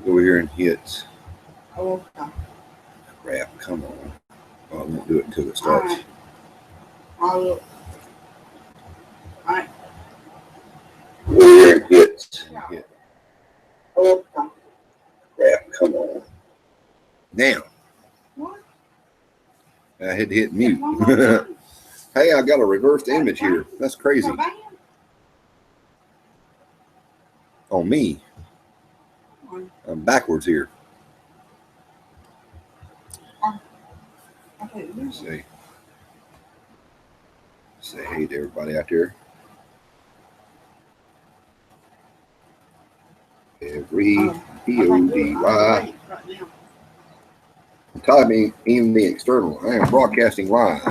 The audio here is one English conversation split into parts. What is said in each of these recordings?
Go over here and hit. Oh, okay. Crap, come on. Oh, I won't do it until it starts. I'll look. All right. Go over here and hit. Oh, okay. Crap, come on. Now. What? I had to hit mute. Hey, I got a reversed image here. That's crazy. On me. I'm backwards here. Let's see. Say hey to everybody out there. Every B-O-D-Y. Typing in the external. I am broadcasting live.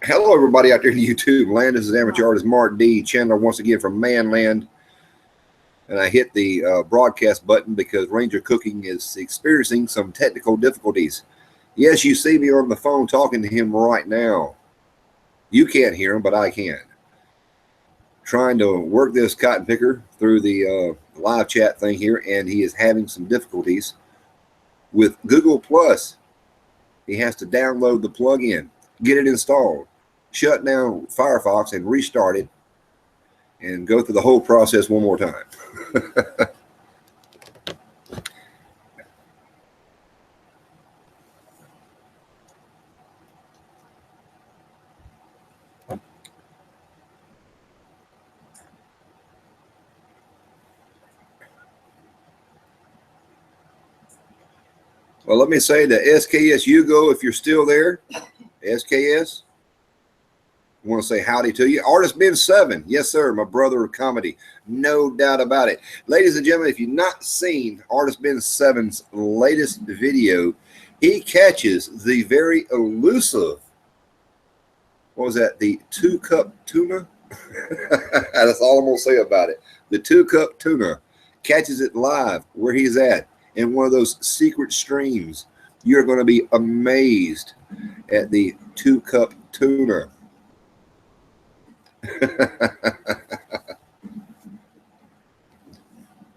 Hello, everybody out there in YouTube land. This is amateur artist Mark D. Chandler once again from ManLan. And I hit the broadcast button because Ranger Cooking is experiencing some technical difficulties. Yes, you see me on the phone talking to him right now. You can't hear him, but I can. Trying to work this cotton picker through the live chat thing here, and he is having some difficulties with Google Plus. He has to download the plugin, get it installed, shut down Firefox and restart it, and go through the whole process one more time. Well, let me say to SKS Hugo, if you're still there, SKS, I want to say howdy to you. Artist Ben 7, yes, sir, my brother of comedy, no doubt about it. Ladies and gentlemen, if you've not seen Artist Ben 7's latest video, he catches the very elusive, what was that, the 2-cup tuna? That's all I'm going to say about it. The 2-cup tuna catches it live where he's at in one of those secret streams. You're going to be amazed at the 2-cup tuna.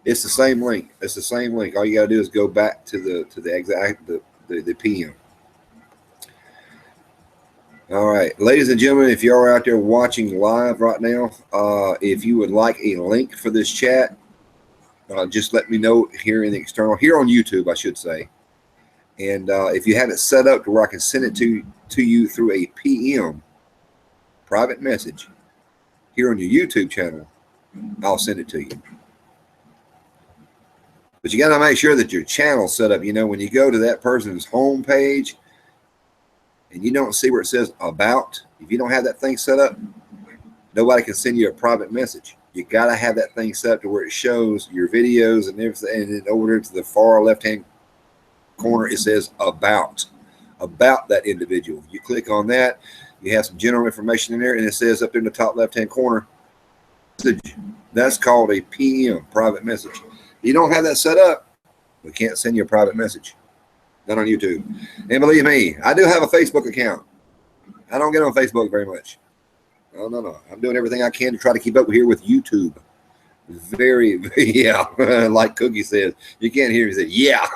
It's the same link. It's the same link. All you got to do is go back to the exact the PM. All right, ladies and gentlemen, if you are out there watching live right now, if you would like a link for this chat, just let me know here in the external, here on YouTube, I should say. And if you have it set up to where I can send it to you through a PM, private message, here on your YouTube channel, I'll send it to you. But you got to make sure that your channel's set up. You know, when you go to that person's home page and you don't see where it says about, if you don't have that thing set up, nobody can send you a private message. You got to have that thing set up to where it shows your videos and everything. And then over to the far left-hand corner, it says about that individual. You click on that. You have some general information in there, and it says up there in the top left-hand corner, that's called a PM, private message. You don't have that set up, we can't send you a private message. Not on YouTube. And believe me, I do have a Facebook account. I don't get on Facebook very much. No. I'm doing everything I can to try to keep up here with YouTube. Very, yeah. Like Kooky says, you can't hear me say, yeah.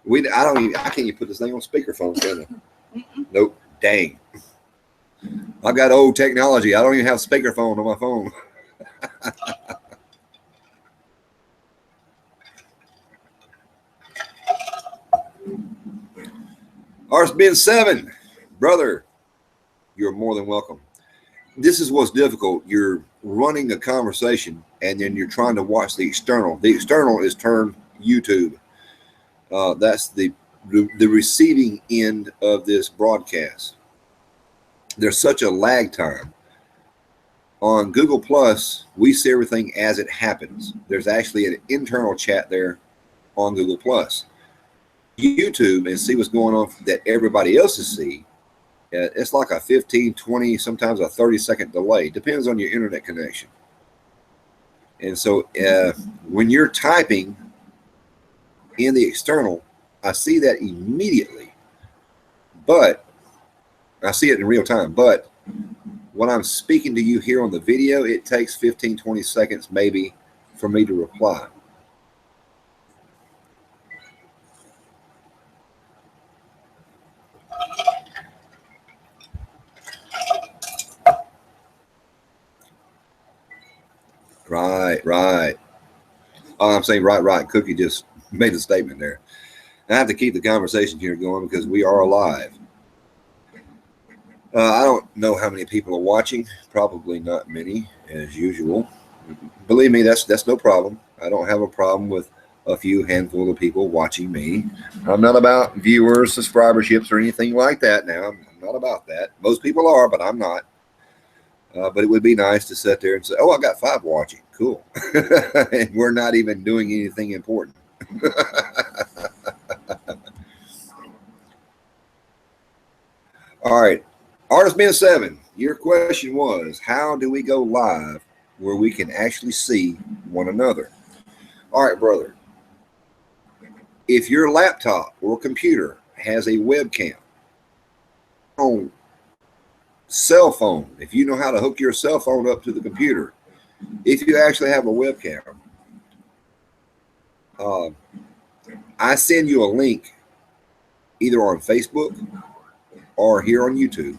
I can't even put this thing on speakerphone, can I? Nope. Dang. I've got old technology. I don't even have speakerphone on my phone. Artist Ben 7, brother, you're more than welcome. This is what's difficult. You're running a conversation and then you're trying to watch the external. The external is turned YouTube. That's the receiving end of this broadcast. There's such a lag time. On Google Plus, we see everything as it happens. There's actually an internal chat there on Google Plus. YouTube and see what's going on that everybody else is seeing. It's like a 15, 20, sometimes a 30-second delay. Depends on your internet connection. And so when you're typing in the external, I see that immediately. But I see it in real time. But when I'm speaking to you here on the video, it takes 15, 20 seconds maybe for me to reply. Right. Oh, I'm saying right. Kooky just made a statement there. I have to keep the conversation here going because we are alive. I don't know how many people are watching. Probably not many, as usual. Believe me, that's no problem. I don't have a problem with a few handful of people watching me. I'm not about viewers, subscriberships, or anything like that. Now, I'm not about that. Most people are, but I'm not. But it would be nice to sit there and say, "Oh, I got 5 watching. Cool," and we're not even doing anything important. All right, Artist Man 7. Your question was, how do we go live where we can actually see one another? All right, brother. If your laptop or computer has a webcam, on cell phone, if you know how to hook your cell phone up to the computer, if you actually have a webcam, I send you a link either on Facebook or here on YouTube,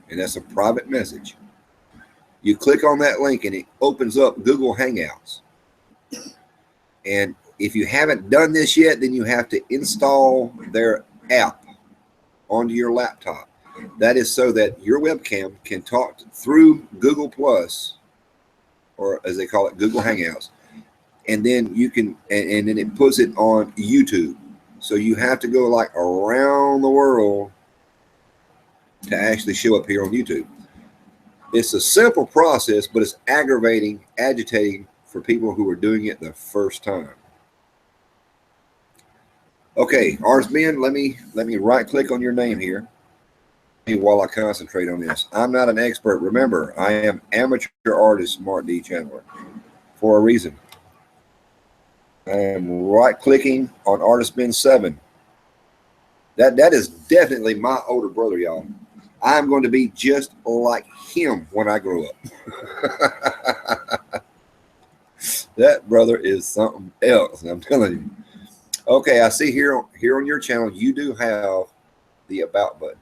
and that's a private message. You click on that link and it opens up Google Hangouts. And if you haven't done this yet, then you have to install their app onto your laptop. That is so that your webcam can talk through Google Plus, or as they call it, Google Hangouts. And then you can, and then it puts it on YouTube. So you have to go like around the world to actually show up here on YouTube. It's a simple process, but it's agitating for people who are doing it the first time. Okay, Artist Ben, let me right click on your name here while I concentrate on this. I'm not an expert. Remember, I am amateur artist Mark D. Chandler for a reason. I am right clicking on Artist Ben 7. That is definitely my older brother, y'all. I'm going to be just like him when I grow up. That brother is something else, I'm telling you. Okay, I see here on your channel, you do have the About button.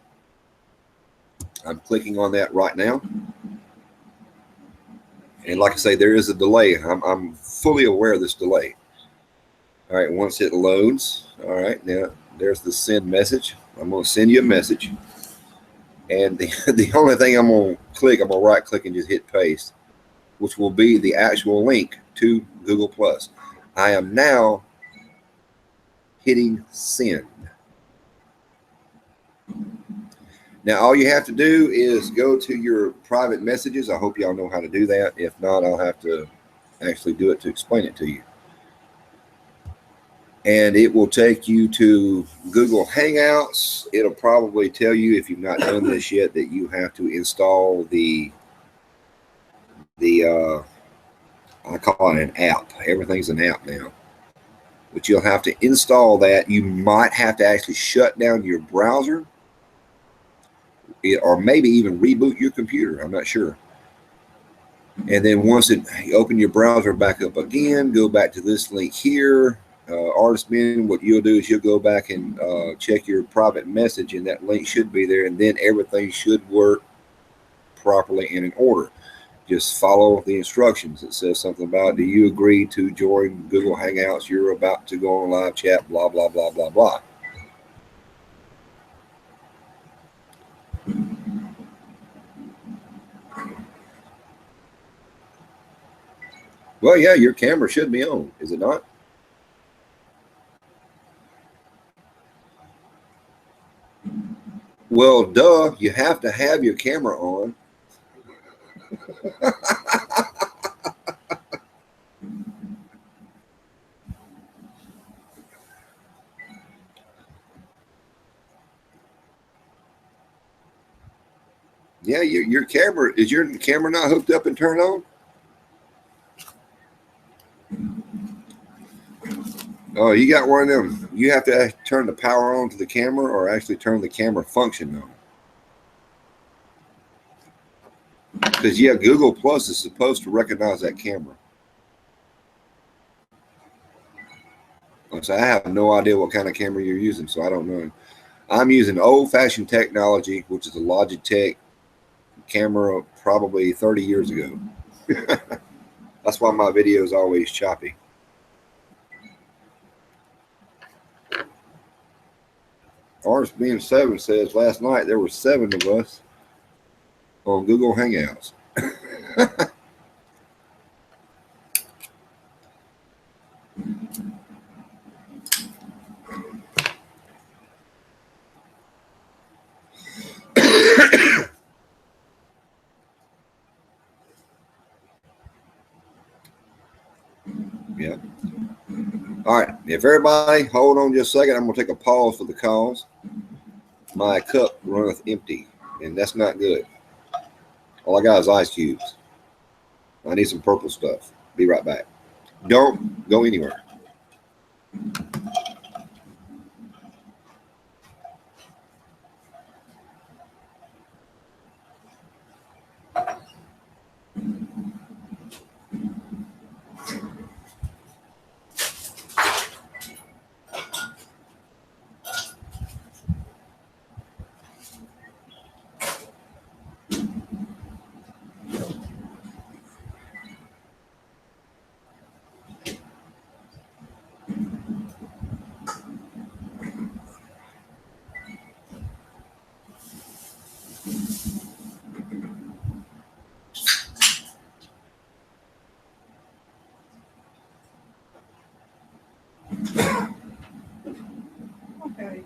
I'm clicking on that right now. And like I say, there is a delay. I'm fully aware of this delay. All right, once it loads, all right, now there's the send message. I'm going to send you a message. And the only thing I'm going to click, I'm going to right click and just hit paste, which will be the actual link to Google+. I am now hitting send. Now, all you have to do is go to your private messages. I hope y'all know how to do that. If not, I'll have to actually do it to explain it to you. And it will take you to Google Hangouts. It'll probably tell you, if you've not done this yet, that you have to install the I call it an app. Everything's an app now. But you'll have to install that. You might have to actually shut down your browser, or maybe even reboot your computer. I'm not sure. And then once you open your browser back up again, go back to this link here. Artist Ben, what you'll do is you'll go back and check your private message, and that link should be there, and then everything should work properly and in order. Just follow the instructions. It says something about, do you agree to join Google Hangouts? You're about to go on live chat, blah, blah, blah, blah, blah. Well, yeah, your camera should be on, is it not? Well, duh, you have to have your camera on. Yeah, your camera, is your camera not hooked up and turned on? Oh, you got one of them. You have to turn the power on to the camera, or actually turn the camera function on. Because, yeah, Google Plus is supposed to recognize that camera. Like I say, I have no idea what kind of camera you're using, so I don't know. I'm using old-fashioned technology, which is a Logitech camera probably 30 years ago. That's why my video is always choppy. Ours being 7 says last night there were 7 of us on Google Hangouts. Yeah. All right. If everybody hold on just a second, I'm going to take a pause for the calls. My cup runneth empty, and that's not good. All I got is ice cubes. I need some purple stuff. Be right back. Don't go anywhere. Okay.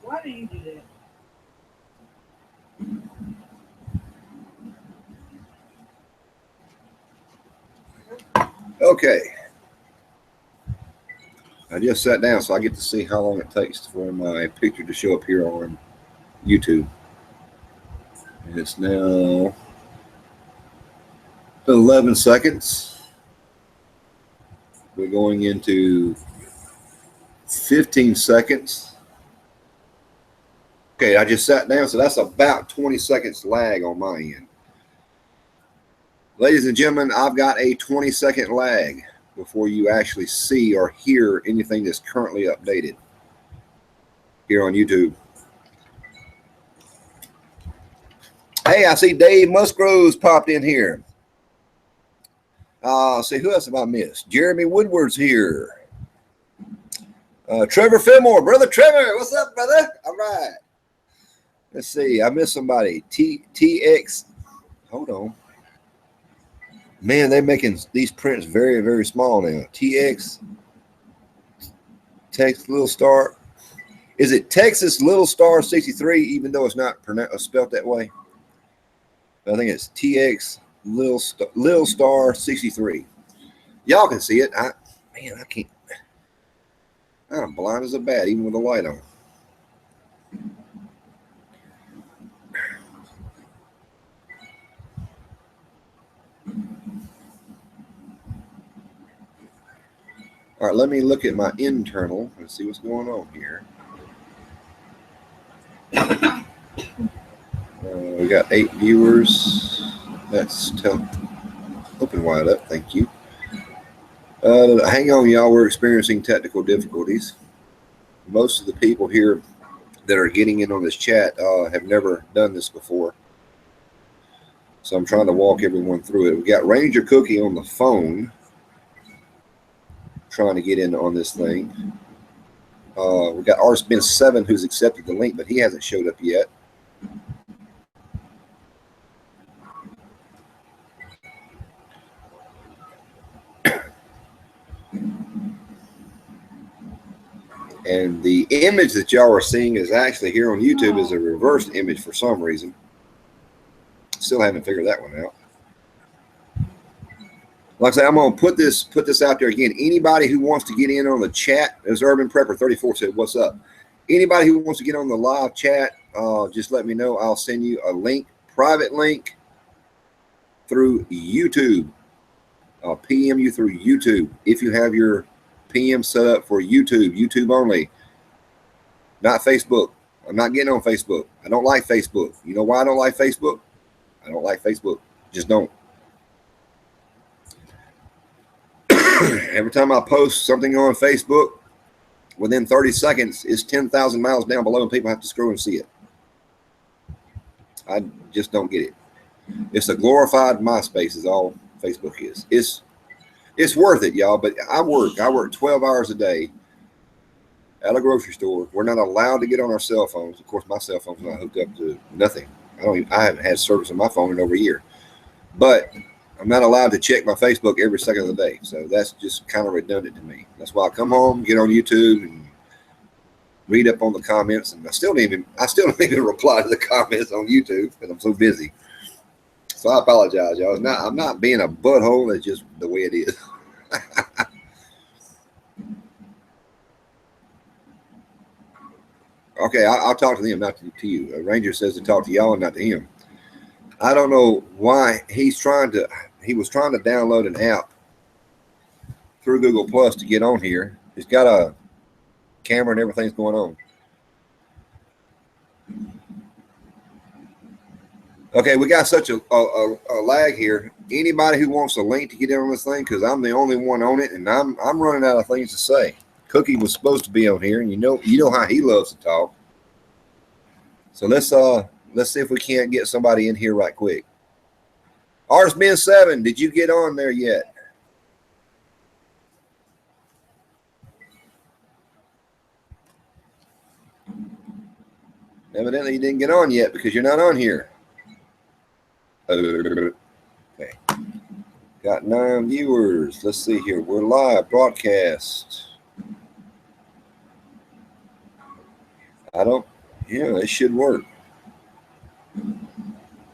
Why do you do that? Okay. I just sat down so I get to see how long it takes for my picture to show up here on YouTube. And it's now 11 seconds. We're going into 15 seconds. Okay, I just sat down, so that's about 20 seconds lag on my end. Ladies and gentlemen, I've got a 20-second lag before you actually see or hear anything that's currently updated here on YouTube. Hey, I see Dave Musgrove's popped in here. See, who else have I missed? Jeremy Woodward's here. Trevor Fillmore, brother Trevor, what's up, brother? All right. Let's see, I missed somebody. TX. Hold on. Man, they're making these prints very, very small now. TX. Texas Little Star. Is it Texas Little Star 63, even though it's not spelled that way? I think it's TX Little Star 63. Y'all can see it. I can't. I'm blind as a bat, even with the light on. All right, let me look at my internal and see what's going on here. We got 8 viewers. That's open wide up. Thank you. Hang on, y'all. We're experiencing technical difficulties. Most of the people here that are getting in on this chat have never done this before. So I'm trying to walk everyone through it. We got Ranger Kooky on the phone trying to get in on this thing. We got RSBN7 who's accepted the link, but he hasn't showed up yet. And the image that y'all are seeing is actually here on YouTube is a reversed image for some reason. Still haven't figured that one out. Like I say, I'm gonna put this out there again. Anybody who wants to get in on the chat, as Urban Prepper 34 said, what's up? Anybody who wants to get on the live chat, just let me know. I'll send you a link, private link through YouTube. I'll PM you through YouTube if you have your PM set up for YouTube only, not Facebook. I'm not getting on Facebook. I don't like Facebook. You know why I don't like Facebook? I don't like Facebook. Just don't. Every time I post something on Facebook, within 30 seconds, it's 10,000 miles down below and people have to scroll and see it. I just don't get it. It's a glorified MySpace is all Facebook is. It's worth it, y'all, but I work 12 hours a day at a grocery store. We're not allowed to get on our cell phones. Of course, my cell phone's not hooked up to nothing. I haven't had service on my phone in over a year. But I'm not allowed to check my Facebook every second of the day. So that's just kind of redundant to me. That's why I come home, get on YouTube, and read up on the comments. And I still don't even reply to the comments on YouTube because I'm so busy. So I apologize, y'all. I'm not being a butthole. It's just the way it is. Okay, I'll talk to them, not to you. Ranger says to talk to y'all and not to him. I don't know why he was trying to download an app through Google Plus to get on here. He's got a camera and everything's going on. Okay, we got such a lag here. Anybody who wants a link to get in on this thing, because I'm the only one on it, and I'm running out of things to say. Kooky was supposed to be on here, and you know how he loves to talk. So let's see if we can't get somebody in here right quick. Artist Ben 7, did you get on there yet? Evidently you didn't get on yet because you're not on here. Okay. Got 9 viewers. Let's see here. We're live broadcast. Yeah, it should work.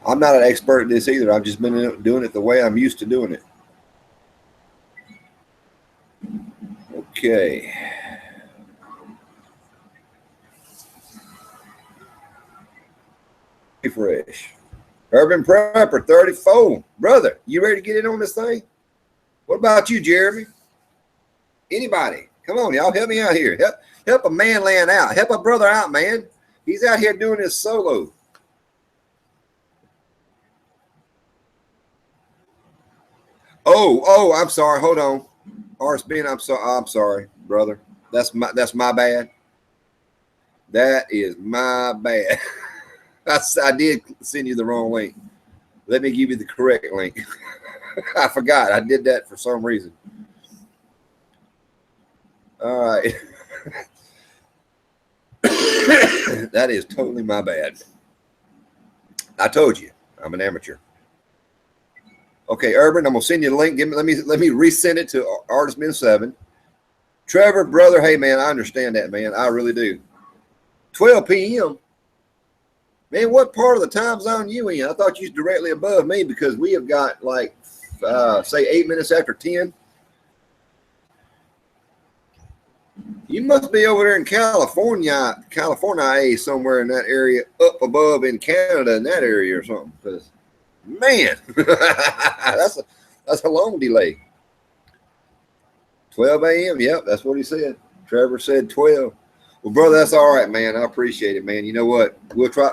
I'm not an expert at this either. I've just been doing it the way I'm used to doing it. Okay. Refresh. Urban Prepper 34. Brother, you ready to get in on this thing? What about you, Jeremy? Anybody? Come on, y'all. Help me out here. Help a ManLan out. Help a brother out, man. He's out here doing this solo. Oh, I'm sorry. Hold on. Artist Ben, I'm sorry, brother. That's my bad. That is my bad. I did send you the wrong link. Let me give you the correct link. I forgot. I did that for some reason. All right. That is totally my bad. I told you, I'm an amateur. Okay, Urban, I'm gonna send you the link. Let me resend it to Artist Ben 7. Trevor, brother, hey man, I understand that, man. I really do. 12 p.m. Man, what part of the time zone you in? I thought you was directly above me because we have got like say 8 minutes after 10. You must be over there in California, somewhere in that area, up above in Canada in that area or something. Because, man, that's a long delay. 12 a.m. Yep, that's what he said. Trevor said 12. Well, brother, that's all right, man. I appreciate it, man. You know what? We'll try.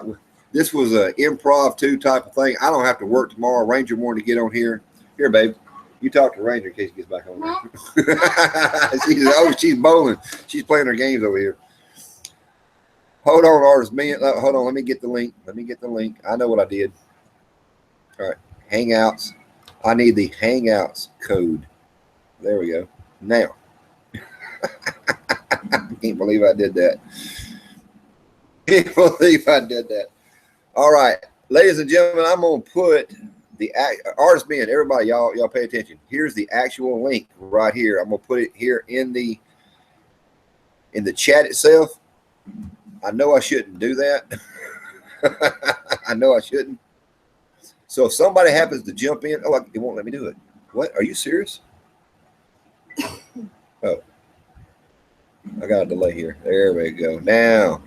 This was an improv 2 type of thing. I don't have to work tomorrow. Ranger wanted to get on here. Here, babe. You talk to Ranger in case he gets back on there. She's bowling. She's playing her games over here. Hold on, Artist Ben. Hold on. Let me get the link. I know what I did. All right. Hangouts. I need the Hangouts code. There we go. Now. I can't believe I did that. All right. Ladies and gentlemen, I'm going to put the Artist Ben, everybody, y'all pay attention. Here's the actual link right here. I'm gonna put it here in the chat itself. I know I shouldn't do that. I know I shouldn't. So if somebody happens to jump in, it won't let me do it. What? Are you serious? Oh, I got a delay here. There we go. Now,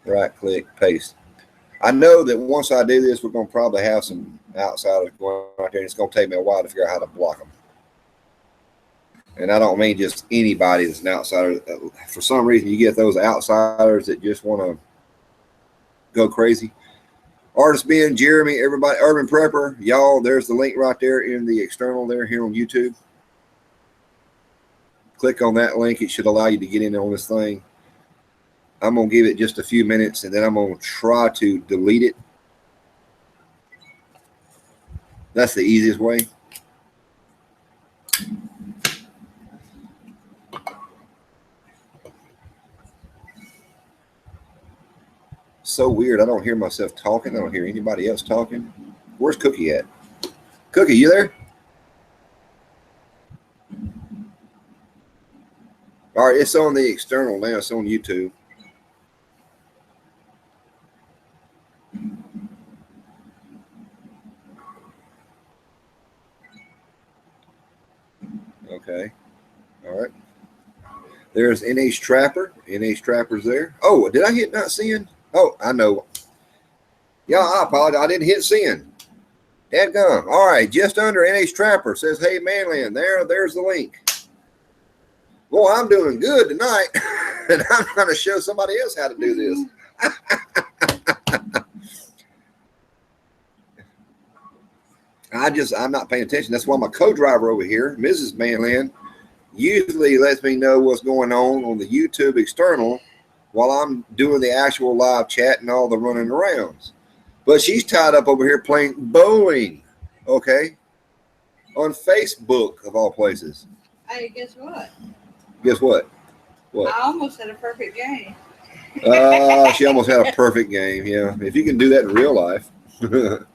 right click, paste. I know that once I do this, we're going to probably have some outsiders going out there, and it's going to take me a while to figure out how to block them. And I don't mean just anybody that's an outsider. For some reason, you get those outsiders that just want to go crazy. Artist Ben, Jeremy, everybody, Urban Prepper, y'all, there's the link right there in the external there here on YouTube. click on that link. It should allow you to get in on this thing. I'm going to give it just a few minutes, and then I'm going to try to delete it. That's the easiest way. So weird. I don't hear myself talking. I don't hear anybody else talking. Where's Kooky at? Kooky, you there? All right, it's on the external now. It's on YouTube. Okay. All right. There's NH Trapper. NH Trapper's there. Oh, did I hit not send? Oh, I know. Yeah, I apologize. I didn't hit send. Dadgum. All right, just under NH Trapper says, hey, ManLan. There's the link. Boy, I'm doing good tonight, and I'm trying to show somebody else how to do this. I'm not paying attention. That's why my co-driver over here, Mrs. ManLan, usually lets me know what's going on the YouTube external while I'm doing the actual live chat and all the running arounds. But she's tied up over here playing bowling, okay, on Facebook, of all places. Hey, guess what? Guess what? What? I almost had a perfect game. She almost had a perfect game, yeah. If you can do that in real life. What'd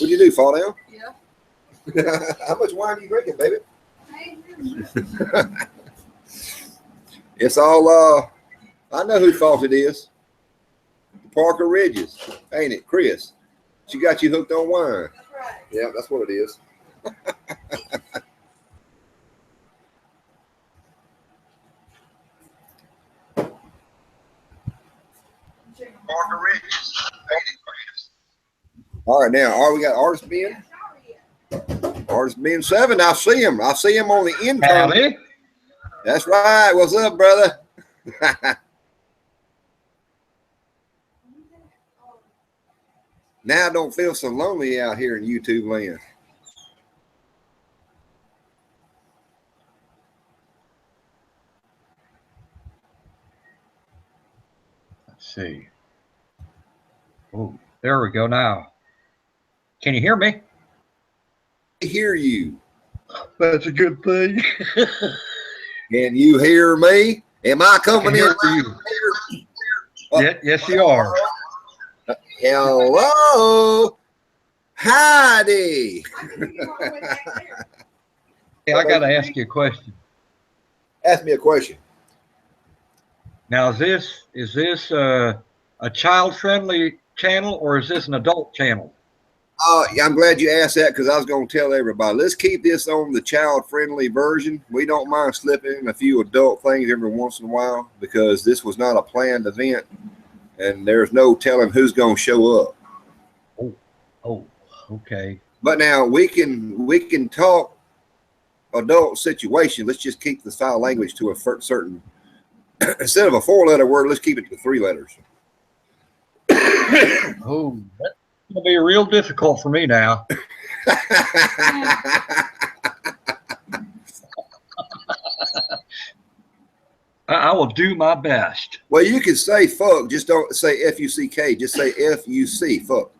you do, fall down? Yeah. How much wine are you drinking, baby? It's all, I know whose fault it is. Parker Ridges, ain't it, Chris? She got you hooked on wine. That's right. Yeah, that's what it is. Parker Ridges, ain't it, Chris? All right, now, we got Artist Ben. Artist Ben 7. I see him. I see him on the income. Howdy. That's right. What's up, brother? Now I don't feel so lonely out here in YouTube land. Let's see. Oh, there we go now. Can you hear me? I hear you. That's a good thing. Can you hear me? Am I coming in? You. Yes, you are. Hello. Heidi. Hey, I got to ask you a question. Ask me a question. Now, is this a child-friendly channel or is this an adult channel? Yeah, I'm glad you asked that because I was going to tell everybody. Let's keep this on the child-friendly version. We don't mind slipping in a few adult things every once in a while because this was not a planned event, and there's no telling who's going to show up. Oh, okay. But now we can talk adult situation. Let's just keep the style language to a certain. Instead of a 4-letter word, let's keep it to 3 letters. Oh, that's going to be real difficult for me now. I will do my best. Well, you can say fuck, just don't say F-U-C-K. Just say F-U-C, fuck.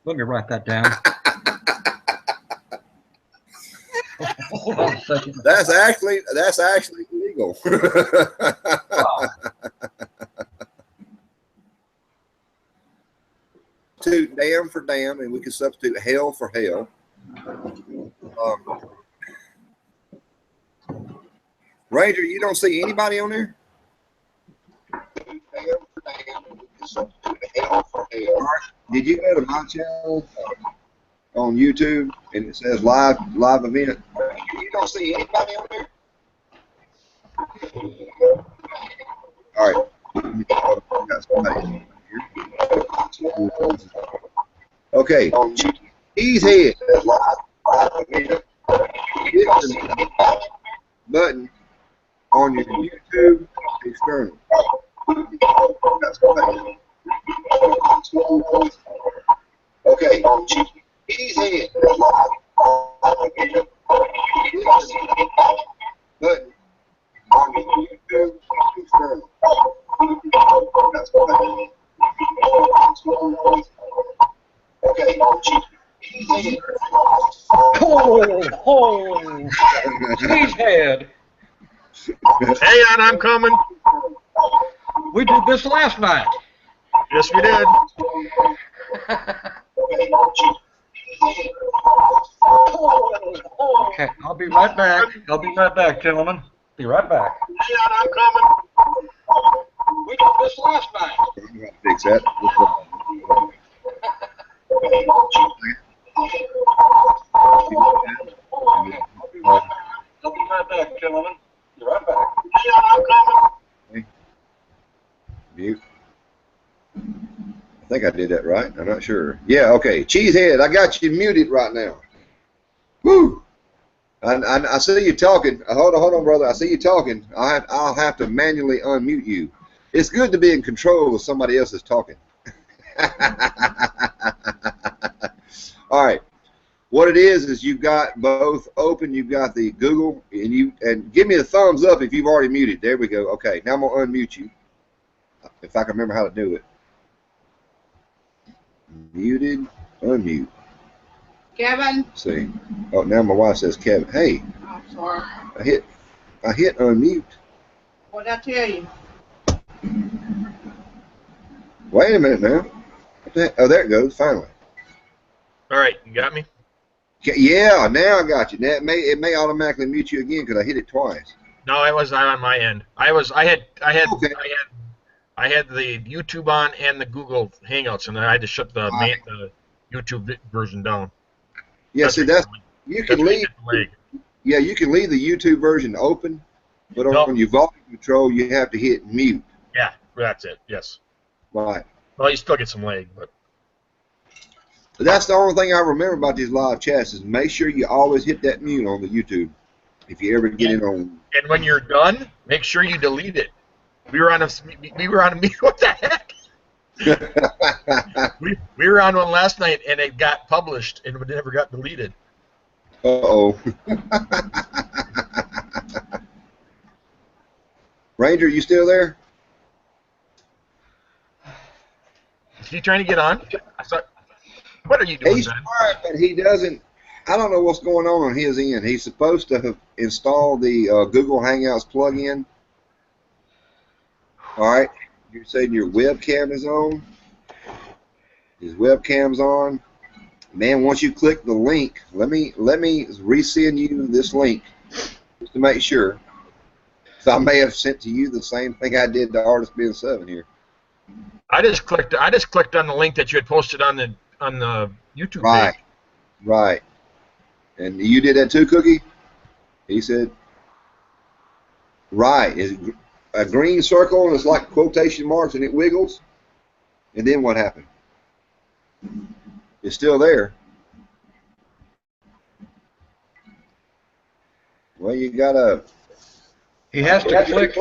Let me write that down. Hold on a second. That's actually legal. Substitute damn for damn, and we can substitute hell for hell. Ranger, you don't see anybody on there? Did you go to my channel on YouTube and it says live event? You don't see anybody on there? All right. Got somebody here. Okay. He's head. Hit the button on your YouTube external. Okay. He's head. Oh, cheesehead. Hang on, I'm coming. We did this last night. Yes, we did. Okay, I'll be right back. I'll be right back, gentlemen. Be right back. Hang on, I'm coming. We did this last night. I'm gonna fix that. I'll be right back, gentlemen. Be right back. Hang on, I'm coming. Mute. I think I did that right. I'm not sure. Yeah, okay. Cheesehead, I got you muted right now. Woo! I see you talking. Hold on, brother. I see you talking. I'll have to manually unmute you. It's good to be in control of somebody else's talking. All right. What it is you've got both open. You've got the Google, and give me a thumbs up if you've already muted. There we go. Okay. Now I'm gonna unmute you. If I can remember how to do it. Muted, unmute. Kevin. See. Oh, now my wife says Kevin. Hey, I'm sorry. I hit unmute. What did I tell you? Wait a minute now. What the heck? Oh, there it goes. Finally. All right, you got me? Yeah, now I got you. Now it may automatically mute you again because I hit it twice. No, it was not on my end. I had Okay. I had the YouTube on and the Google Hangouts, and I had to shut the the YouTube version down. Yeah, see you can leave. Yeah, you can leave the YouTube version open, but on your volume control you have to hit mute. Yeah, that's it. Yes. Right. Well, you still get some lag, but That's the only thing I remember about these live chats is make sure you always hit that mute on the YouTube if you ever get in on. And when you're done, make sure you delete it. We were on a meeting. What the heck? we were on one last night, and it got published, and it never got deleted. Uh-oh. Ranger, you still there? Is he trying to get on? What are you doing, He's Ben? trying, but he doesn't. I don't know what's going on his end. He's supposed to have installed the Google Hangouts plugin. All right. You're saying your webcam is on? His webcam's on. Man, once you click the link, let me resend you this link just to make sure. So I may have sent to you the same thing I did to Artist Ben 7 here. I just clicked on the link that you had posted on the YouTube Right. page. Right. And you did that too, Kooky? He said, right. Is a green circle and it's like quotation marks and it wiggles? And then what happened? It's still there. Well, you gotta. He has to click.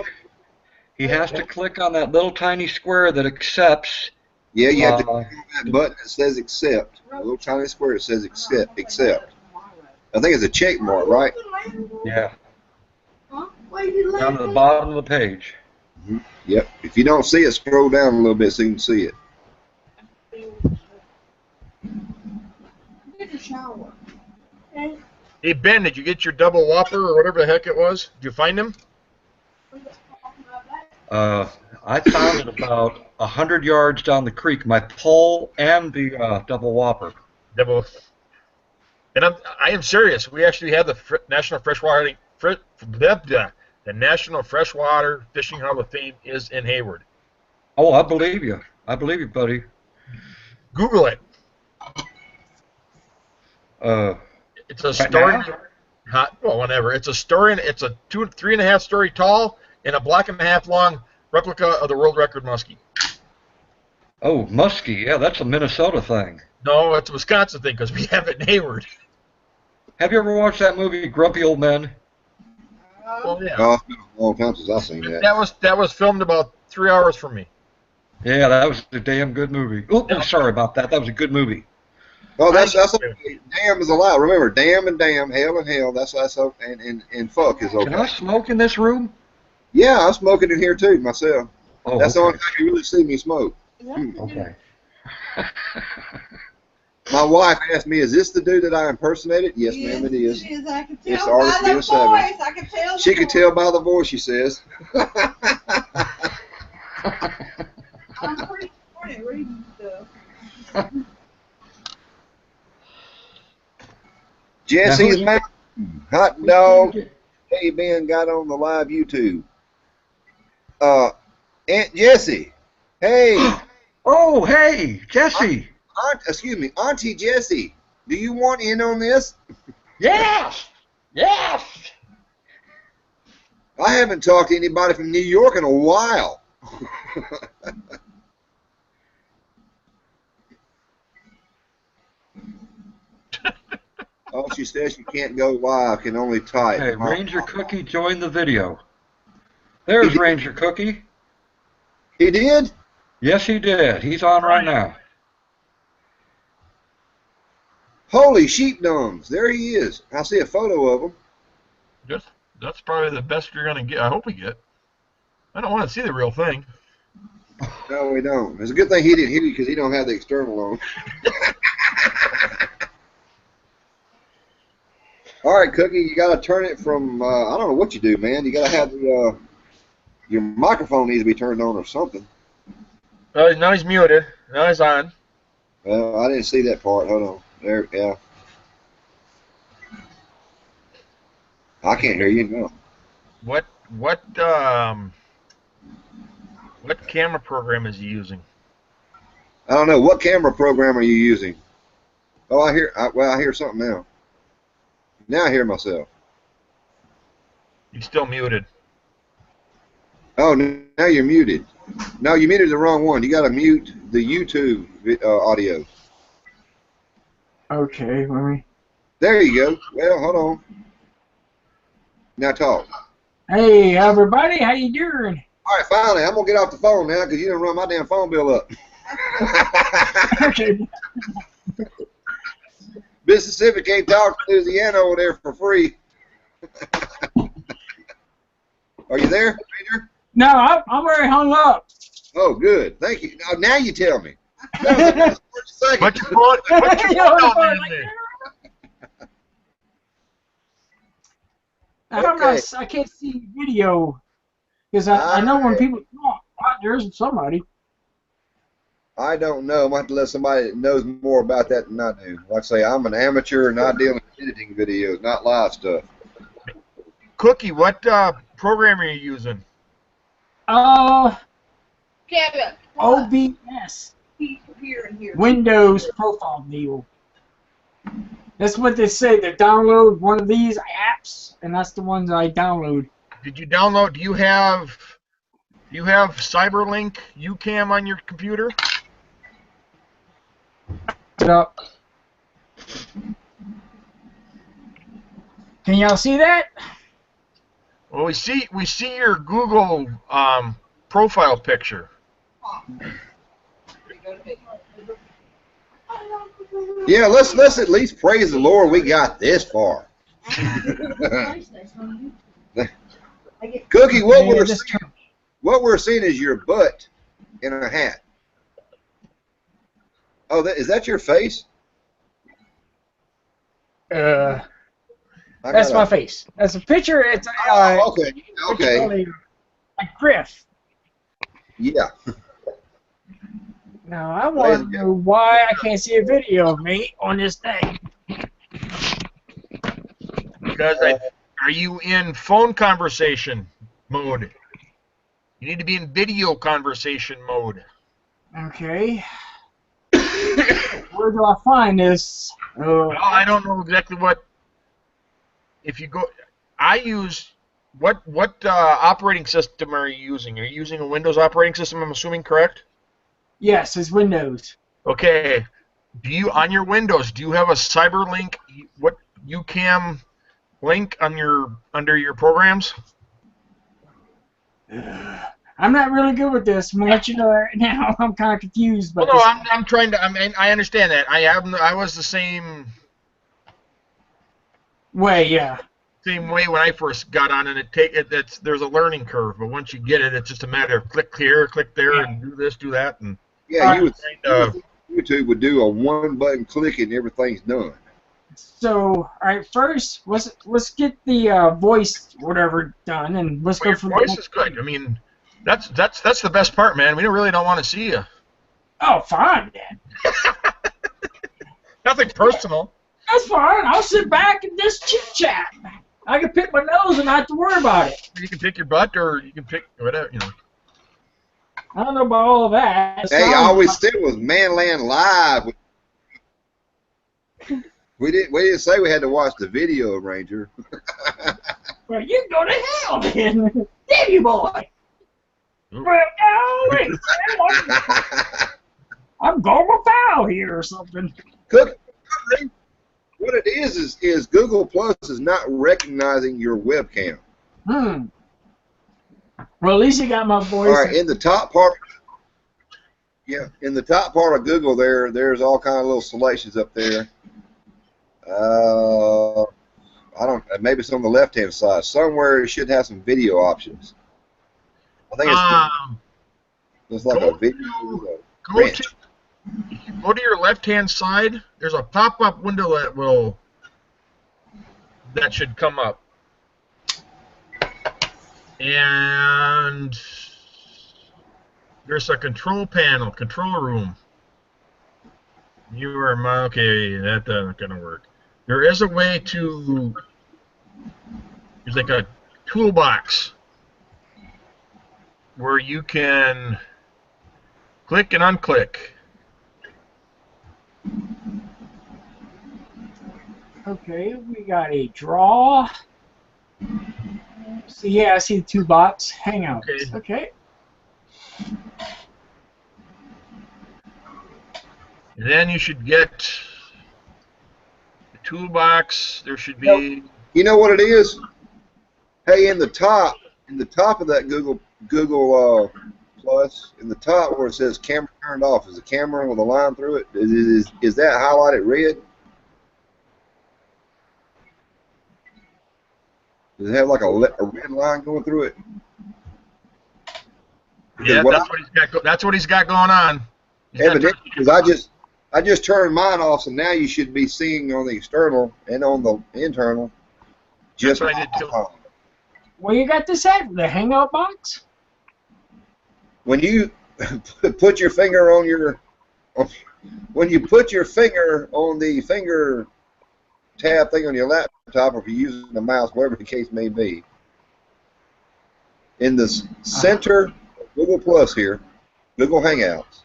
He has to click on that little tiny square that accepts. Yeah, you have to click on that button that says accept. A little tiny square that says accept. Accept. I think it's a check mark, right? Yeah. Down to the bottom of the page. Mm-hmm. Yep. If you don't see it, scroll down a little bit so you can see it. Get a shower. Hey, Ben, did you get your double whopper or whatever the heck it was? Did you find him? I found it about 100 yards down the creek. My pole and the double whopper. Double. And I am serious. We actually have the National Freshwater the National Freshwater Fishing Hall of Fame is in Hayward. Oh, I believe you. I believe you, buddy. Google it. It's a story. Well, whatever. It's a story. It's a 3.5 story tall and a 1.5 block long replica of the world record muskie. Oh, muskie. Yeah, that's a Minnesota thing. No, it's a Wisconsin thing because we have it in Hayward. Have you ever watched that movie, Grumpy Old Men? Well, yeah. Oh, it's been a long time since I've seen that. That was filmed about 3 hours from me. Yeah, that was a damn good movie. Oh, I'm sorry about that. That was a good movie. Oh, that's okay. Damn is allowed. Remember, damn and damn, hell and hell. That's okay, and fuck is okay. Can I smoke in this room? Yeah, I'm smoking in here too myself. Oh, that's okay. the only time you really see me smoke. Okay. My wife asked me, "Is this the dude that I impersonated?" Yes, ma'am, it is. It is. I can It's tell by Artist the Ben 7. voice. I can tell. She could tell by the voice, she says. I'm pretty smart at reading stuff. Jesse's Mountain Hot Dog. Hey, Ben got on the live YouTube. Aunt Jessie. Hey. Oh, hey, Jesse. Excuse me, Auntie Jessie. Do you want in on this? Yes. Yes. I haven't talked to anybody from New York in a while. Oh, she says she can't go live, can only type. Hey, Ranger Cookie joined the video. There's Ranger Cookie. He did? Yes, he did. He's on right now. Holy sheepdogs. There he is. I see a photo of him. That's probably the best you're going to get. I hope we get. I don't want to see the real thing. No, we don't. It's a good thing he didn't hear you because he don't have the external on. All right, Cookie, you got to turn it from, I don't know what you do, man. You got to have the, your microphone needs to be turned on or something. Now he's muted. Now he's on. Well, I didn't see that part. Hold on. There, yeah. I can't hear you, no. What camera program is he using? I don't know. What camera program are you using? Oh, I hear something now. Now I hear myself. He's still muted. Oh, now you're muted. No, you muted the wrong one. You got to mute the YouTube audio. Okay, let me. There you go. Well, hold on. Now talk. Hey, everybody, how you doing? All right, finally, I'm gonna get off the phone now because you didn't run my damn phone bill up. Okay. Mississippi can't talk to Louisiana over there for free. Are you there, Peter? No, I'm already hung up. Oh, good. Thank you. Now you tell me. That was the last 30 Put seconds. your phone down there. Okay. I can't see video because I know when people talk, there's somebody. I don't know. I might have to let somebody that knows more about that than I do. Like I say, I'm an amateur and I deal in editing videos, not live stuff. Cookie, what program are you using? Kevin. OBS. Here and here. Windows profile deal. That's what they say. They download one of these apps, and that's the ones I download. Did you download? Do you have CyberLink UCam on your computer? It up. Can y'all see that? Well, we see your Google profile picture. Yeah, let's at least praise the Lord we got this far. Cookie, what we're seeing is your butt in a hat. Oh, is that your face? That's my face. That's a picture. It's okay. A Griff. Yeah. Now I want to know why I can't see a video of me on this thing. Because are you in phone conversation mode? You need to be in video conversation mode. Okay. Where do I find this? Well, I don't know exactly what. If you go, I use what operating system are you using? Are you using a Windows operating system? I'm assuming, correct? Yes, it's Windows. Okay. Do you on your Windows? Do you have a CyberLink? What UCam link on under your programs? I'm not really good with this. I'm gonna let you know right now. I'm kind of confused. But Well, no, I'm trying to. I understand that. I was the same way. Yeah. Same way when I first got on, and there's a learning curve. But once you get it, it's just a matter of click here, click there, and do this, do that, and Yeah, YouTube would do a one-button click and everything's done. So, all right, first let's get the voice whatever done, and let's Well, go your from voice is good. I mean, that's the best part, man. We really don't want to see you. Oh, fine then. Nothing personal. That's fine. I'll sit back and just chit chat. I can pick my nose and not have to worry about it. You can pick your butt, or you can pick whatever, you know. I don't know about all of that. Hey, all we said was ManLan Live. We didn't say we had to watch the video, Ranger. Well, you can go to hell then. Damn you, boy. Ooh. Well, golly, I'm going foul here or something. Cookie, what it is Google Plus is not recognizing your webcam. Well, at least you got my voice. All right, in the top part, in the top part of Google, there's all kind of little selections up there. I don't. Maybe it's on the left-hand side. Somewhere it should have some video options. I think it's like a video. Go to your left-hand side. There's a pop-up window that should come up, and there's a control panel, control room. You are okay. That's not gonna work. There is a way to. There's like a toolbox where you can click and unclick. Okay, we got a draw. So yeah, I see the two box. Hangouts. Okay. And then you should get the toolbox. There should be. You know what it is? Hey, in the top of that Google Plus, in the top where it says camera turned off, is the camera with a line through it? Is that highlighted red? Does it have like a red line going through it? Yeah, that's what he's got going on. Evidently, because I just turned mine off, so now you should be seeing on the external and on the internal. Just That's what I did too. Well, you got this at the hangout box. When you put your finger on when you put your finger on the finger tab thing on your laptop, or if you're using the mouse, whatever the case may be, in the center of Google Plus here, Google Hangouts,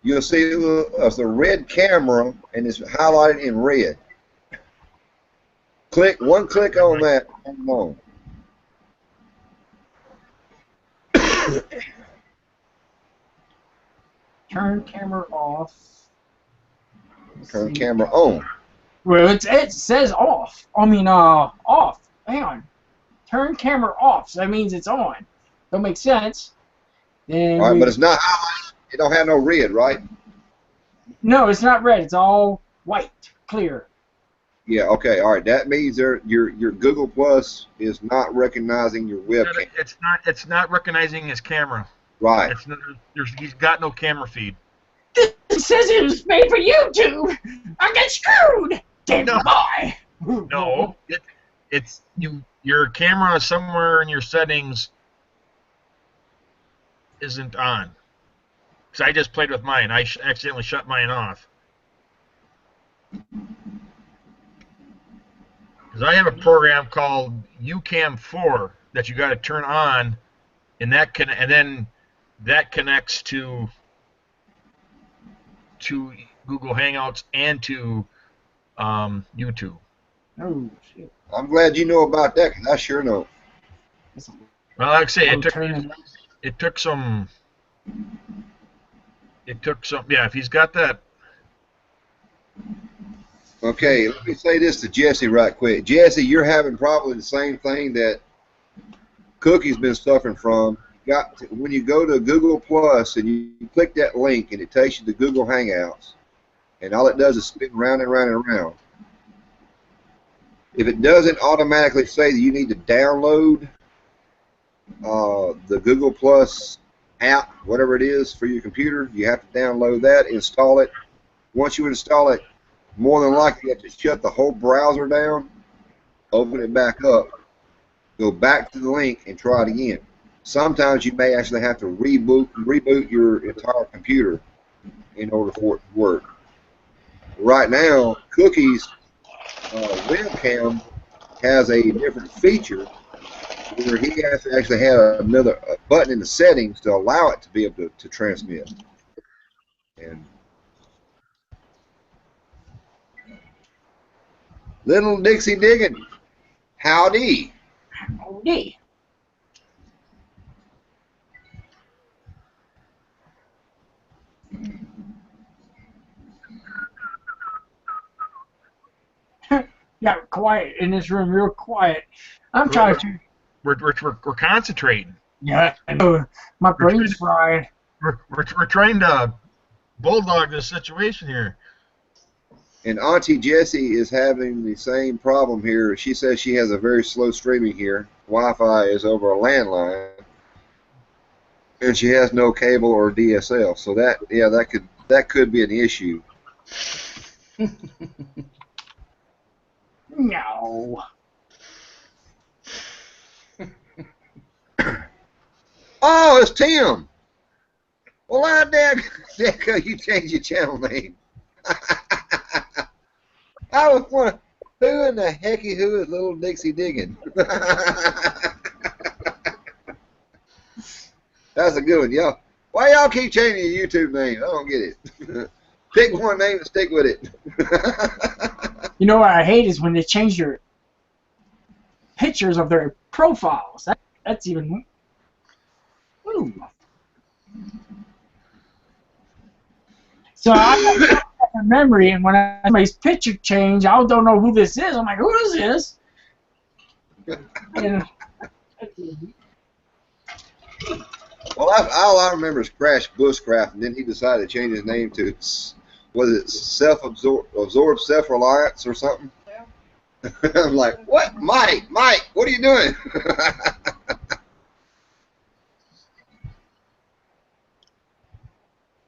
you'll see the red camera, and it's highlighted in red. One click on that, come on. Turn camera off. Turn camera on. Well, it says off. I mean, off. Hang on. Turn camera off. So that means it's on. Don't make sense. Then All right, but it's not highlighted. It don't have no red, right? No, it's not red. It's all white, clear. Yeah. Okay. All right. That means your Google Plus is not recognizing your webcam. It's not recognizing his camera. Right. He's got no camera feed. It says it was made for YouTube. I get screwed. Damn No. boy. No, your camera somewhere in your settings isn't on. Because I just played with mine. I accidentally shut mine off. Because I have a program called UCam 4 that you got to turn on, and then that connects to Google Hangouts and to YouTube. Oh shit. I'm glad you know about that, because I sure know. Well, like I say, it took some. Yeah, if he's got that. Okay, let me say this to Jesse right quick. Jesse, you're having probably the same thing that Cookie's been suffering from. When you go to Google Plus and you click that link and it takes you to Google Hangouts, and all it does is spin round and round and round. If it doesn't automatically say that you need to download the Google Plus app, whatever it is for your computer. You have to download that, install it. Once you install it, more than likely you have to shut the whole browser down, open it back up, go back to the link, and try it again. Sometimes you may actually have to reboot your entire computer in order for it to work. Right now, Kooky's webcam has a different feature where he has to actually have another button in the settings to allow it to be able to transmit. And Little Dixie Diggin', howdy. Howdy. Got quiet in this room, real quiet. I'm trying to. We're concentrating. Yeah, I know. My brain's fried. We're trying to bulldog this situation here. And Auntie Jessie is having the same problem here. She says she has a very slow streaming here. Wi-Fi is over a landline, and she has no cable or DSL. So that could be an issue. No. Oh, it's Tim. Well, Deco, you changed your channel name. I was wondering, who in the hecky who is Little Dixie Diggin'? That's a good one, y'all. Why y'all keep changing your YouTube name? I don't get it. Pick one name and stick with it. You know what I hate is when they change your pictures of their profiles. That's even. Ooh. So I got a memory, and when somebody's picture change, I don't know who this is. I'm like, who is this? And, Well, all I remember is Crash Bushcraft, and then he decided to change his name to, was it Absorbed Self-Reliance or something? Yeah. I'm like, what? Mike, what are you doing?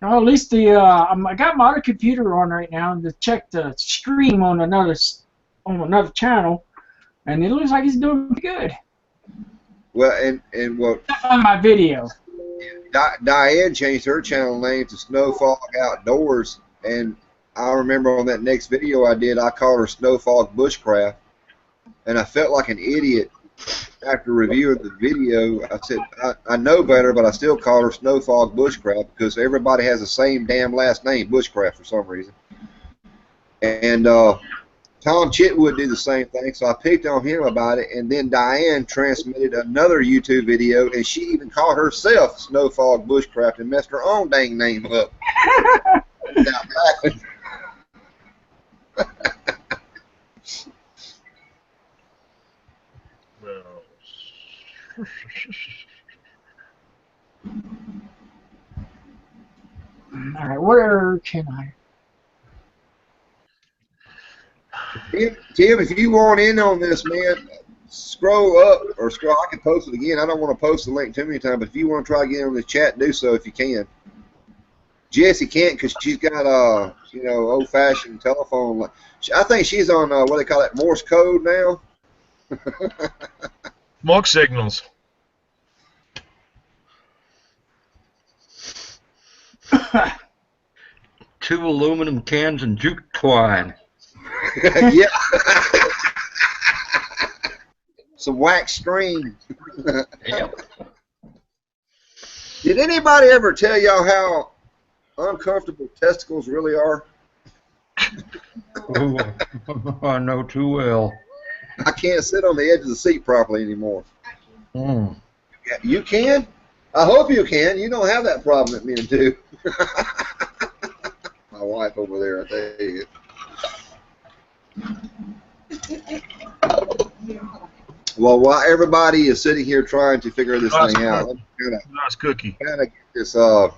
well, at least I got my other computer on right now to check the stream on another channel, and it looks like it's doing pretty good. Well, and what On my video. Diane changed her channel name to Snowfog Outdoors, and I remember on that next video I did, I called her Snowfog Bushcraft, and I felt like an idiot after reviewing the video. I said, I know better, but I still call her Snowfog Bushcraft because everybody has the same damn last name, Bushcraft, for some reason. And Tom Chitwood did the same thing, so I picked on him about it, and then Diane transmitted another YouTube video, and she even called herself Snowfog Bushcraft and messed her own dang name up. All right, where can I? Tim, if you want in on this, man, scroll up or scroll. I can post it again. I don't want to post the link too many times, but if you want to try to get on the chat, do so if you can. Jessie can't because she's got old-fashioned telephone. I think she's on what they call it, Morse code now. Smoke signals. Two aluminum cans and jute twine. Yeah. Some wax string. Yep. Did anybody ever tell y'all how uncomfortable testicles really are? Oh, I know too well. I can't sit on the edge of the seat properly anymore. Mm. You can? I hope you can. You don't have that problem that men do. My wife over there, I tell you. Well, while everybody is sitting here trying to figure this thing out, let's Nice cookie. kind of get this ball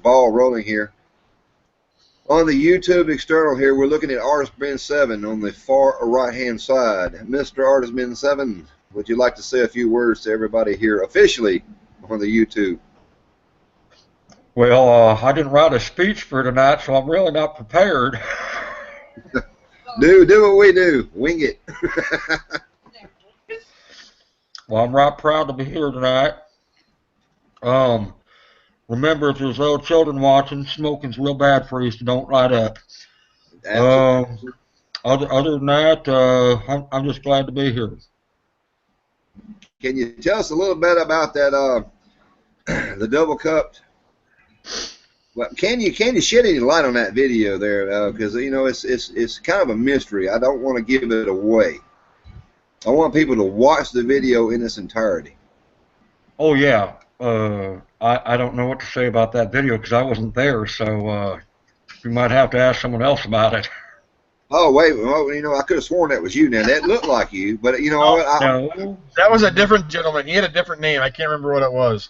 rolling here. On the YouTube external here, we're looking at Artist Ben 7 on the far right-hand side. Mr. Artist Ben 7, would you like to say a few words to everybody here officially on the YouTube? Well, I didn't write a speech for tonight, so I'm really not prepared. Do what we do. Wing it. Well, I'm right proud to be here tonight. Remember, if there's little children watching, smoking's real bad for you, so don't light up. Absolutely. Other than that, I'm just glad to be here. Can you tell us a little bit about that the double cupped? Well, can you shed any light on that video there? Because you know it's kind of a mystery. I don't want to give it away. I want people to watch the video in its entirety. Oh yeah, I don't know what to say about that video because I wasn't there, so you might have to ask someone else about it. Oh wait, well, you know, I could have sworn that was you. Now that looked like you, but you know, No, That was a different gentleman. He had a different name. I can't remember what it was.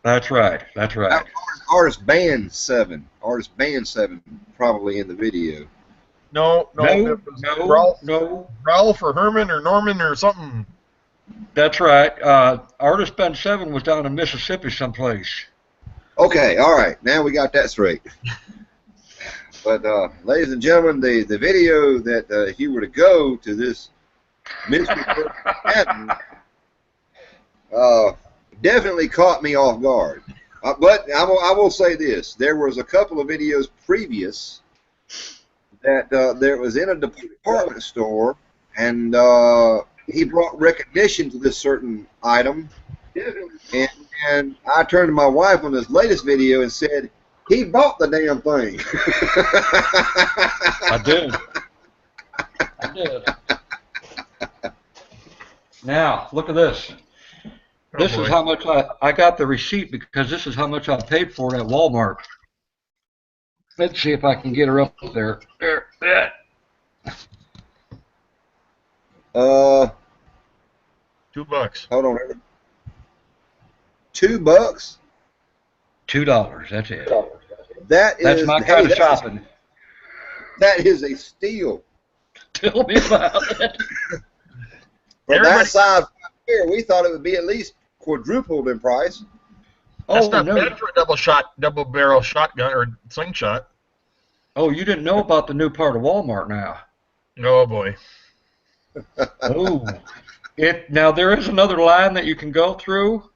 that's right. That's right. Artist Band 7. Artist Band 7 probably in the video. No, it was Ralph or Herman or Norman or something. That's right. Artist Band 7 was down in Mississippi someplace. Okay, all right. Now we got that straight. But ladies and gentlemen, the video that if you were to go to this mystery cabin, definitely caught me off guard. But I will say this: there was a couple of videos previous that there was in a department store, and he brought recognition to this certain item, and I turned to my wife on this latest video and said, he bought the damn thing. I did. I did. Now, look at this. This is how much I got the receipt because this is how much I paid for it at Walmart. Let's see if I can get her up there. There. $2. Hold on. $2? $2. That's it. That's my kind of shopping. That is a steal. Tell me about it. For that size here, we thought it would be at least quadrupled in price. That's not bad for a double barrel shotgun or slingshot. Oh, you didn't know about the new part of Walmart now. Oh boy. Oh. Now there is another line that you can go through.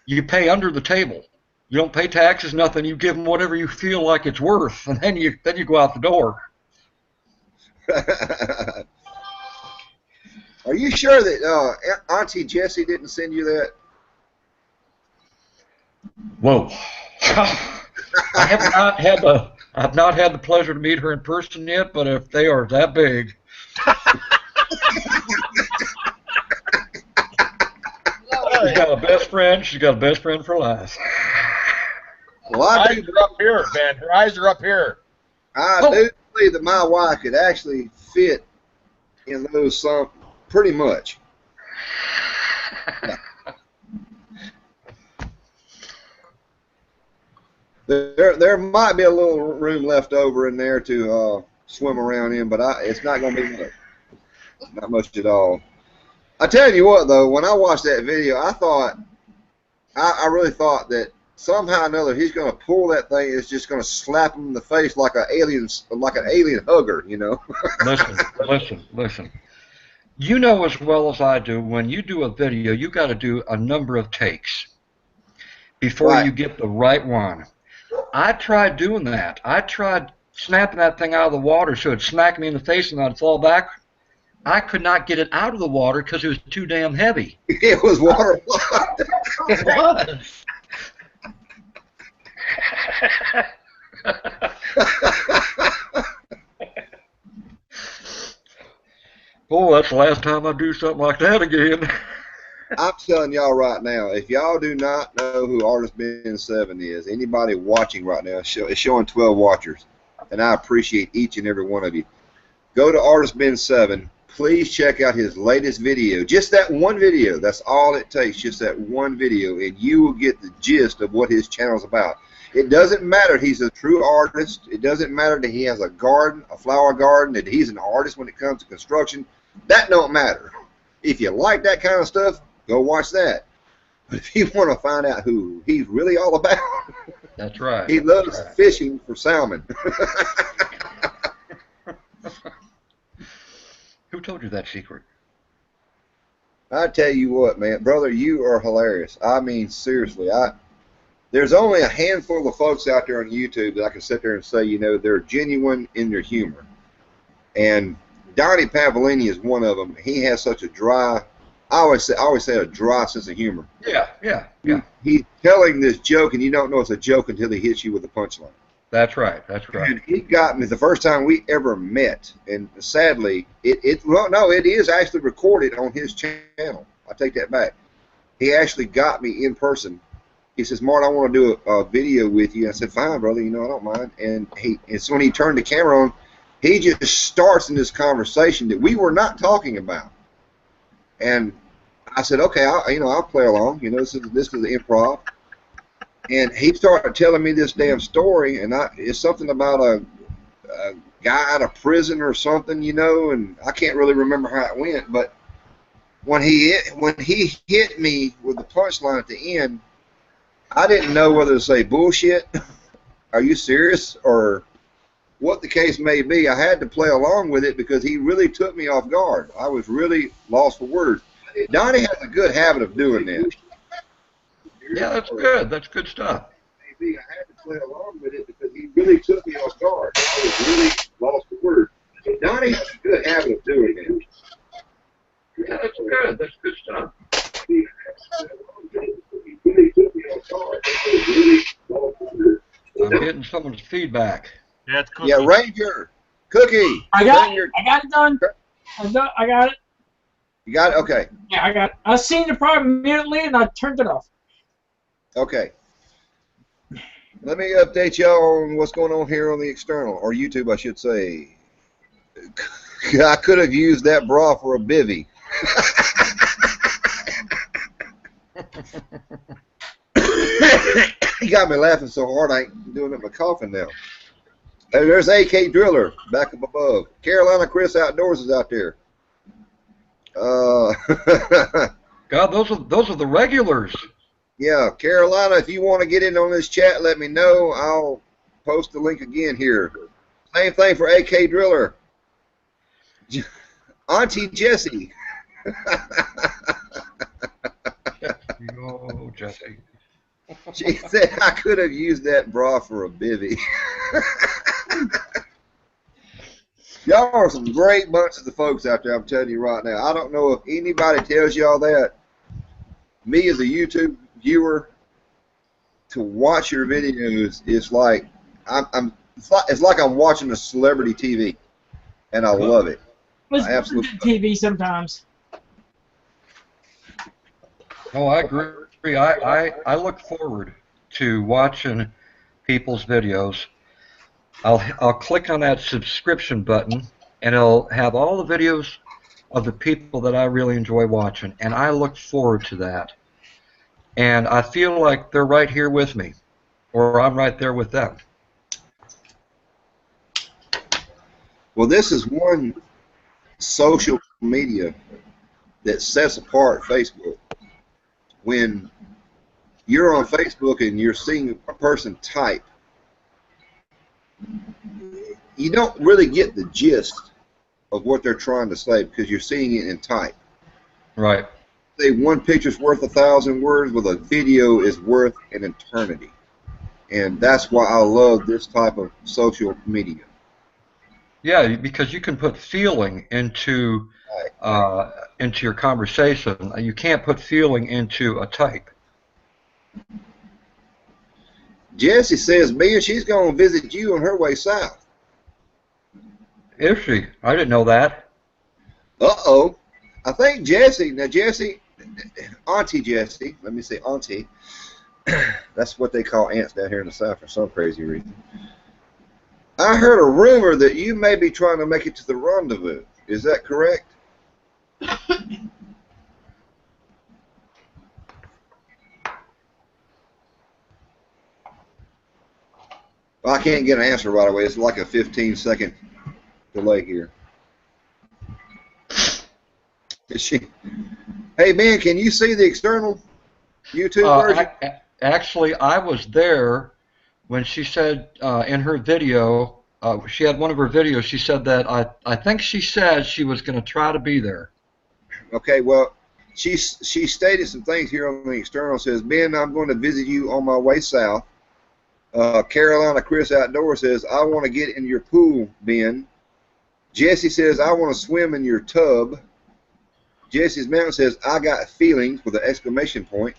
You pay under the table. You don't pay taxes, nothing. You give them whatever you feel like it's worth, and then you go out the door. Are you sure that Auntie Jessie didn't send you that? Whoa! I've not had the pleasure to meet her in person yet, but if they are that big. She's got a best friend. She's got a best friend for life. Well, I eyes are up here, Ben. Her eyes are up here. I do believe that my wife could actually fit in those pretty much. There might be a little room left over in there to swim around in, but it's not going to be much. Not much at all. I tell you what, though, when I watched that video, I really thought that somehow or another he's going to pull that thing. It's just going to slap him in the face like an alien hugger, you know. Listen. You know as well as I do, when you do a video, you got to do a number of takes before you get the right one. I tried doing that. I tried snapping that thing out of the water so it'd smack me in the face and I'd fall back. I could not get it out of the water because it was too damn heavy. It was water. It was. Oh, that's the last time I do something like that again. I'm telling y'all right now, if y'all do not know who Artist Ben 7 is, anybody watching right now, it's showing 12 watchers, and I appreciate each and every one of you. Go to Artist Ben 7. Please check out his latest video. Just that one video. That's all it takes. Just that one video, and you will get the gist of what his channel's about. It doesn't matter he's a true artist. It doesn't matter that he has a garden, a flower garden, that he's an artist when it comes to construction. That don't matter. If you like that kind of stuff, go watch that. But if you want to find out who he's really all about, That's right. he loves That's right. fishing for salmon. Who told you that secret? I tell you what, man, brother, you are hilarious. I mean, seriously, there's only a handful of folks out there on YouTube that I can sit there and say, you know, they're genuine in their humor. And Donnie Pavlini is one of them. He has such a dry, I always say a dry sense of humor. Yeah. He's telling this joke, and you don't know it's a joke until he hits you with a punchline. That's right. And he got me the first time we ever met, and sadly, it is actually recorded on his channel. I take that back. He actually got me in person. He says, "Mart, I want to do a video with you." I said, "Fine, brother. You know, I don't mind." And it's when he turned the camera on, he just starts in this conversation that we were not talking about. And I said, "Okay, I'll play along. You know, this is the improv." And he started telling me this damn story, and it's something about a guy out of prison or something, you know, and I can't really remember how it went. But when he hit me with the punchline at the end, I didn't know whether to say bullshit, are you serious, or what the case may be. I had to play along with it because he really took me off guard. I was really lost for words. Donnie has a good habit of doing that. Yeah, that's good. That's good stuff. Maybe I had to play along with it because he really took me off guard. I was really lost for words. Donnie has a good habit of doing that. Yeah, that's good. That's good stuff. He really took me off guard. I was really lost for words. I'm getting someone's feedback. Yeah, it's Kooky. Yeah, Ranger, Cookie. I got it done. I got it. You got it? Okay. Yeah, I got it. I seen the problem immediately, and I turned it off. Okay. Let me update y'all on what's going on here on the external, or YouTube, I should say. I could have used that bra for a bivvy. He got me laughing so hard I ain't doing it with my coughing now. Hey, there's AK Driller back up above. Carolina Chris Outdoors is out there. God, those are the regulars. Yeah, Carolina, if you want to get in on this chat, let me know. I'll post the link again here. Same thing for AK Driller. Auntie Jessie. Oh, Jesse. She said I could have used that bra for a bivvy. Y'all are some great bunches of folks out there, I'm telling you right now. I don't know if anybody tells y'all that. Me as a YouTube viewer, to watch your videos is like it's like I'm watching a celebrity TV, and I love it. Let's I absolutely do TV sometimes. Oh, I agree. I look forward to watching people's videos. I'll click on that subscription button, and it'll have all the videos of the people that I really enjoy watching, and I look forward to that. And I feel like they're right here with me, or I'm right there with them. Well, this is one social media that sets apart Facebook. When you're on Facebook and you're seeing a person type, you don't really get the gist of what they're trying to say because you're seeing it in type. Right. Say one picture's worth 1,000 words, but a video is worth an eternity. And that's why I love this type of social media. Yeah, because you can put feeling into your conversation. You can't put feeling into a type. Jessie says, "Mia, she's going to visit you on her way south." Is she? I didn't know that. Uh-oh. I think Jessie, Auntie Jessie, let me say Auntie. That's what they call aunts down here in the South for some crazy reason. I heard a rumor that you may be trying to make it to the rendezvous. Is that correct? Well, I can't get an answer right away. It's like a 15-second delay here. Is she? Hey, man, can you see the external? YouTube version? Actually, I was there when she said in her video, she had one of her videos, she said that I think she said she was going to try to be there. Okay, well, she stated some things here on the external. Says, Ben, I'm going to visit you on my way south. Carolina Chris Outdoor says, I want to get in your pool, Ben. Jesse says, I want to swim in your tub. Jesse's Mountain says, I got feelings with an exclamation point.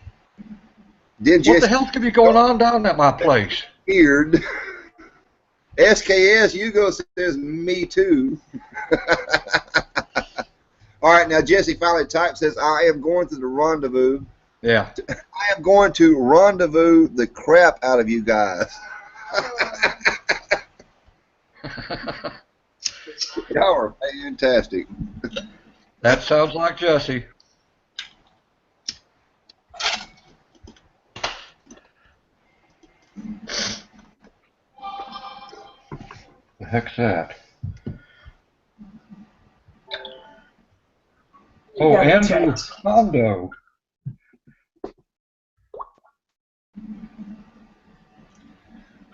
Then What the hell could be going on down at my place? Weird. SKS Hugo says, me too. All right, now Jesse finally types, says, I am going to the rendezvous. Yeah. I am going to rendezvous the crap out of you guys. Y'all are fantastic. That sounds like Jesse. The heck's that? Oh, Andrew Hondo.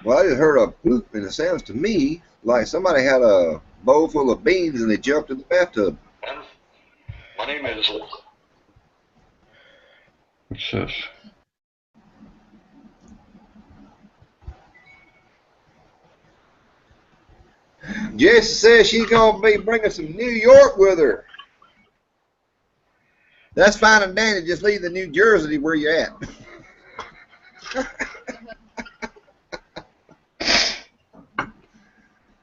Well, I just heard a poop, and it sounds to me like somebody had a bowl full of beans and they jumped in the bathtub. My name is... What's this? Jesse says she's going to be bringing some New York with her. That's fine and dandy. Just leave the New Jersey where you're at.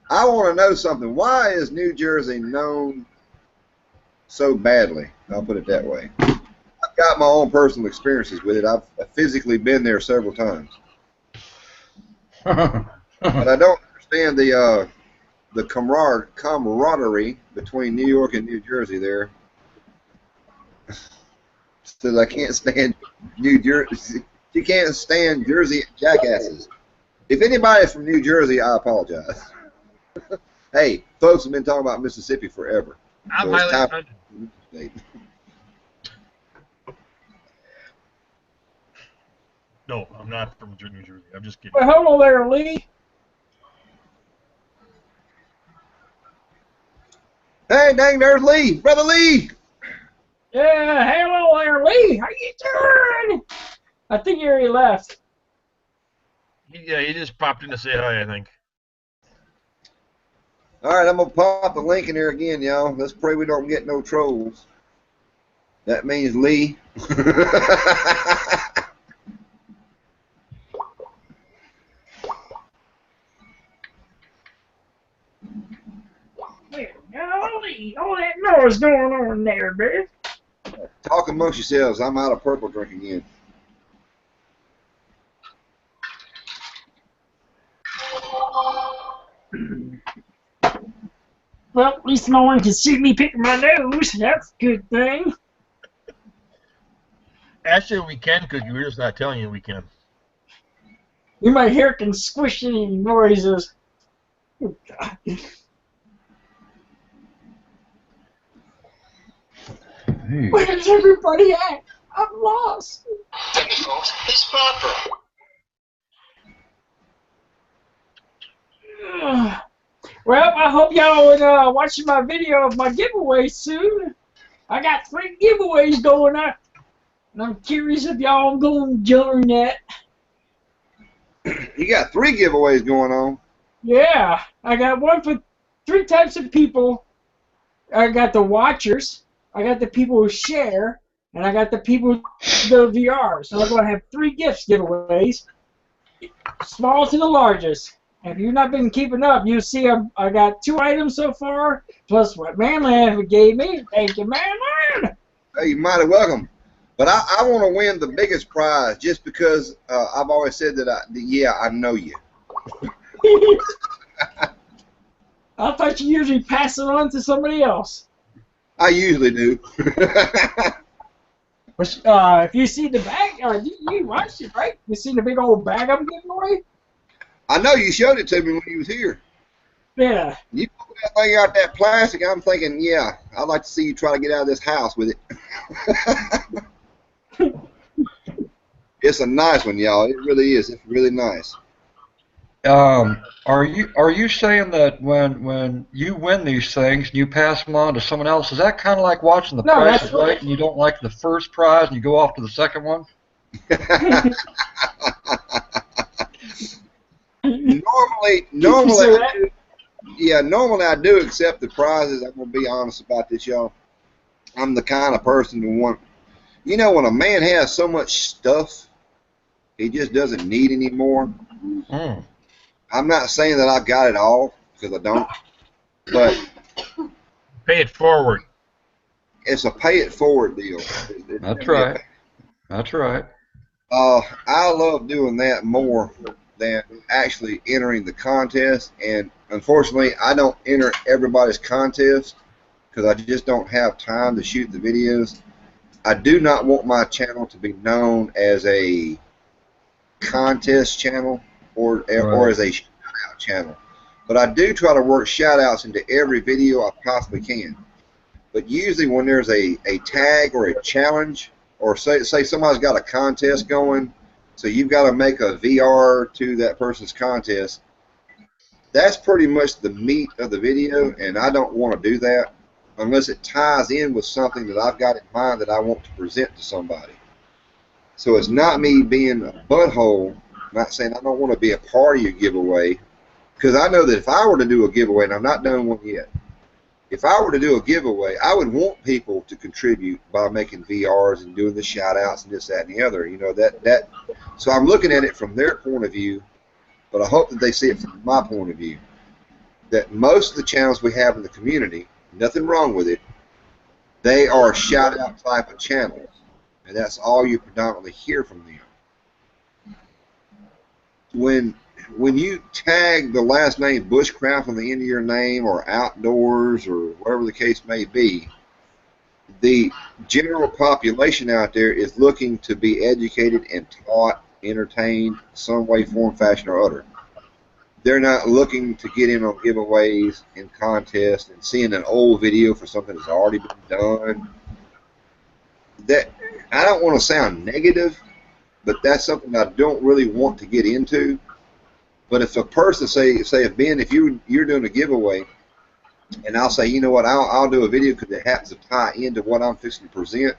I want to know something. Why is New Jersey known so badly? I'll put it that way. I've got my own personal experiences with it. I've physically been there several times. But I don't understand the camaraderie between New York and New Jersey there. So I can't stand New Jersey. You can't stand Jersey jackasses. If anybody's from New Jersey, I apologize. Hey, folks have been talking about Mississippi forever. I'm So it's highly time offended. No, I'm not from New Jersey. I'm just kidding. Well, hello there, Lee. Hey, dang, there's Lee. Brother Lee. Yeah, hello there, Lee. How you doing? I think he already left. Yeah, he just popped in to say hi, I think. All right, I'm going to pop the link in there again, y'all. Let's pray we don't get no trolls. That means Lee. Golly, all that noise going on there, babe. Talk amongst yourselves. I'm out of purple drink again. Well, at least no one can see me picking my nose. That's a good thing. Actually, we can, because you were just not telling you we can. You might hear some squishing noises. Oh, God. Hey. Where's everybody at? I'm lost. It's Barbara. Ugh. Well, I hope y'all would watch my video of my giveaway soon. I got 3 giveaways going on, and I'm curious if y'all going to join that. You got 3 giveaways going on. Yeah, I got one for 3 types of people. I got the watchers, I got the people who share, and I got the people the VR. So I'm going to have 3 gifts giveaways, small to the largest. If you've not been keeping up, you see I got 2 items so far, plus what ManLan gave me. Thank you, ManLan. Hey, you're mighty welcome. But I want to win the biggest prize just because I've always said that, I know you. I thought you usually pass it on to somebody else. I usually do. If you see the bag, you watched it, right? You seen the big old bag I'm giving away? I know you showed it to me when you was here. Yeah. You pulled that thing out, that plastic, I'm thinking, yeah, I'd like to see you try to get out of this house with it. it's a nice one, y'all. It really is. It's really nice. Are you saying that when you win these things and you pass them on to someone else, is that kind of like watching The No, Price that's is Right and you don't like the first prize and you go off to the second one? Normally, normally I do accept the prizes. I'm gonna be honest about this, y'all. I'm the kind of person who want, when a man has so much stuff, he just doesn't need any more. Mm. I'm not saying that I got it all, because I don't, but Pay it forward. it's a pay it forward deal. That's right. That's right. I love doing that more than actually entering the contest, and unfortunately, I don't enter everybody's contest because I just don't have time to shoot the videos. I do not want my channel to be known as a contest channel or as a shout out channel, but I do try to work shout outs into every video I possibly can. But usually when there's a tag or a challenge, or say somebody's got a contest going, so you've got to make a VR to that person's contest, that's pretty much the meat of the video, and I don't want to do that unless it ties in with something that I've got in mind that I want to present to somebody. So it's not me being a butthole, not saying I don't want to be a part of your giveaway, because I know that if I were to do a giveaway, and I'm not done one yet, if I were to do a giveaway, I would want people to contribute by making VRs and doing the shout outs and this, that, and the other. So I'm looking at it from their point of view, but I hope that they see it from my point of view. That most of the channels we have in the community, nothing wrong with it, they are shout out type of channels. And that's all you predominantly hear from them. When you tag the last name Bushcraft on the end of your name, or outdoors, or whatever the case may be, the general population out there is looking to be educated and taught, entertained, some way, form, fashion, or other. They're not looking to get in on giveaways and contests and seeing an old video for something that's already been done. That, I don't want to sound negative, but that's something I don't really want to get into. But if a person say if Ben, if you're doing a giveaway, and I'll say, you know what, I'll do a video because it happens to tie into what I'm fixing to present,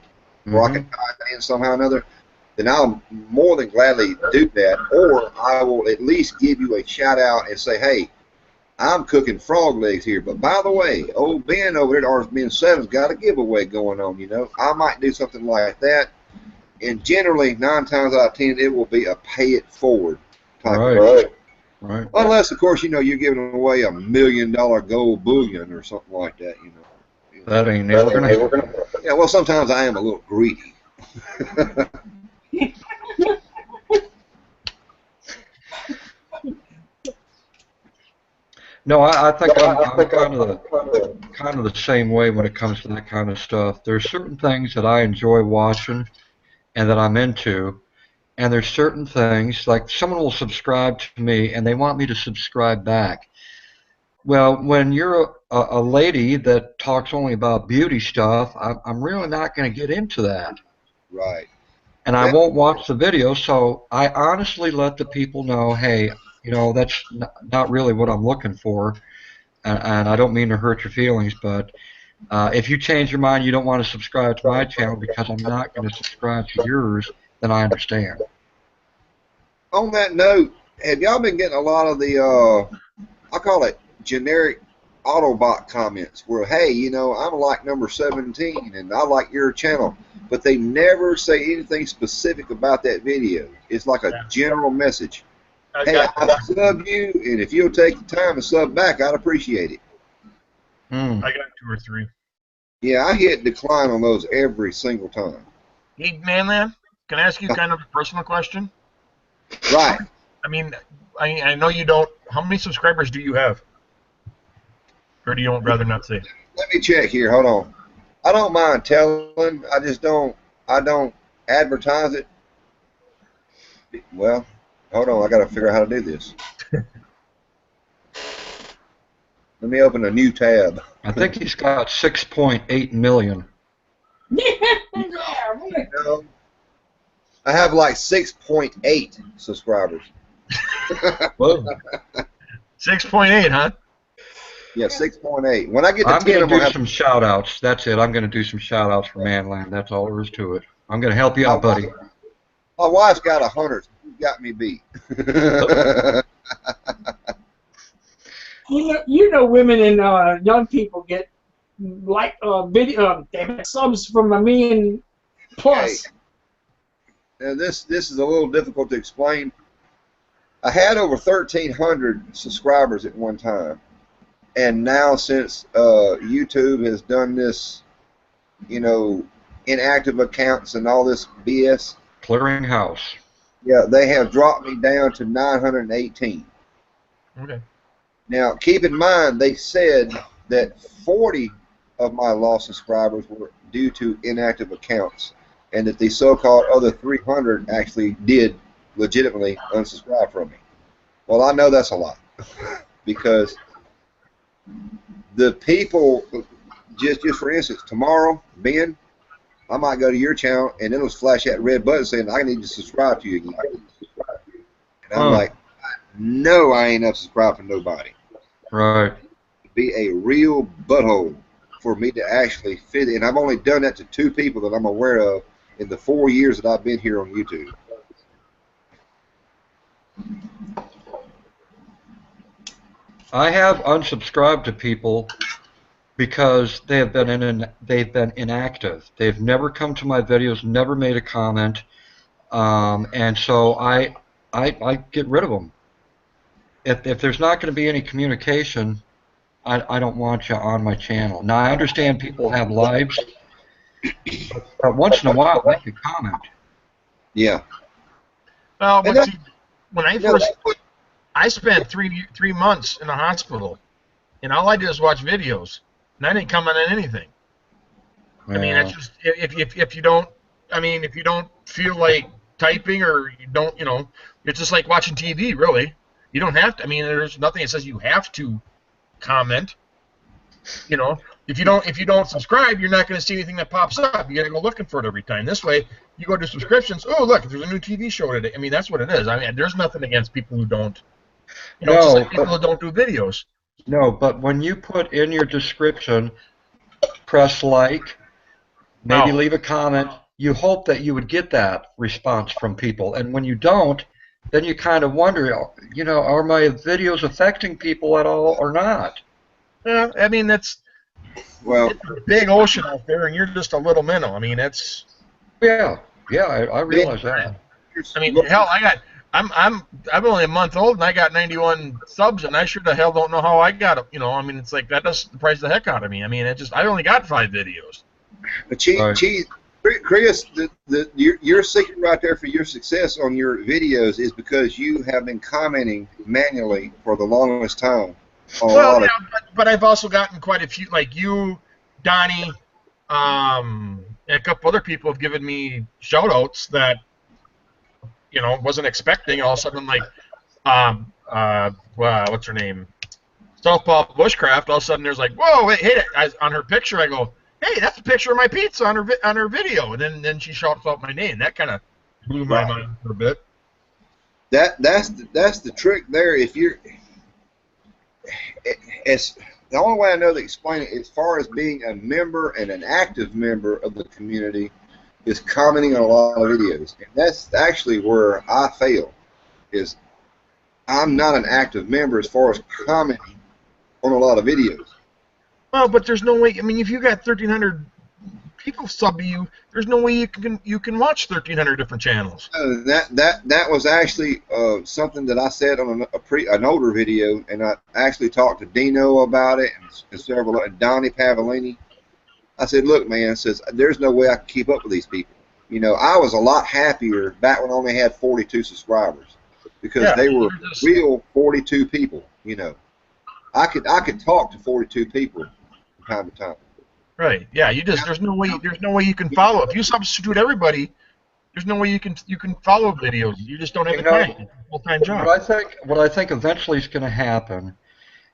or I can tie it in somehow or another, then I'll more than gladly do that. Or I will at least give you a shout out and say, hey, I'm cooking frog legs here, but by the way, old Ben over there at RSBN7's got a giveaway going on. I might do something like that, and generally 9 times out of 10 it will be a pay it forward type of. Right. Unless, of course, you're giving away $1 million gold bullion or something like that, That ain't never gonna happen. Yeah, well, sometimes I am a little greedy. No, I think I'm kind of the same way when it comes to that kind of stuff. There's certain things that I enjoy watching and that I'm into, and there's certain things, like someone will subscribe to me and they want me to subscribe back. Well, when you're a lady that talks only about beauty stuff, I'm really not going to get into that. Right. And I won't watch the video, so I honestly let the people know, hey, that's not really what I'm looking for, and I don't mean to hurt your feelings, but if you change your mind, you don't want to subscribe to my channel because I'm not going to subscribe to yours, then I understand. On that note, have y'all been getting a lot of the, I call it generic Autobot comments where, hey, I'm like number 17 and I like your channel, but they never say anything specific about that video. It's like a general message. Hey, I sub you, and if you'll take the time to sub back, I'd appreciate it. I got 2 or 3. Yeah, I hit decline on those every single time. Hey, ManLan, can I ask you kind of a personal question? Right. I mean, I know you don't. How many subscribers do you have? Or do you rather not say? Let me check here. Hold on. I don't mind telling. I just don't. I don't advertise it. Well, hold on. I got to figure out how to do this. Let me open a new tab. I think he's got 6.8 million. Yeah, right. I have like 6.8 subscribers. Whoa. 6.8, huh? Yeah, 6.8. When I get to I'm 10, going I'm to gonna do have some shout outs. That's it. I'm going to do some shout outs for ManLan. That's all there is to it. I'm going to help you out, buddy. my wife's got 100. You got me beat. You know, women and young people get like video subs from 1 million plus. And this is a little difficult to explain. I had over 1,300 subscribers at one time, and now since YouTube has done this, you know, inactive accounts and all this BS, Clearing house. yeah, they have dropped me down to 918. Okay. Now, keep in mind, they said that 40 of my lost subscribers were due to inactive accounts, and that the so-called other 300 actually did legitimately unsubscribe from me. Well, I know that's a lot because the people, just for instance, tomorrow, Ben, I might go to your channel and it'll flash that red button saying I need to subscribe to you again. And I'm like, no, I ain't unsubscribed from nobody. Right. Be a real butthole for me to actually fit it. And I've only done that to 2 people that I'm aware of in the 4 years that I've been here on YouTube. I have unsubscribed to people because they've been inactive. They've never come to my videos, never made a comment, and so I get rid of them. If there's not going to be any communication, I don't want you on my channel. Now I understand people have lives, but once in a while make a comment. Yeah. Well, And but see, when I first, I spent three months in the hospital, and all I did was watch videos, and I didn't comment on anything. I mean, that's just if you don't, I mean, if you don't feel like typing or you don't, you know, it's just like watching TV, really. You don't have to. I mean, there's nothing that says you have to comment. You know, if you don't subscribe, you're not going to see anything that pops up. You got to go looking for it every time. This way, you go to subscriptions. Oh, look, there's a new TV show today. I mean, that's what it is. I mean, there's nothing against people who don't. You know, No, just like people who don't do videos. No, but when you put in your description, press like, maybe leave a comment, you hope that you would get that response from people. And when you don't, then you kind of wonder, you know, are my videos affecting people at all or not? Yeah, I mean, it's a big ocean out there, and you're just a little minnow. I mean, it's. Yeah, I realize that. I mean, hell, I'm only a month old, and I got 91 subs, and I sure the hell don't know how I got it. You know, I mean, it's like that does surprise the heck out of me. I mean, I only got 5 videos. Chris, your secret right there for your success on your videos is because you have been commenting manually for the longest time. Well, yeah, but I've also gotten quite a few, like you, Donnie, and a couple other people have given me shout-outs that, you know, wasn't expecting. All of a sudden, like, what's her name? Southpaw Bushcraft. All of a sudden, there's like, whoa, wait, hey, on her picture, I go, hey, that's a picture of my pizza on her video, and then she shouts out my name. That kind of blew my mind for a bit. That's the trick there. If you're, it's the only way I know to explain it as far as being a member and an active member of the community is commenting on a lot of videos, and that's actually where I fail. Is I'm not an active member as far as commenting on a lot of videos. Well, but there's no way. I mean, if you got 1,300 people sub you, there's no way you can watch 1,300 different channels. That was actually something that I said on an older video, and I actually talked to Dino about it and several, and Donnie Pavellini. I said, look, man, says there's no way I can keep up with these people. You know, I was a lot happier back when I only had 42 subscribers because they were real 42 people. You know, I could talk to 42 people from time to time. Right. Yeah. There's no way you can follow. If you substitute everybody, there's no way you can follow videos. You just don't have the time. It's a full-time job. What I think eventually is going to happen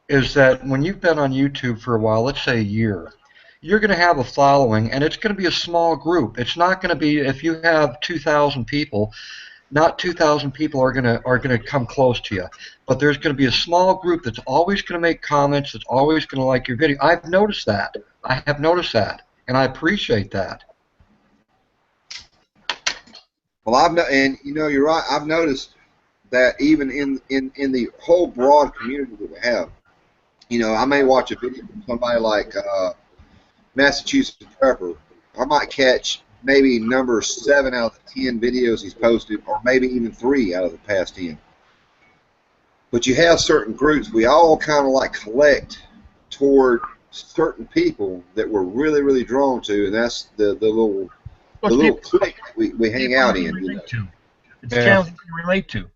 is that when you've been on YouTube for a while, let's say a year, you're going to have a following, and it's going to be a small group. It's not going to be, if you have 2,000 people, not 2,000 people are going to come close to you, but there's going to be a small group that's always going to make comments, that's always going to like your video. I've noticed that. I have noticed that, and I appreciate that. Well, and you know, you're right. I've noticed that even in the whole broad community that we have, you know, I may watch a video from somebody like Massachusetts Prepper. I might catch maybe number 7 out of the 10 videos he's posted, or maybe even 3 out of the past 10. But you have certain groups, we all kind of like collect toward certain people that we're really, really drawn to, and that's the little clique we hang out in. You know? It's channels you can relate to.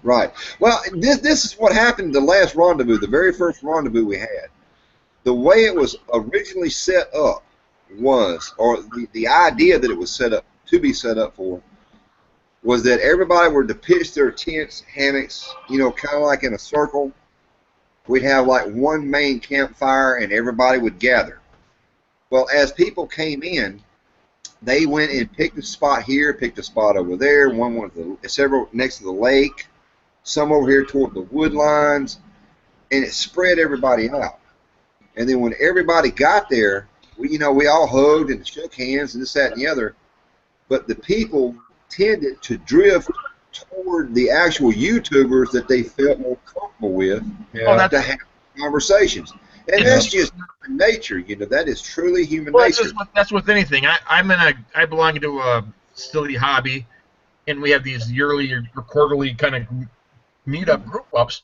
Right. Well, this is what happened the last rendezvous, the very first rendezvous we had. The way it was originally set up was, or the idea that it was set up to be set up for, was that everybody would to pitch their tents, hammocks, you know, kind of like in a circle. We'd have like one main campfire and everybody would gather. Well, as people came in, they went and picked a spot here, picked a spot over there, one went several next to the lake, some over here toward the wood lines, and it spread everybody out. And then when everybody got there, we all hugged and shook hands and this, that, and the other. But the people tended to drift toward the actual YouTubers that they felt more comfortable with to have conversations. And that's just human nature, you know. That is truly human nature. That's with anything. I belong to a silly hobby, and we have these yearly or quarterly kind of meetup group ups.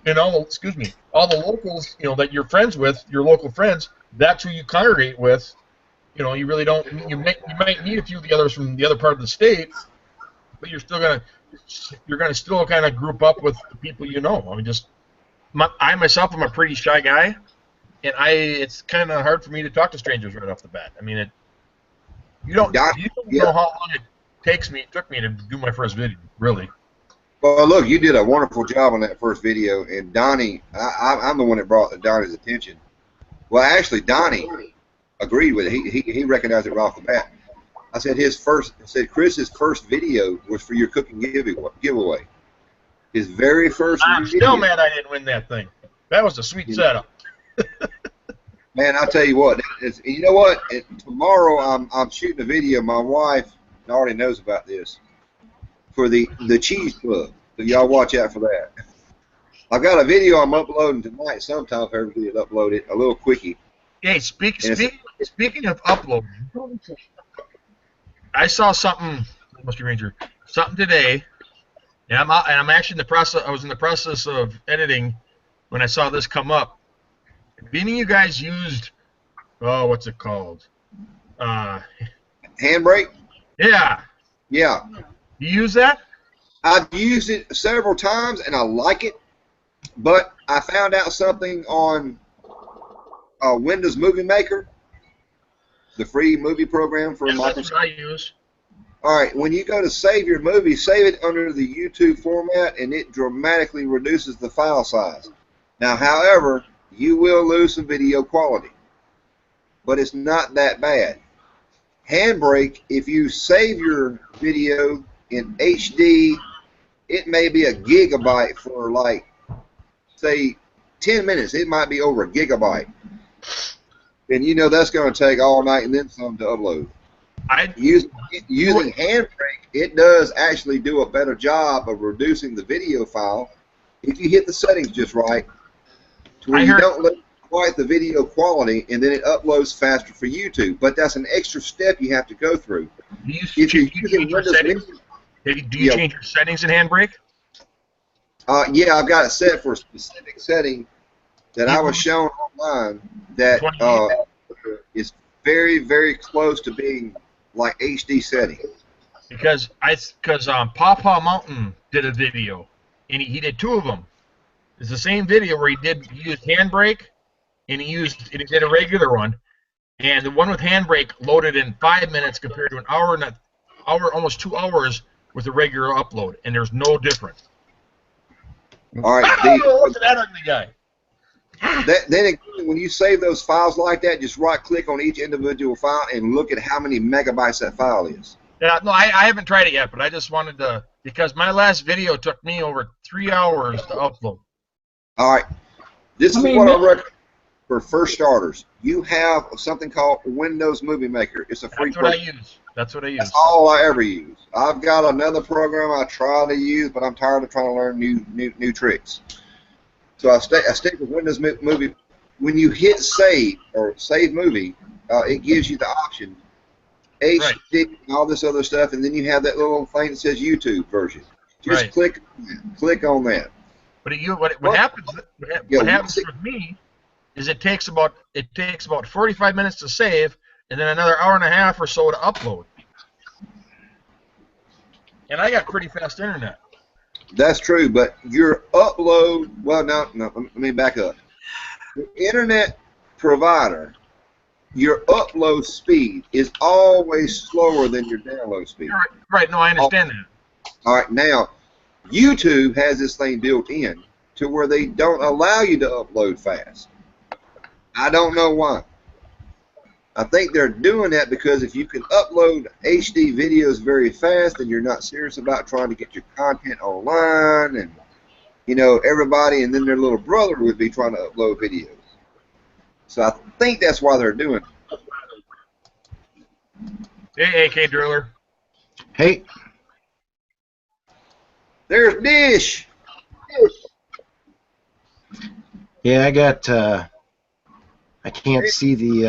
And all the locals, you know, that you're friends with, your local friends, that's who you congregate with. You know, you really don't. You might meet a few of the others from the other part of the state, but you're gonna still kind of group up with the people you know. I mean, I myself am a pretty shy guy, and it's kind of hard for me to talk to strangers right off the bat. I mean, you don't know how long it took me to do my first video, really. Well, look, you did a wonderful job on that first video, and Donnie, I'm the one that brought Donnie's attention. Well, actually, Donnie agreed with it. He recognized it right off the bat. I said Chris's first video was for your cooking giveaway. His very first I'm video. Still mad I didn't win that thing. That was a sweet setup. Man, I'll tell you what. You know what? Tomorrow I'm shooting a video. My wife already knows about this. For the Cheese Club, so y'all watch out for that. I've got a video I'm uploading tonight. Sometime if I ever get it uploaded, a little quickie. Hey, speaking of uploading, I saw something. Must be Ranger. Something today, and I'm actually in the process. I was in the process of editing when I saw this come up. Have any of you guys used? Oh, what's it called? Handbrake? Yeah. Yeah. You use that? I've used it several times, and I like it, but I found out something on Windows Movie Maker, the free movie program for Microsoft. That's what I use. All right, when you go to save your movie, save it under the YouTube format, and it dramatically reduces the file size. Now, however, you will lose some video quality, but it's not that bad. Handbrake, if you save your video in HD, it may be a gigabyte for, like, say 10 minutes. It might be over a gigabyte, and you know that's going to take all night and then some to upload. Using Handbrake, it does actually do a better job of reducing the video file if you hit the settings just right, to where you don't lose quite the video quality, and then it uploads faster for YouTube. But that's an extra step you have to go through. Do you change your settings in Handbrake? Yeah, I've got it set for a specific setting that I was shown online that is very, very close to being like HD setting. Because Pawpaw Mountain did a video, and he did 2 of them. It's the same video where he used Handbrake, and he did a regular one, and the one with Handbrake loaded in 5 minutes compared to an hour and almost 2 hours with a regular upload, and there's no difference. All right, look at that ugly guy. Then again, when you save those files like that, just right-click on each individual file and look at how many megabytes that file is. Yeah, no, I haven't tried it yet, but I just wanted to, because my last video took me over 3 hours to upload. All right. This is what I recommend for first starters. You have something called Windows Movie Maker. It's a free That's what I program. use. That's what I use. That's all I ever use. I've got another program I try to use, but I'm tired of trying to learn new tricks. So I stick with Windows Movie. When you hit save or save movie, it gives you the option HD and all this other stuff, and then you have that little thing that says YouTube version. Just click on that. But what happens with me is it takes about 45 minutes to save, and then another hour and a half or so to upload. And I got pretty fast internet. That's true, but your upload, well, no, let me back up. The internet provider, your upload speed is always slower than your download speed. Right, no, I understand that. All right, now, YouTube has this thing built in to where they don't allow you to upload fast. I don't know why. I think they're doing that because if you can upload HD videos very fast and you're not serious about trying to get your content online, and you know, everybody and then their little brother would be trying to upload videos. So I think that's why they're doing it. Hey, AK Driller. Hey. There's Dish. Yeah, I got I can't see the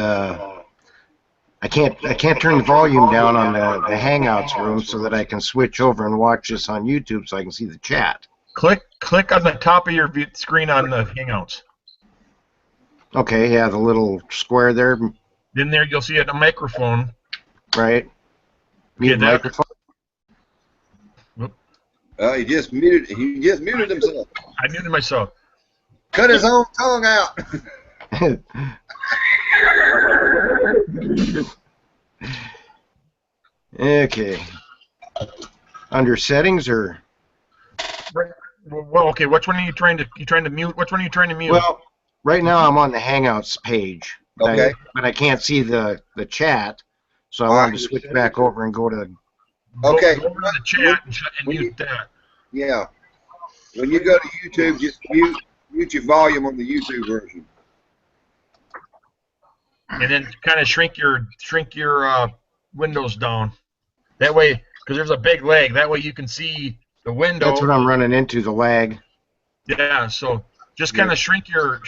I can't turn the volume down on the Hangouts room so that I can switch over and watch this on YouTube so I can see the chat. Click on the top of your screen on the Hangouts. Okay, yeah, the little square there. Then there you'll see a microphone. Right. Mute microphone. He just muted himself. I muted myself. Cut his own tongue out. Okay. Under settings or? Well, okay. Which one are you trying to mute? Which one are you trying to mute? Well, right now I'm on the Hangouts page. Okay. But I can't see the chat, so I wanted to switch back over and go to. Okay. Go over to the chat and mute that. Yeah. When you go to YouTube, just mute your volume on the YouTube version. And then kind of shrink your windows down. That way, because there's a big lag. That way you can see the window. That's what I'm running into, the lag. Yeah. So just kind of shrink your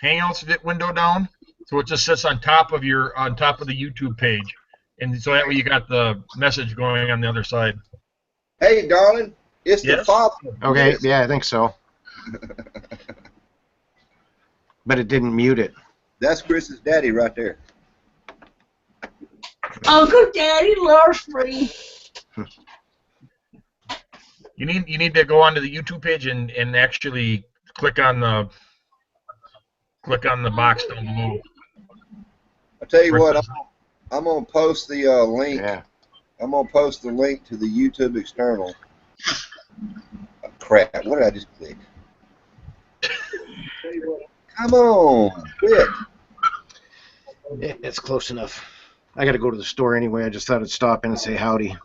Hangouts window down, so it just sits on top of the YouTube page, and so that way you got the message going on the other side. Hey, darling, it's the father. Okay. Yeah, I think so. But it didn't mute it. That's Chris's daddy right there. Uncle Daddy loves me. You need to go onto the YouTube page and actually click on the box down below. I tell you what, I'm gonna post the link. Yeah. I'm gonna post the link to the YouTube external. Oh, crap! What did I just click? Come on, quit. Yeah, it's close enough. I got to go to the store anyway. I just thought I'd stop in and say howdy.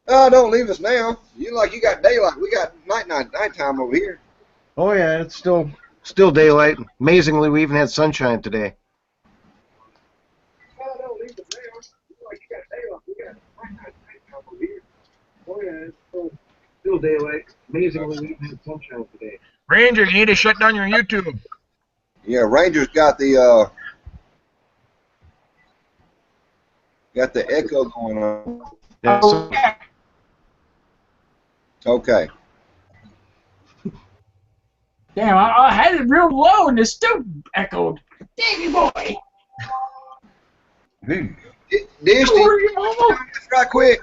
Oh, don't leave us now. You got daylight. We got nighttime over here. Oh yeah, it's still daylight. Amazingly, we even had sunshine today. Oh, don't leave us now. You got daylight. We got nighttime over here. Oh yeah, it's still daylight. Amazingly, we even had sunshine today. Ranger, you need to shut down your YouTube. Yeah, Ranger's got the echo going on. Yeah, so, Okay. Damn, I had it real low and it still echoed. Davey boy. Dish, right quick.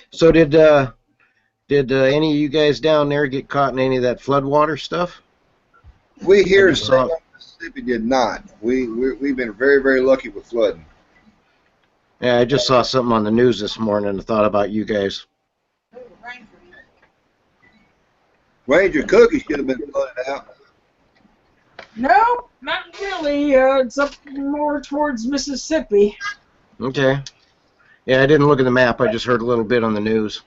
So did any of you guys down there get caught in any of that floodwater stuff? We here in Mississippi did not. We've been very, very lucky with flooding. Yeah, I just saw something on the news this morning and thought about you guys. Ranger Kooky should have been flooded out. No, not really. It's up more towards Mississippi. Okay. Yeah, I didn't look at the map. I just heard a little bit on the news.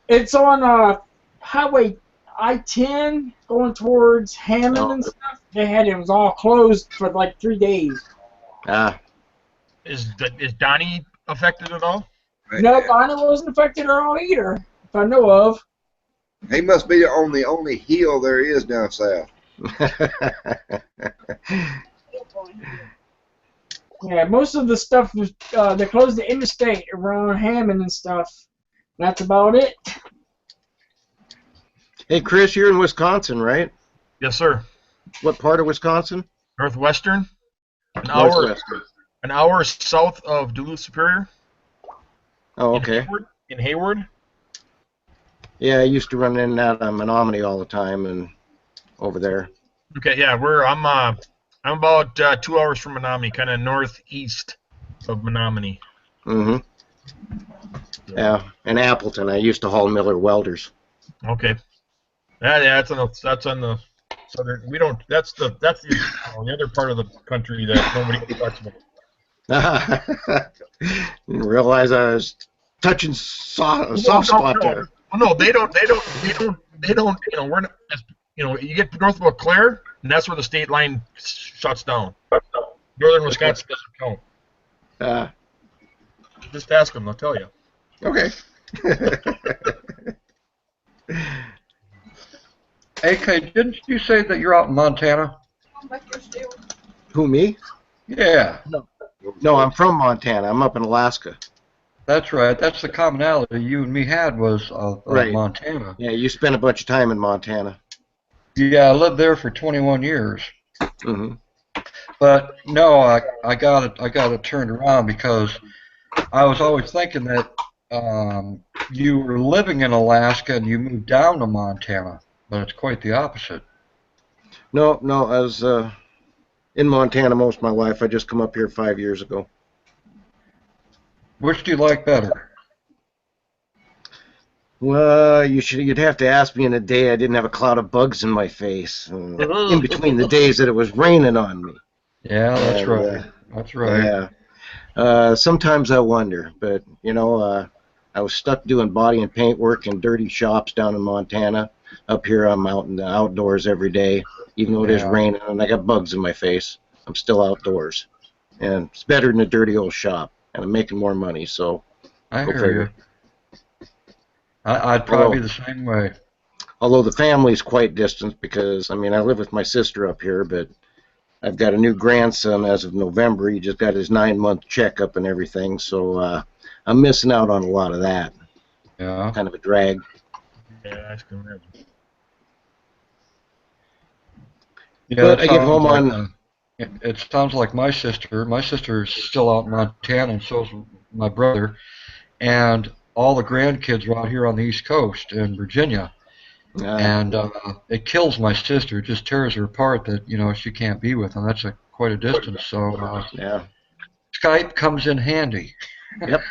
It's on Highway I-10 going towards Hammond and stuff. It was all closed for like 3 days. Ah. Is Donnie affected at all? No, Bonnie wasn't affected at all either, if I know of. He must be on the only hill there is down south. Yeah, most of the stuff was they closed the interstate around Hammond and stuff. That's about it. Hey, Chris, you're in Wisconsin, right? Yes, sir. What part of Wisconsin? Northwestern. Northwestern. An hour south of Duluth Superior. Oh, okay. In Hayward. Yeah, I used to run in and out on Menominee all the time, and over there. Okay, yeah, I'm about 2 hours from Menominee, kind of northeast of Menominee. Mm-hmm. Yeah, in Appleton, I used to haul Miller welders. Okay. Yeah, that's on the southern. We don't. That's the other part of the country that nobody talks about. Didn't realize I was touching a soft spot there. No, they don't. You know, we're not, you get north of Eau Claire, and that's where the state line shuts down. Northern Wisconsin doesn't count. Just ask them; they'll tell you. Okay. AK, didn't you say that you're out in Montana? Who, me? Yeah. No, I'm from Montana. I'm up in Alaska. That's right. That's the commonality you and me had was Right. Montana. Yeah, you spent a bunch of time in Montana. Yeah, I lived there for 21 years. Mm-hmm. But no, I got it turned around because I was always thinking that you were living in Alaska and you moved down to Montana, but it's quite the opposite. No, I was in Montana most of my life. I just come up here 5 years ago. Which do you like better? Well, you'd have to ask me in a day I didn't have a cloud of bugs in my face. In between the days that it was raining on me. Yeah, that's right. That's right. Yeah. Sometimes I wonder, but I was stuck doing body and paint work in dirty shops down in Montana. Up here, I'm out in the outdoors every day, even though it is raining and I got bugs in my face. I'm still outdoors, and it's better than a dirty old shop, and I'm making more money. So I hear you. I'd probably be the same way. Although the family's quite distant because I live with my sister up here, but I've got a new grandson as of November. He just got his 9-month checkup and everything, so I'm missing out on a lot of that. Yeah. Kind of a drag. Yeah, I can imagine. Yeah, But I get home on. It sounds like my sister. My sister is still out in Montana, and so is my brother. And all the grandkids are out here on the East Coast in Virginia. And it kills my sister. It just tears her apart that she can't be with them. That's quite a distance. So Skype comes in handy. Yep.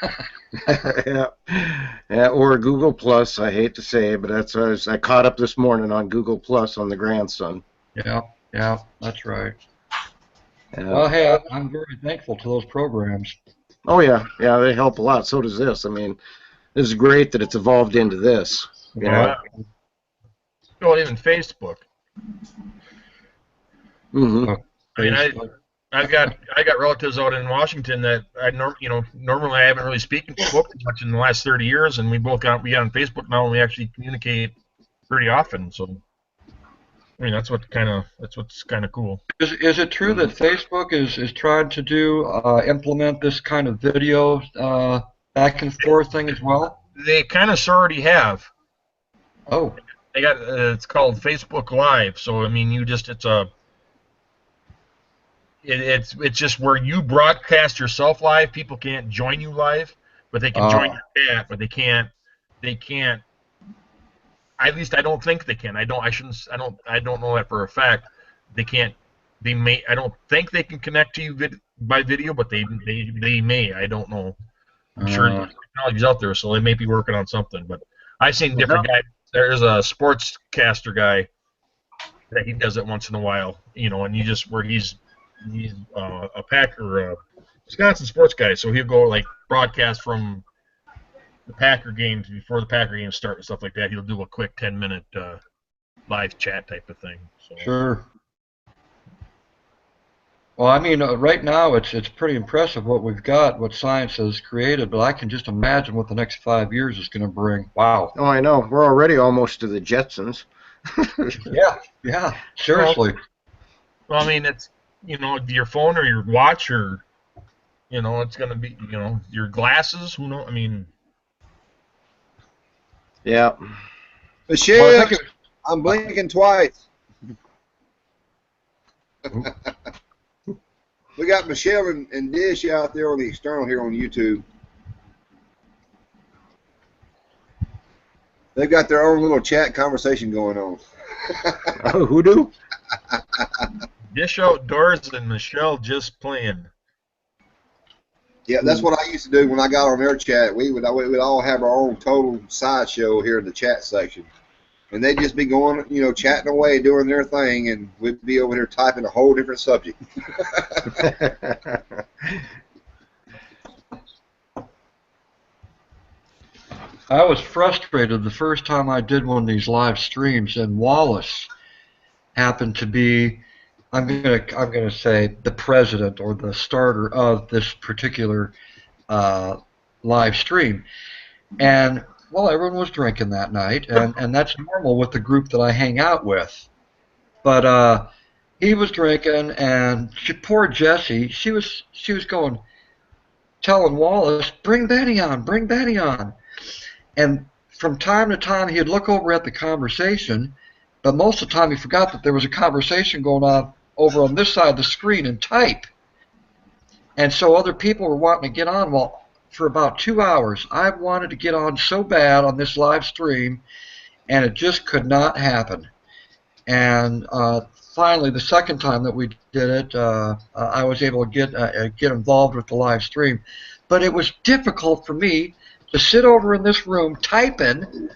Yeah. Or Google Plus. I hate to say it, but I caught up this morning on Google Plus on the grandson. Yeah, that's right. Well, hey, I'm very thankful to those programs. Oh yeah, they help a lot. So does this. This is great that it's evolved into this. Well, even Facebook. Mm-hmm. I got relatives out in Washington that normally I haven't really spoken much in the last 30 years, and we got on Facebook now, and we actually communicate pretty often. So, that's what's kind of cool. Is it true that Facebook is trying to implement this kind of video back and forth thing as well? They kind of already have. Oh. They got it's called Facebook Live. So it's just where you broadcast yourself live. People can't join you live, but they can join your chat. But they can't. At least I don't think they can. I don't know that for a fact. They can't They may. I don't think they can connect to you by video, but they may. I don't know. I'm sure the technology's out there, so they may be working on something. But I've seen different guys. There's a sportscaster guy that he does it once in a while, and you just where he's a Packer, Wisconsin sports guy, so he'll go like broadcast from the Packer games before the Packer games start and stuff like that. He'll do a quick 10-minute live chat type of thing. So. Sure. Well, I mean, right now it's pretty impressive what we've got, what science has created, but I can just imagine what the next 5 years is going to bring. Wow. Oh, I know. We're already almost to the Jetsons. Yeah, seriously. Well, I mean, it's, your phone or your watch or, it's going to be, your glasses, who knows, I mean. Yeah. Michelle, Well, I'm blinking twice. We got Michelle and Dish out there on the external here on YouTube. They've got their own little chat conversation going on. Oh, who do? Dish outdoors and Michelle just playing. Yeah, that's what I used to do when I got on their chat. We would all have our own total sideshow here in the chat section. And they'd just be going, chatting away, doing their thing, and we'd be over here typing a whole different subject. I was frustrated the first time I did one of these live streams, and Wallace happened to be, I'm gonna say, the president or the starter of this particular live stream, and well, everyone was drinking that night, and that's normal with the group that I hang out with. But he was drinking, and poor Jessie, she was going, telling Wallace, bring Benny on, bring Benny on. And from time to time, he'd look over at the conversation, but most of the time he forgot that there was a conversation going on over on this side of the screen and type. And so other people were wanting to get on. Well, for about 2 hours, I wanted to get on so bad on this live stream, and it just could not happen. And finally, the second time that we did it, I was able to get involved with the live stream. But it was difficult for me to sit over in this room typing,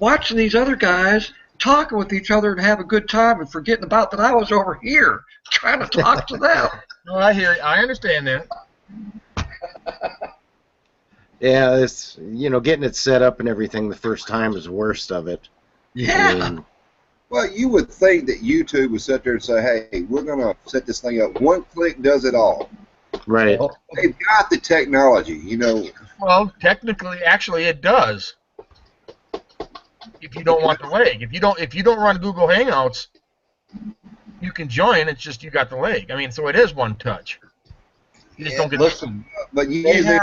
watching these other guys talking with each other and have a good time, and forgetting about that I was over here trying to talk to them. No, I hear you. I understand that. Yeah, it's getting it set up and everything the first time is the worst of it. Yeah. Well, you would think that YouTube would sit there and say, hey, we're going to set this thing up. One click does it all. Right. They've got the technology, Well, technically, actually, it does. If you don't want the leg, if you don't run Google Hangouts, you can join. It's just you got the leg. I mean, so it is one touch. You just don't get. Listen, but usually,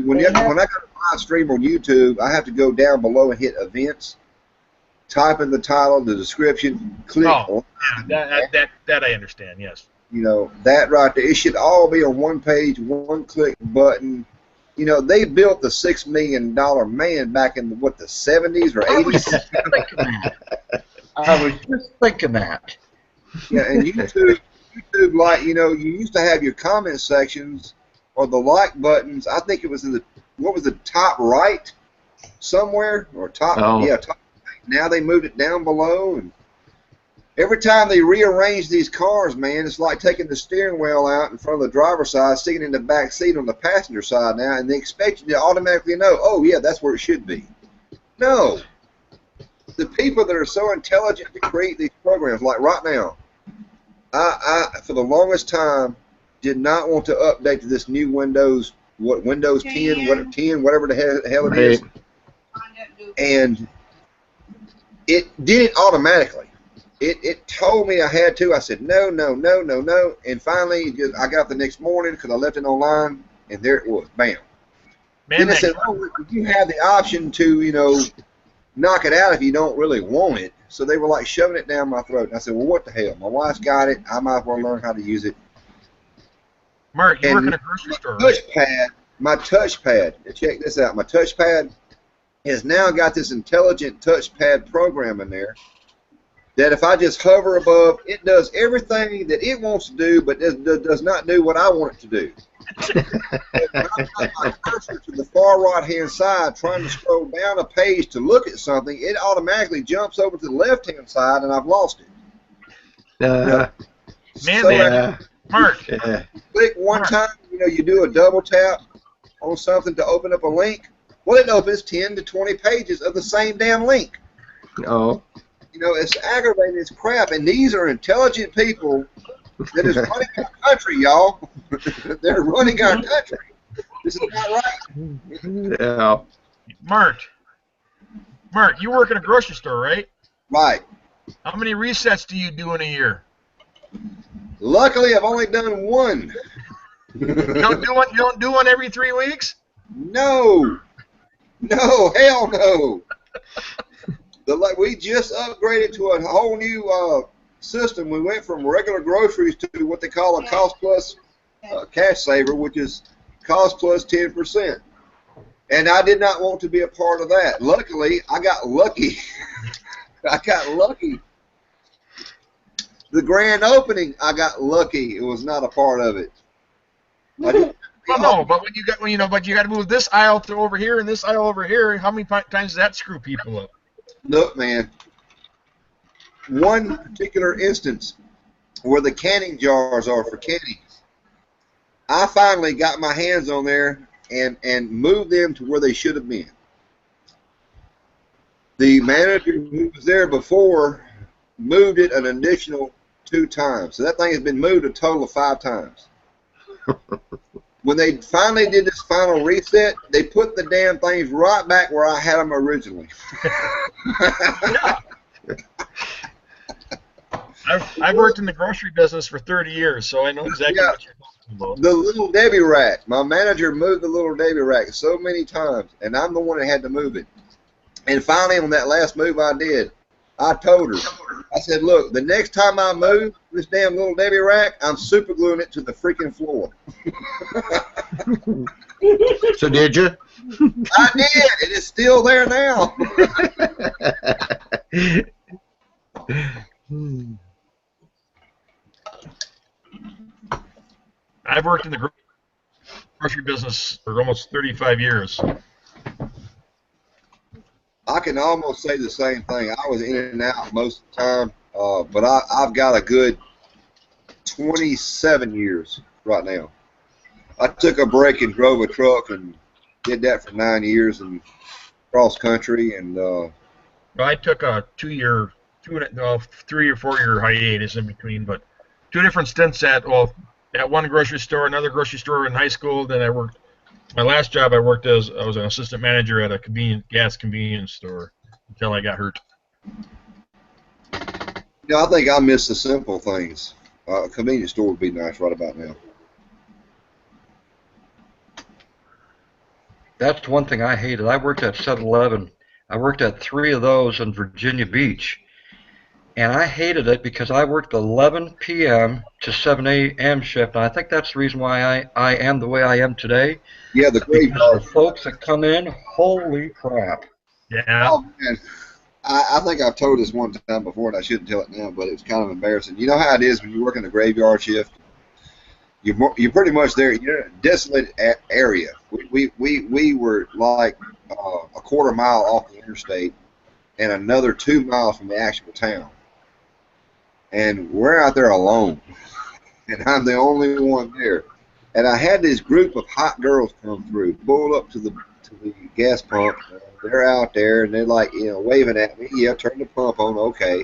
when I go to live stream on YouTube, I have to go down below and hit events, type in the title, the description, click on. That I understand. Yes. That right there. It should all be on one page, one click button. They built the $6 million man back in the 70s or 80s. I was just thinking that. Yeah, and YouTube, like you used to have your comment sections or the like buttons. I think it was in the top right somewhere or top. Oh. Yeah, top. Now they moved it down below, and every time they rearrange these cars, man, it's like taking the steering wheel out in front of the driver's side, sticking it in the back seat on the passenger side now, and they expect you to automatically know, oh, yeah, that's where it should be. No. The people that are so intelligent to create these programs, like right now, I for the longest time, did not want to update to this new Windows 10, whatever the hell it is. And it did it automatically. It told me I had to. I said, no. And finally, I got up the next morning because I left it online, and there it was. Bam. Then it said, oh, you have the option to, knock it out if you don't really want it. So they were like shoving it down my throat. And I said, well, what the hell? My wife's got it. I might as well learn how to use it. Mark, you work in a grocery store, right? My touchpad, check this out. My touchpad has now got this intelligent touchpad program in there. that if I just hover above, it does everything that it wants to do, but does not do what I want it to do. When I put my cursor to the far right-hand side, trying to scroll down a page to look at something, it automatically jumps over to the left-hand side, and I've lost it. Man, Mark. Click one time, you do a double tap on something to open up a link. Well, it opens 10 to 20 pages of the same damn link. Oh. It's aggravating as crap, and these are intelligent people that is running our country, y'all. They're running our country. This is not right. Yeah. Mark, you work in a grocery store, right? Right. How many resets do you do in a year? Luckily, I've only done one. You don't do one every 3 weeks? No. No, hell no. We just upgraded to a whole new system. We went from regular groceries to what they call a cost plus cash saver, which is cost plus 10%. And I did not want to be a part of that. Luckily, I got lucky. I got lucky. The grand opening, I got lucky. It was not a part of it. Well, no, but but you got to move this aisle to over here and this aisle over here. How many times does that screw people up? Look, man. One particular instance where the canning jars are for canning, I finally got my hands on there and moved them to where they should have been. The manager who was there before moved it an additional 2 times. So that thing has been moved a total of 5 times. When they finally did this final reset, they put the damn things right back where I had them originally. I've worked in the grocery business for 30 years, so I know exactly what you're talking about. The little Debbie rack. My manager moved the little Debbie rack so many times, and I'm the one that had to move it. And finally, on that last move I did, I told her, I said, look, the next time I move this damn little Debbie rack, I'm super gluing it to the freaking floor. So did you? I did. It is still there now. I've worked in the grocery business for almost 35 years. I can almost say the same thing. I was in and out most of the time, but I've got a good 27 years right now. I took a break and drove a truck and did that for 9 years and cross country. And I took a 3 or 4 year hiatus in between, but 2 different stints at one grocery store, another grocery store in high school. Then I worked. My last job I worked I was an assistant manager at a gas convenience store until I got hurt. I think I miss the simple things. A convenience store would be nice right about now. That's one thing I hated. I worked at 7-Eleven. I worked at 3 of those in Virginia Beach. And I hated it because I worked 11 p.m. to 7 a.m. shift. And I think that's the reason why I am the way I am today. Yeah, the graveyard. The folks that come in, holy crap. Yeah. Oh, man. I think I've told this one time before, and I shouldn't tell it now, but it was kind of embarrassing. You know how it is when you work in the graveyard shift? You're pretty much there. You're in a desolate area. We were like a quarter mile off the interstate and another 2 miles from the actual town. And we're out there alone, and I'm the only one there. And I had this group of hot girls come through, pull up to the gas pump. They're out there, and they're like, waving at me. Yeah, turn the pump on. Okay.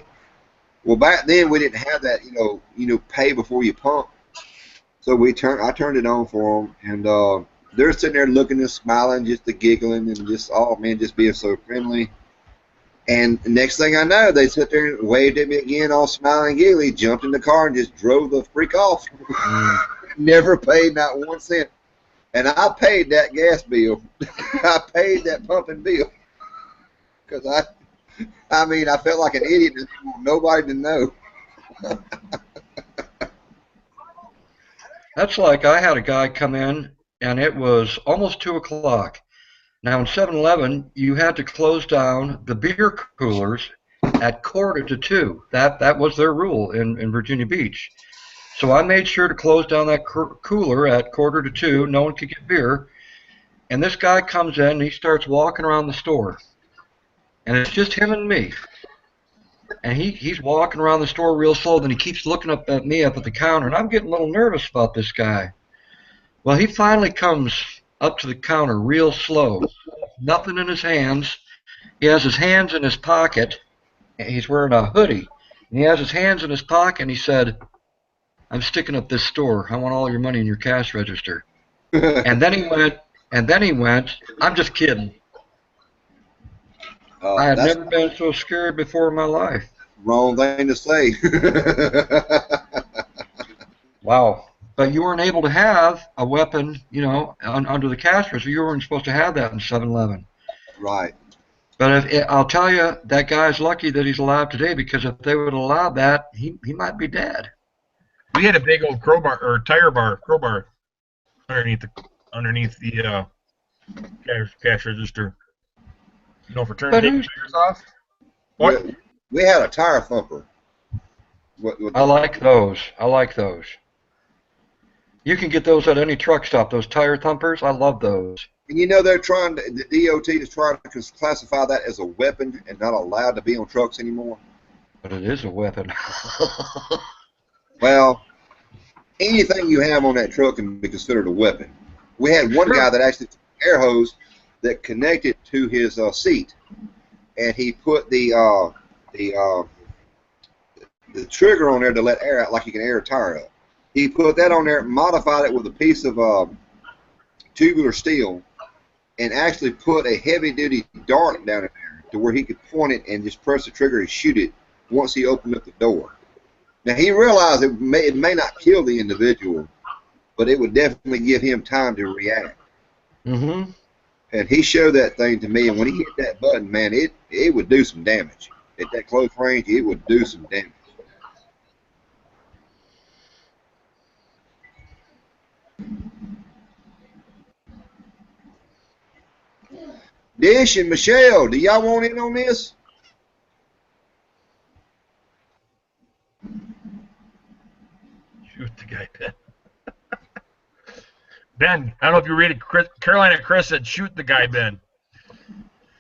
Well, back then we didn't have that, pay before you pump. So I turned it on for them, and they're sitting there looking and smiling, just giggling, and just being so friendly. And next thing I know, they sit there and waved at me again, all smiling and giggly, jumped in the car and just drove the freak off. Never paid not 1 cent. And I paid that gas bill. I paid that pumping bill. Because I felt like an idiot and didn't want nobody to know. That's like I had a guy come in, and it was almost 2 o'clock. Now, in 7-Eleven, you had to close down the beer coolers at 1:45. That was their rule in Virginia Beach. So I made sure to close down that cooler at 1:45. No one could get beer. And this guy comes in and he starts walking around the store. And it's just him and me. And he's walking around the store real slow. Then he keeps looking up at me up at the counter. And I'm getting a little nervous about this guy. Well, he finally comes up to the counter real slow. Nothing in his hands. He has his hands in his pocket. He's wearing a hoodie. And he has his hands in his pocket. And he said, "I'm sticking up this store. I want all your money in your cash register." And then he went, "I'm just kidding." I had never been so scared before in my life. Wrong thing to say. Wow. But you weren't able to have a weapon, under the cash register. You weren't supposed to have that in 7-Eleven. Right. But I'll tell you, that guy's lucky that he's alive today, because if they would have allowed that, he might be dead. We had a big old crowbar or crowbar underneath the cash register. For turning tires off. What? We had a tire thumper. I like those. You can get those at any truck stop. Those tire thumpers, I love those. And the DOT is trying to classify that as a weapon and not allowed to be on trucks anymore. But it is a weapon. Well, anything you have on that truck can be considered a weapon. We had one guy that actually took an air hose that connected to his seat, and he put the trigger on there to let air out, like you can air a tire up. He put that on there, modified it with a piece of tubular steel, and actually put a heavy-duty dart down in there to where he could point it and just press the trigger and shoot it once he opened up the door. Now, he realized it may not kill the individual, but it would definitely give him time to react. Mm-hmm. And he showed that thing to me, and when he hit that button, man, it would do some damage. At that close range, it would do some damage. Dish and Michelle, do y'all want in on this? Shoot the guy, Ben. Ben, I don't know if you read it. Carolina Chris said, "Shoot the guy, Ben."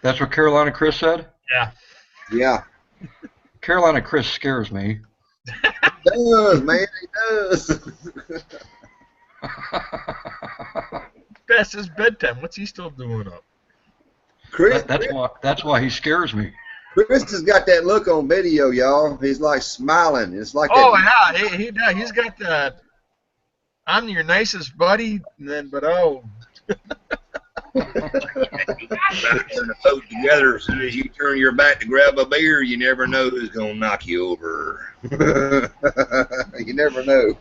That's what Carolina Chris said? Yeah. Yeah. Carolina Chris scares me. He does, man. He does. That's his bedtime. What's he still doing up? Chris, that's why he scares me. Chris has got that look on video, y'all. He's like smiling. It's like that. Yeah, he's got that. I'm your nicest buddy, but oh. You turn the boat together. As soon as you turn your back to grab a beer, you never know who's gonna knock you over. You never know.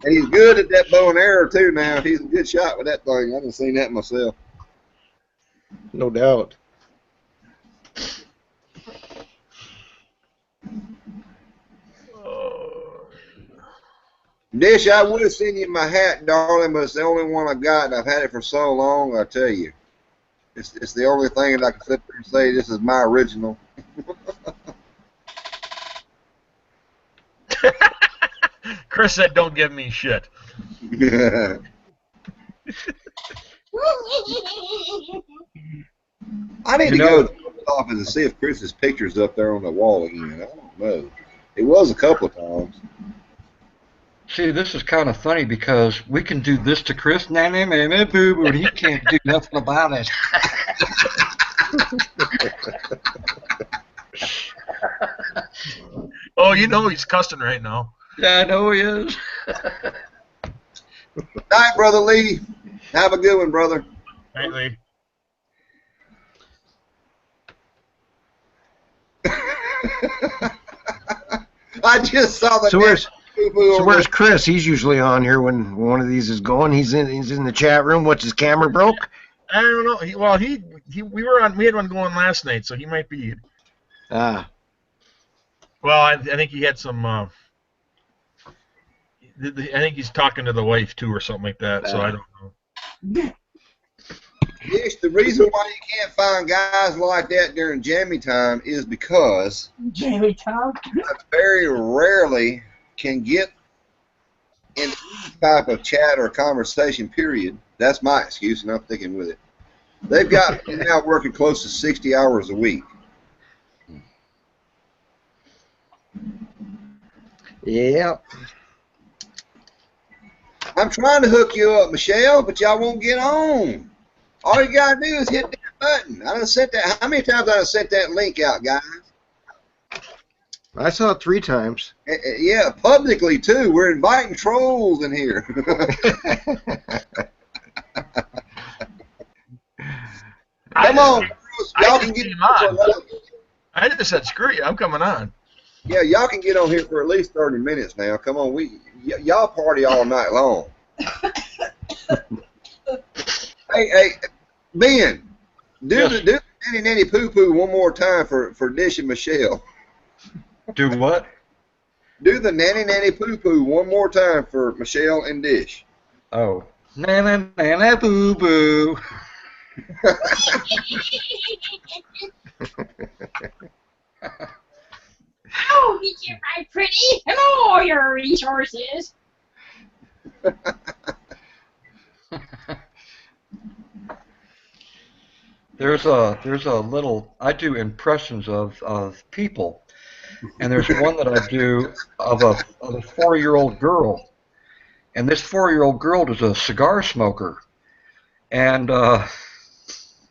And he's good at that bow and arrow too. Now he's a good shot with that thing. I haven't seen that myself. No doubt. Dish, I would have sent you my hat, darling, but it's the only one I got, and I've had it for so long, I tell you. It's the only thing that I can sit there and say this is my original. Chris said, "Don't give me shit." I need to go to the office and see if Chris's picture's up there on the wall again. I don't know. It was a couple of times. See, this is kind of funny because we can do this to Chris, boo, but he can't do nothing about it. Oh, he's cussing right now. Yeah, I know he is. Night, Brother Lee. Have a good one, brother. Night, Lee. I just saw the. So where's Chris? He's usually on here when one of these is going. He's in the chat room. What's his camera broke? I don't know. We had one going last night, so he might be. Ah. Well, I think he had some. I think he's talking to the wife too, or something like that. So I don't know. Yes, the reason why you can't find guys like that during jammy time is because Jamie Tom. I very rarely can get in any type of chat or conversation, period. That's my excuse, and I'm sticking with it. They've got me now working close to 60 hours a week. Yep. I'm trying to hook you up, Michelle, but y'all won't get on. All you gotta do is hit that button. I done sent that. How many times I done sent that link out, guys? I saw it 3 times. Yeah, publicly too. We're inviting trolls in here. Come on, y'all can get on. I just said screw you. I'm coming on. Yeah, y'all can get on here for at least 30 minutes now. Come on, y'all party all night long. Hey, Ben, do the nanny nanny poo poo one more time for Dish and Michelle. Do what? Do the nanny nanny poo poo one more time for Michelle and Dish. Oh, nana nana boo boo. Oh, meet you, my pretty, and all your resources. There's a little, I do impressions of people, and there's one that I do of a 4-year-old girl, and this 4-year-old girl is a cigar smoker, and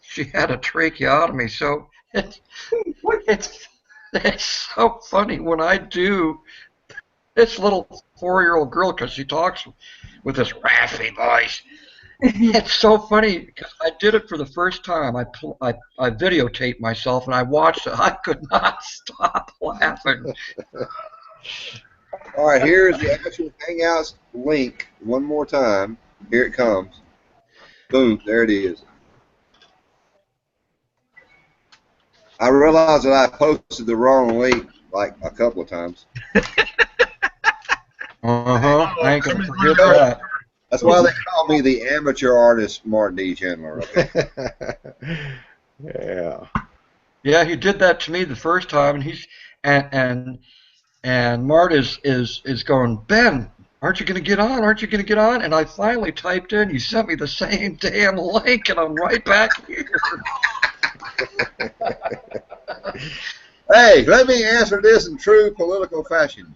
she had a tracheotomy, so it's so funny when I do this little 4-year-old girl, because she talks with this raspy voice. It's so funny because I did it for the first time. I videotaped myself and I watched it. I could not stop laughing. All right, here's the actual Hangouts link one more time. Here it comes. Boom, there it is. I realized that I posted the wrong link like a couple of times. I ain't gonna forget that. That's why they call me the amateur artist, Martin D. Chandler. Okay. Yeah. Yeah, he did that to me the first time, and he's and Mart is going, Ben, aren't you gonna get on? Aren't you gonna get on? And I finally typed in. You sent me the same damn link, and I'm right back here. Hey, let me answer this in true political fashion.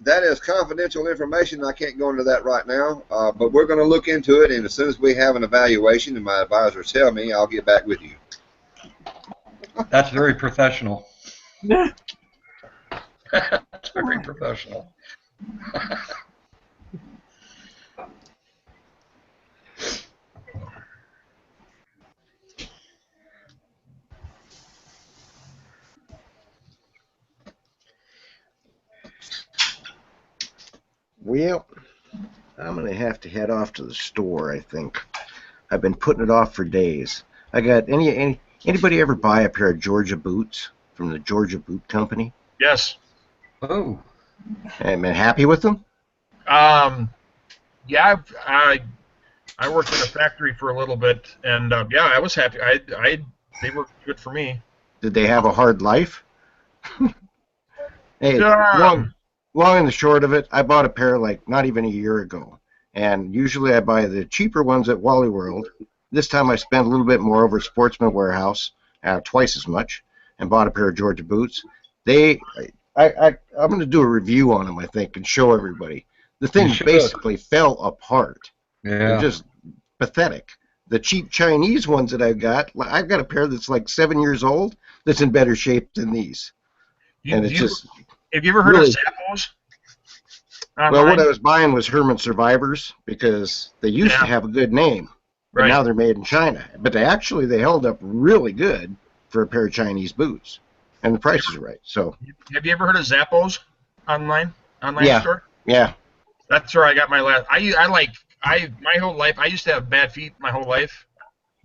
That is confidential information. I can't go into that right now, but we're going to look into it, and as soon as we have an evaluation and my advisors tell me, I'll get back with you. That's very professional. That's very professional. Well, I'm going to have to head off to the store, I think. I've been putting it off for days. I got anybody ever buy a pair of Georgia boots from the Georgia Boot Company? Yes. Oh. I've been happy with them? Yeah, I worked in a factory for a little bit, and yeah, I was happy. They were good for me. Did they have a hard life? Hey, long and the short of it, I bought a pair like not even a year ago. And usually I buy the cheaper ones at Wally World. This time I spent a little bit more over at Sportsman Warehouse, twice as much, and bought a pair of Georgia boots. I'm going to do a review on them, I think, and show everybody. The thing basically fell apart. Yeah. They're just pathetic. The cheap Chinese ones that I've got a pair that's like 7 years old that's in better shape than these. Have you ever heard of Zappos? Well, what I was buying was Herman Survivors because they used to have a good name, but now they're made in China. But they held up really good for a pair of Chinese boots, and the prices are right. So, have you ever heard of Zappos online store? Yeah. That's where I got my last. My whole life. I used to have bad feet my whole life,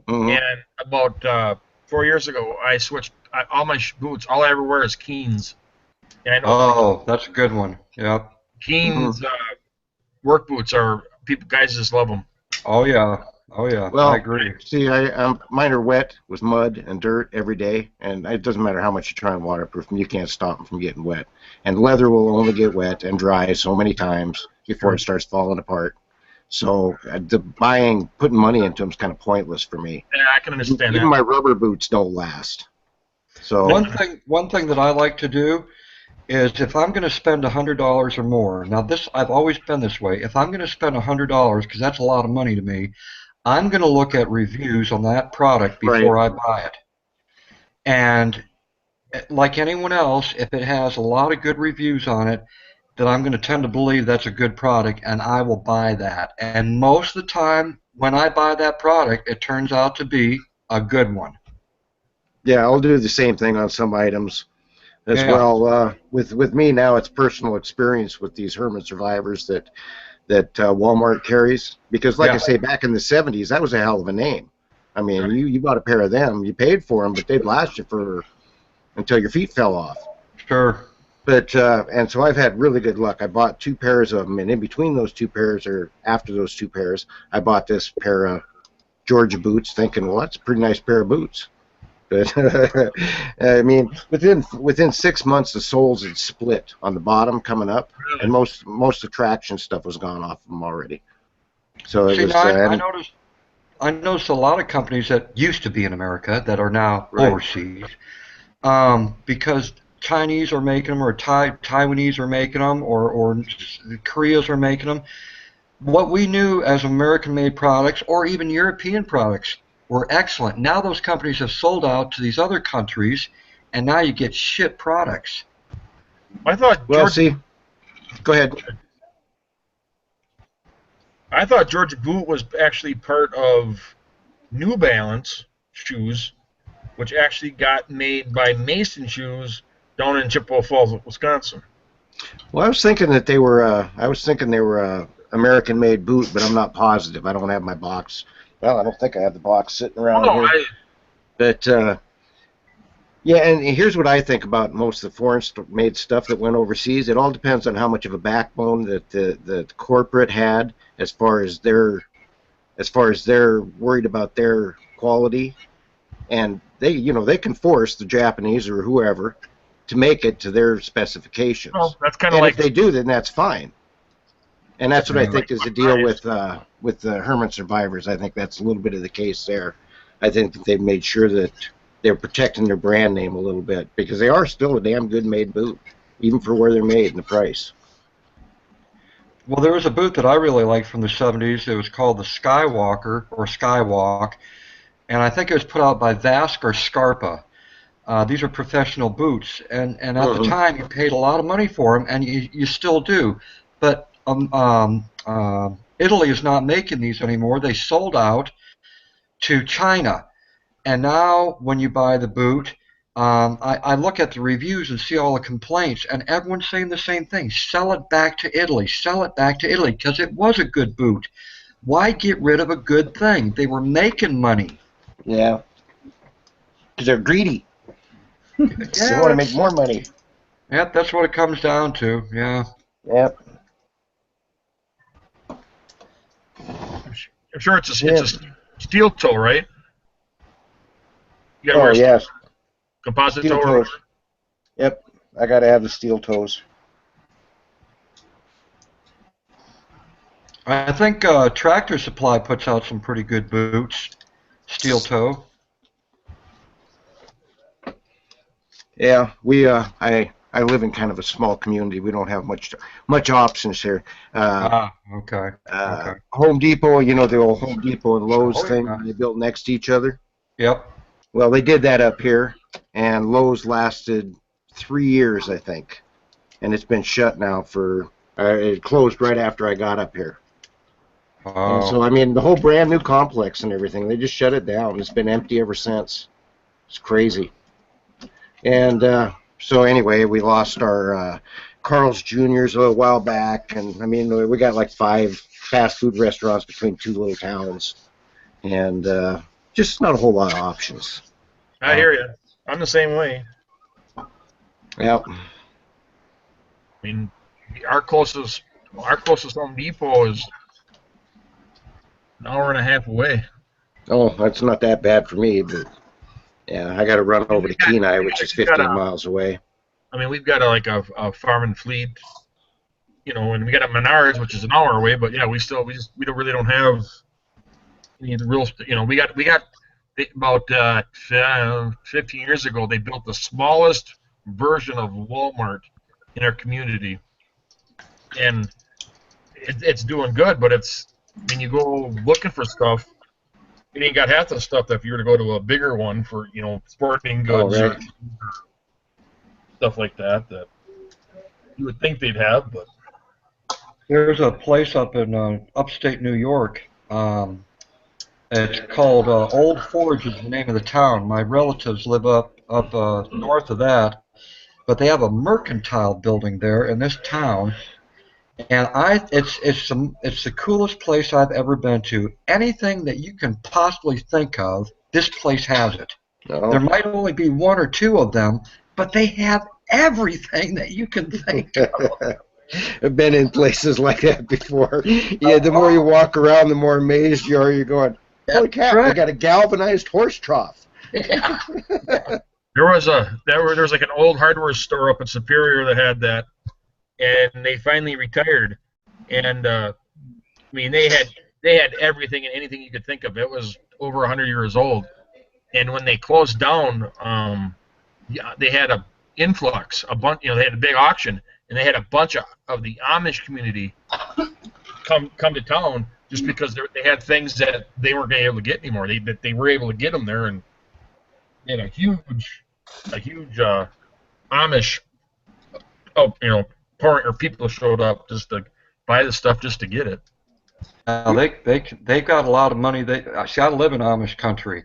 and about 4 years ago, I switched all my boots. All I ever wear is Keens. Oh, that's a good one. Yep. Keens work boots guys just love them. Oh yeah. Oh yeah. Well, I agree. see, mine are wet with mud and dirt every day, and it doesn't matter how much you try and waterproof them, you can't stop them from getting wet. And leather will only get wet and dry so many times before it starts falling apart. So putting money into them is kind of pointless for me. Yeah, I can understand Even that. my rubber boots don't last. So One thing that I like to do is if I'm going to spend $100 or more. Now this I've always been this way. If I'm going to spend $100, because that's a lot of money to me, I'm going to look at reviews on that product right, before I buy it. And like anyone else, if it has a lot of good reviews on it, then I'm going to tend to believe that's a good product, and I will buy that. And most of the time, when I buy that product, it turns out to be a good one. yeah, I'll do the same thing on some items as Yeah. well. With me now, it's personal experience with these Hermit Survivors that Walmart carries. Because, like I Yeah. say, back in the '70s, that was a hell of a name. I mean, you bought a pair of them, you paid for them, but they'd last you for until your feet fell off. Sure. But and so I've had really good luck. I bought 2 pairs of them, and in between those 2 pairs, or after those 2 pairs, I bought this pair of Georgia boots, thinking, well, that's a pretty nice pair of boots. But I mean, within 6 months, the soles had split on the bottom coming up, and most of the traction stuff was gone off of them already. So it See, was, now I noticed a lot of companies that used to be in America that are now right, overseas, because Chinese are making them, or Taiwanese are making them, or Koreas are making them. What we knew as American-made products, or even European products, were excellent. Now those companies have sold out to these other countries, and now you get shit products. I thought well, Georgia. see, go ahead. I thought Georgia Boot was actually part of New Balance shoes, which actually got made by Mason Shoes down in Chippewa Falls, Wisconsin. Well, I was thinking they were a American-made boot, but I'm not positive. I don't have my box. Well, I don't think I have the box sitting Oh around no, here. But yeah, and here's what I think about most of the foreign-made stuff that went overseas. It all depends on how much of a backbone that the corporate had, as far as they're worried about their quality, and they can force the Japanese or whoever to make it to their specifications. well, that's kind of And like if they do, then that's fine. And that's what I think is the deal mine. with the Hermit Survivors. I think that's a little bit of the case there. I think that they've made sure that they're protecting their brand name a little bit, because they are still a damn good made boot, even for where they're made and the price. Well, there was a boot that I really liked from the 70s. It was called the Skywalker, or Skywalk, and I think it was put out by Vask or Scarpa. These are professional boots, and at the time you paid a lot of money for them, and you still do. But Italy is not making these anymore. They sold out to China, and now when you buy the boot, I look at the reviews and see all the complaints, and everyone's saying the same thing: sell it back to Italy, sell it back to Italy, because it was a good boot. Why get rid of a good thing? They were making money. Yeah, because they're greedy. They want to Yeah, make more money. yep, that's what it comes down to. Yeah. Yep. I'm sure it's a steel toe, right? You gotta Oh, wear a yes. composite Steel toe. Or toes. Yep. I got to have the steel toes. I think Tractor Supply puts out some pretty good boots, steel toe. Yeah, I live in kind of a small community. We don't have much options here. Okay. Home Depot, the old Home Depot and Lowe's Oh, thing yeah. they built next to each other. Yep. Well, they did that up here, and Lowe's lasted 3 years, I think, and it's been shut now for. It closed right after I got up here. And so, Oh. I mean, the whole brand new complex and everything, they just shut it down. It's been empty ever since. It's crazy. And so anyway, we lost our Carl's Jr.'s a while back, and I mean, we got like 5 fast food restaurants between 2 little towns, and just not a whole lot of options. I hear you. I'm the same way. Yep. I mean, our closest Home Depot is An hour and a half away. Oh, that's not that bad for me, but yeah, I got to run over to Kenai, which is 15 miles away. I mean, we've got a farm and fleet, you know, and we got a Menards, which is an hour away. But yeah, we really don't have any of the real, you know, we got about 15 years ago they built the smallest version of Walmart in our community, and it's doing good. But when you go looking for stuff, it ain't got half the stuff that if you were to go to a bigger one for, you know, sporting goods or stuff like that you would think they'd have. But there's a place up in upstate New York. It's called Old Forge is the name of the town. My relatives live up north of that, but they have a mercantile building there in this town, and it's the coolest place I've ever been to. Anything that you can possibly think of, this place has it. Oh. There might only be one or two of them, but they have everything that you can think of. I've been in places like that before. Yeah, the more you walk around, the more amazed you are. You're going, holy cow, right. They got a galvanized horse trough. Yeah. there was like an old hardware store up in Superior that had that, and they finally retired. And I mean, they had everything and anything you could think of. It was over 100 years old. And when they closed down, they had a influx, a bunch. You know, they had a big auction, and they had a bunch of the Amish community come to town just because they had things that they weren't able to get anymore. They were able to get them there, and they had a huge Amish, people showed up just to buy the stuff just to get it. They've got a lot of money. I live in Amish country,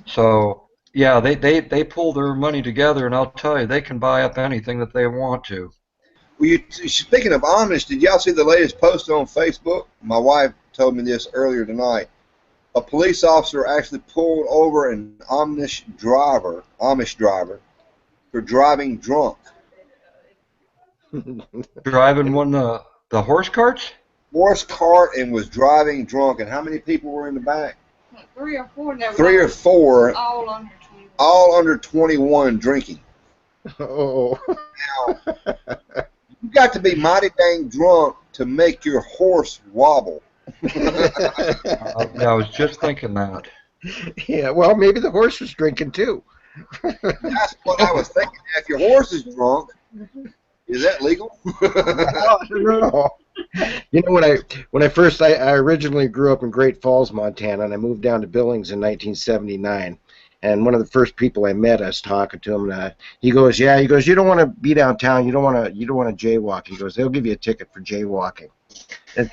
so yeah, they pull their money together, and I'll tell you, they can buy up anything that they want to. Well, speaking of Amish, did y'all see the latest post on Facebook? My wife told me this earlier tonight. A police officer actually pulled over an Amish driver for driving drunk. Driving one of the horse carts? Horse cart, and was driving drunk. And how many people were in the back? Like 3 or 4. Three or four. All under 20. All under 21 drinking. Oh. Now, you got to be mighty dang drunk to make your horse wobble. I was just thinking that. Yeah, well, maybe the horse was drinking too. That's what I was thinking. If your horse is drunk, is that legal? I don't know. You know, when I originally grew up in Great Falls, Montana, and I moved down to Billings in 1979. And one of the first people I met, I was talking to him. He goes, "Yeah." He goes, "You don't want to be downtown. You don't want to jaywalk." He goes, "They'll give you a ticket for jaywalking." And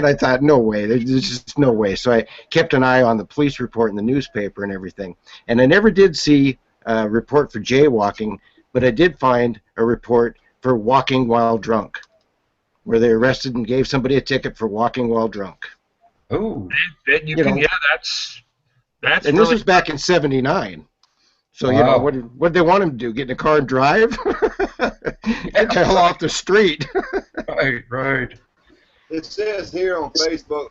I thought, no way. There's just no way. So I kept an eye on the police report in the newspaper and everything. And I never did see a report for jaywalking, but I did find a report for walking while drunk, where they arrested and gave somebody a ticket for walking while drunk. Oh, that's. And really, this was back in '79. So, wow. You know, what did they want him to do? Get in a car and drive? Get the hell off the street. Right. It says here on Facebook,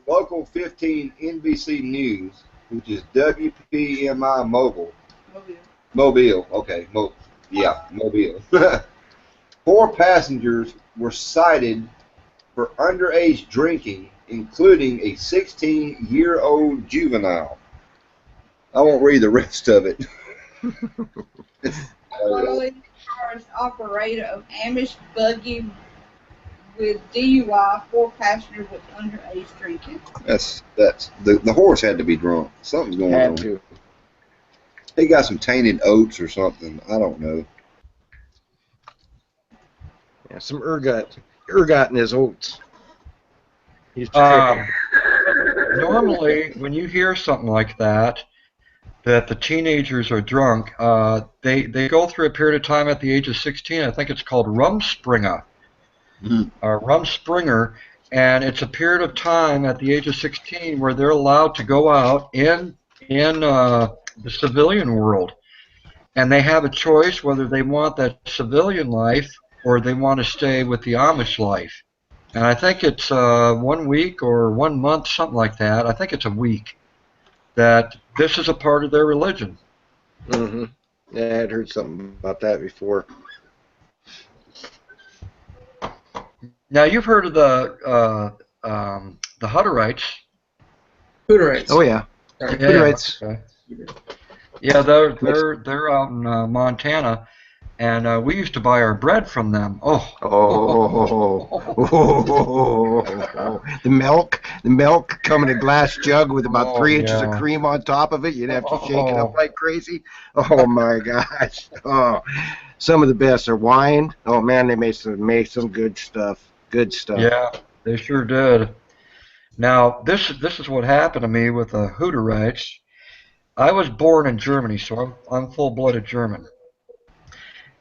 local 15 NBC News, which is WPMI Mobile. Mobile. Okay. Mobile. 4 passengers were cited for underage drinking, including a 16-year-old juvenile. I won't read the rest of it. Charged operator of Amish buggy with DUI, 4 passengers with underage drinking. That's the horse had to be drunk. Something's going on. To. He got some tainted oats or something. I don't know. Yeah, some ergot in his oats. He's normally, when you hear something like that the teenagers are drunk, they go through a period of time at the age of 16. I think it's called Rumspringa. Rumspringer, and it's a period of time at the age of 16 where they're allowed to go out in the civilian world, and they have a choice whether they want that civilian life or they want to stay with the Amish life. And I think it's 1 week or 1 month, something like that. I think it's a week that this is a part of their religion. Mm-hmm. Yeah, I'd heard something about that before. Now you've heard of the Hutterites. Hutterites. Oh yeah, Sorry. Hutterites. Okay. Yeah, they're out in Montana, and we used to buy our bread from them. Oh. The milk come in a glass jug with about 3 inches of cream on top of it. You'd have to shake it up like crazy. Oh my gosh! Oh, some of the best are wine. Oh man, they made some good stuff. Good stuff. Yeah, they sure did. Now this is what happened to me with the Hutterites. I was born in Germany, so I'm full-blooded German.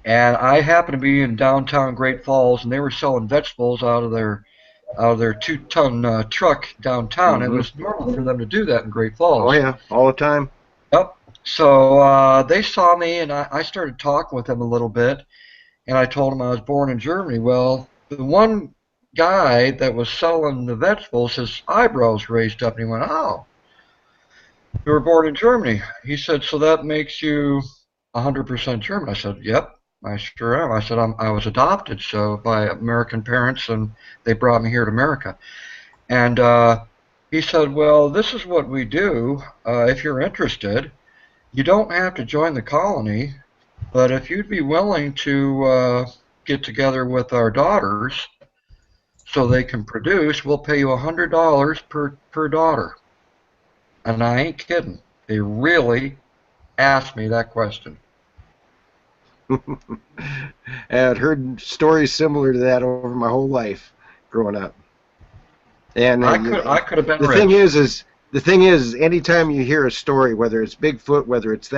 And I happened to be in downtown Great Falls, and they were selling vegetables out of their 2-ton truck downtown. Mm-hmm. It was normal for them to do that in Great Falls. Oh yeah, all the time. Yep. So they saw me, and I started talking with them a little bit, and I told them I was born in Germany. Well, the one guy that was selling the vegetables, his eyebrows raised up, and he went, "Oh, you were born in Germany." He said, "So that makes you 100% German." I said, "Yep, I sure am." I said, I was adopted by American parents, and they brought me here to America. And he said, "Well, this is what we do. If you're interested, you don't have to join the colony, but if you'd be willing to get together with our daughters so they can produce, we'll pay you $100 per daughter." And I ain't kidding. They really asked me that question. I'd heard stories similar to that over my whole life growing up. And I could have been the rich. thing is, anytime you hear a story, whether it's Bigfoot, whether it's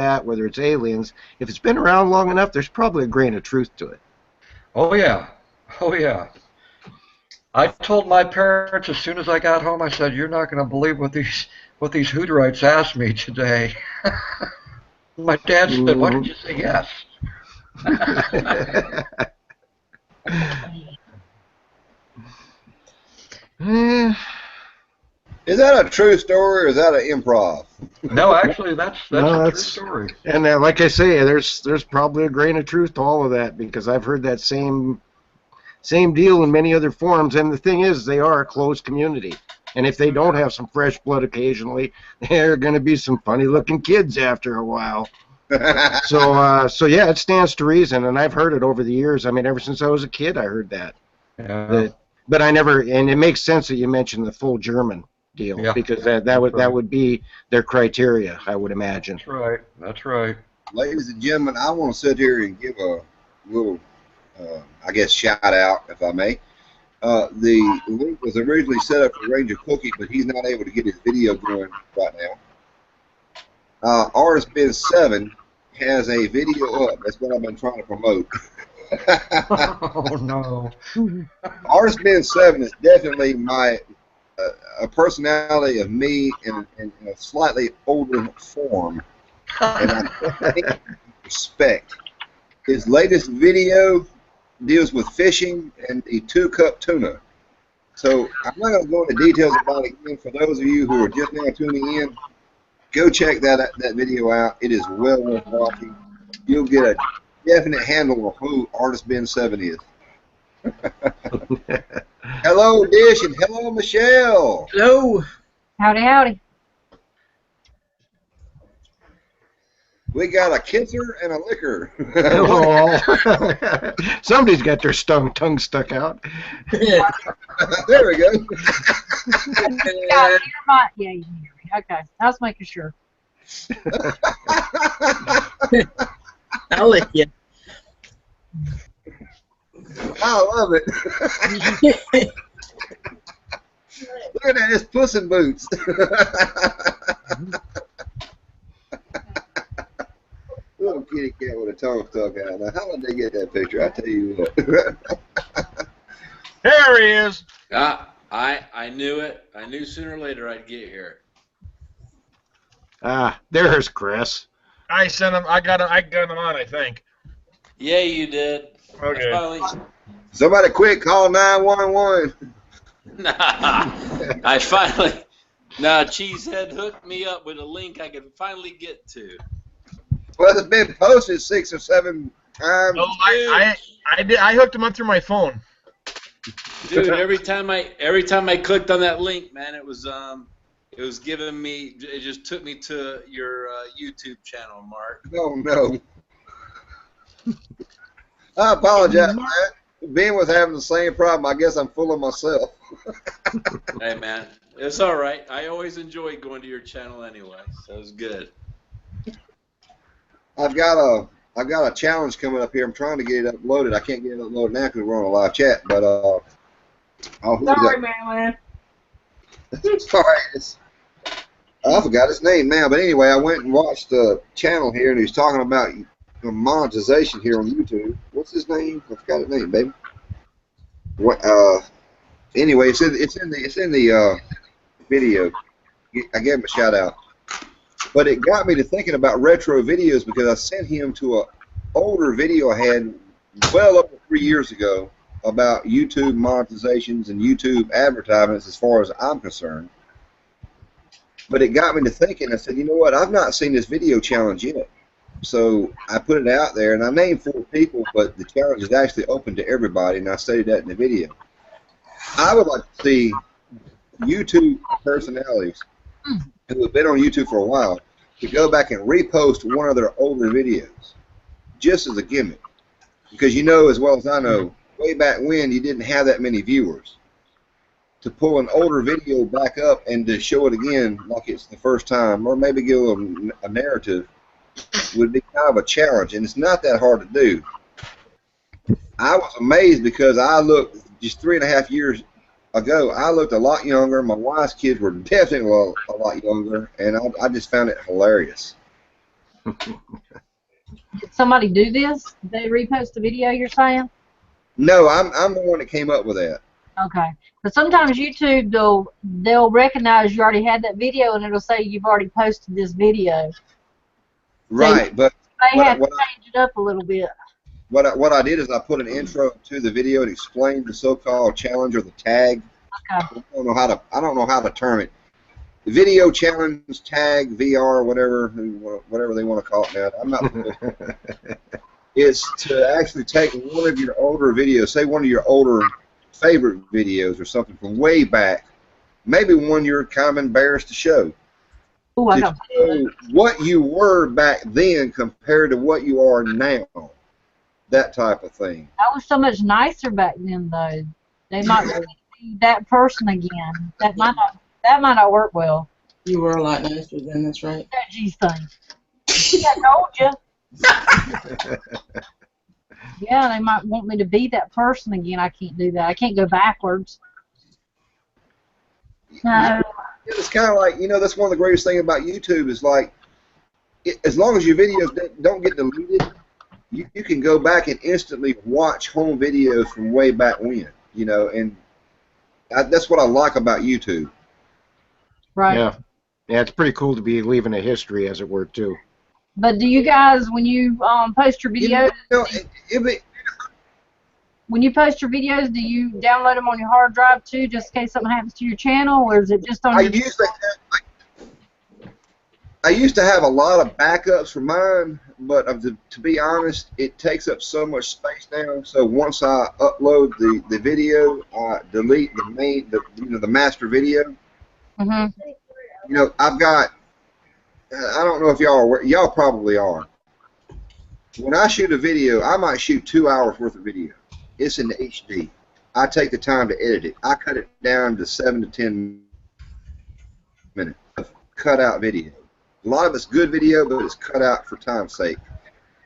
aliens, if it's been around long enough, there's probably a grain of truth to it. Oh yeah, oh yeah. I told my parents as soon as I got home. I said, "You're not going to believe what these Hutterites asked me today." My dad said, "Why did you say yes?" Is that a true story or is that an improv? No, actually, that's a true story. And like I say, there's probably a grain of truth to all of that, because I've heard that same deal in many other forums. And the thing is, they are a closed community. And if they don't have some fresh blood occasionally, there are going to be some funny-looking kids after a while. So yeah, it stands to reason, and I've heard it over the years. I mean, ever since I was a kid, I heard that. Yeah. But I never, and it makes sense that you mentioned the full German deal, Yeah. because that would be their criteria, I would imagine. That's right. That's right. Ladies and gentlemen, I want to sit here and give a little, I guess, shout out, if I may. The link was originally set up for Ranger Kooky, but he's not able to get his video going right now. Artist Ben 7 has a video up. That's what I've been trying to promote. Oh no. Artist Ben 7 is definitely a personality of me in a slightly older form, and I respect. His latest video deals with fishing and the 2-cup tuna. So I'm not going to go into details about it again. For those of you who are just now tuning in, go check that video out. It is well worth watching. You'll get a definite handle of who Artist Ben 7 is. Hello, Dish, and hello, Michelle. Hello. Howdy, howdy. We got a kisser and a liquor. Somebody's got their tongue stuck out. There we go. Yeah, you can hear me. Okay, I was making sure. I'll lick you. I love it. Look at that, it's Puss in Boots. Little kitty cat with a tongue stuck out. Now, how did they get that picture? I tell you what. There he is. I knew it. I knew sooner or later I'd get here. There's Chris. I sent him. I got him on, I think. Yeah, you did. Okay. Somebody quick, call 911. Nah, I finally. Nah, Cheesehead hooked me up with a link I can finally get to. Well, it's been posted 6 or 7 times. Oh, I hooked him up through my phone. Dude, every time I clicked on that link, man, it was giving me. It just took me to your YouTube channel, Mark. Oh no. I apologize, man. Ben was having the same problem. I guess I'm full of myself. Hey, man, it's all right. I always enjoy going to your channel anyway, so it's good. I've got a challenge coming up here. I'm trying to get it uploaded. I can't get it uploaded now because we're on a live chat. But Sorry, man. Sorry, I forgot his name now. But anyway, I went and watched the channel here, and he's talking about monetization here on YouTube. What's his name? I forgot his name, baby. What? Anyway, it's in the video. I gave him a shout out. But it got me to thinking about retro videos because I sent him to an older video I had well over 3 years ago about YouTube monetizations and YouTube advertisements as far as I'm concerned. But it got me to thinking. I said, you know what? I've not seen this video challenge yet. So I put it out there, and I named 4 people, but the challenge is actually open to everybody, and I stated that in the video. I would like to see YouTube personalities who have been on YouTube for a while to go back and repost one of their older videos, just as a gimmick. Because you know as well as I know, way back when you didn't have that many viewers. To pull an older video back up and to show it again like it's the first time, or maybe give a narrative, would be kind of a challenge, and it's not that hard to do. I was amazed because I looked just 3.5 years ago. I looked a lot younger. My wife's kids were definitely a lot younger, and I just found it hilarious. Did somebody do this? Did they repost the video you're saying? No, I'm the one that came up with that. Okay. But sometimes YouTube, they'll recognize you already had that video, and it'll say you've already posted this video. Right, so but they have to change it up a little bit. What I did is I put an intro to the video and explained the so-called challenge or the tag. Okay. I don't know how to term it. The video challenge, tag, VR, whatever they want to call it now. I'm not. It's to actually take one of your older videos, say one of your older favorite videos or something from way back, maybe one you're kind of embarrassed to show. Ooh, I know. Show what you were back then compared to what you are now. That type of thing. I was so much nicer back then, though. They might really see that person again. That might not work well. You were a lot nicer then, that's right. That G thing. I told you. Yeah, they might want me to be that person again. I can't do that. I can't go backwards. No. It's kind of like, that's one of the greatest things about YouTube is like, as long as your videos don't get deleted, you can go back and instantly watch home videos from way back when, and that's what I like about YouTube. Right. Yeah, it's pretty cool to be leaving a history, as it were, too. But do you guys, when you post your videos, when you post your videos, do you download them on your hard drive too, just in case something happens to your channel, or is it just on your? I used to have a lot of backups for mine, but to be honest, it takes up so much space now. So once I upload the video, I delete the master video. Mm-hmm. I've got. I don't know if y'all are aware. Y'all probably are. When I shoot a video, I might shoot 2 hours worth of video. It's in HD. I take the time to edit it. I cut it down to 7 to 10 minutes of cut out video. A lot of it's good video, but it's cut out for time's sake.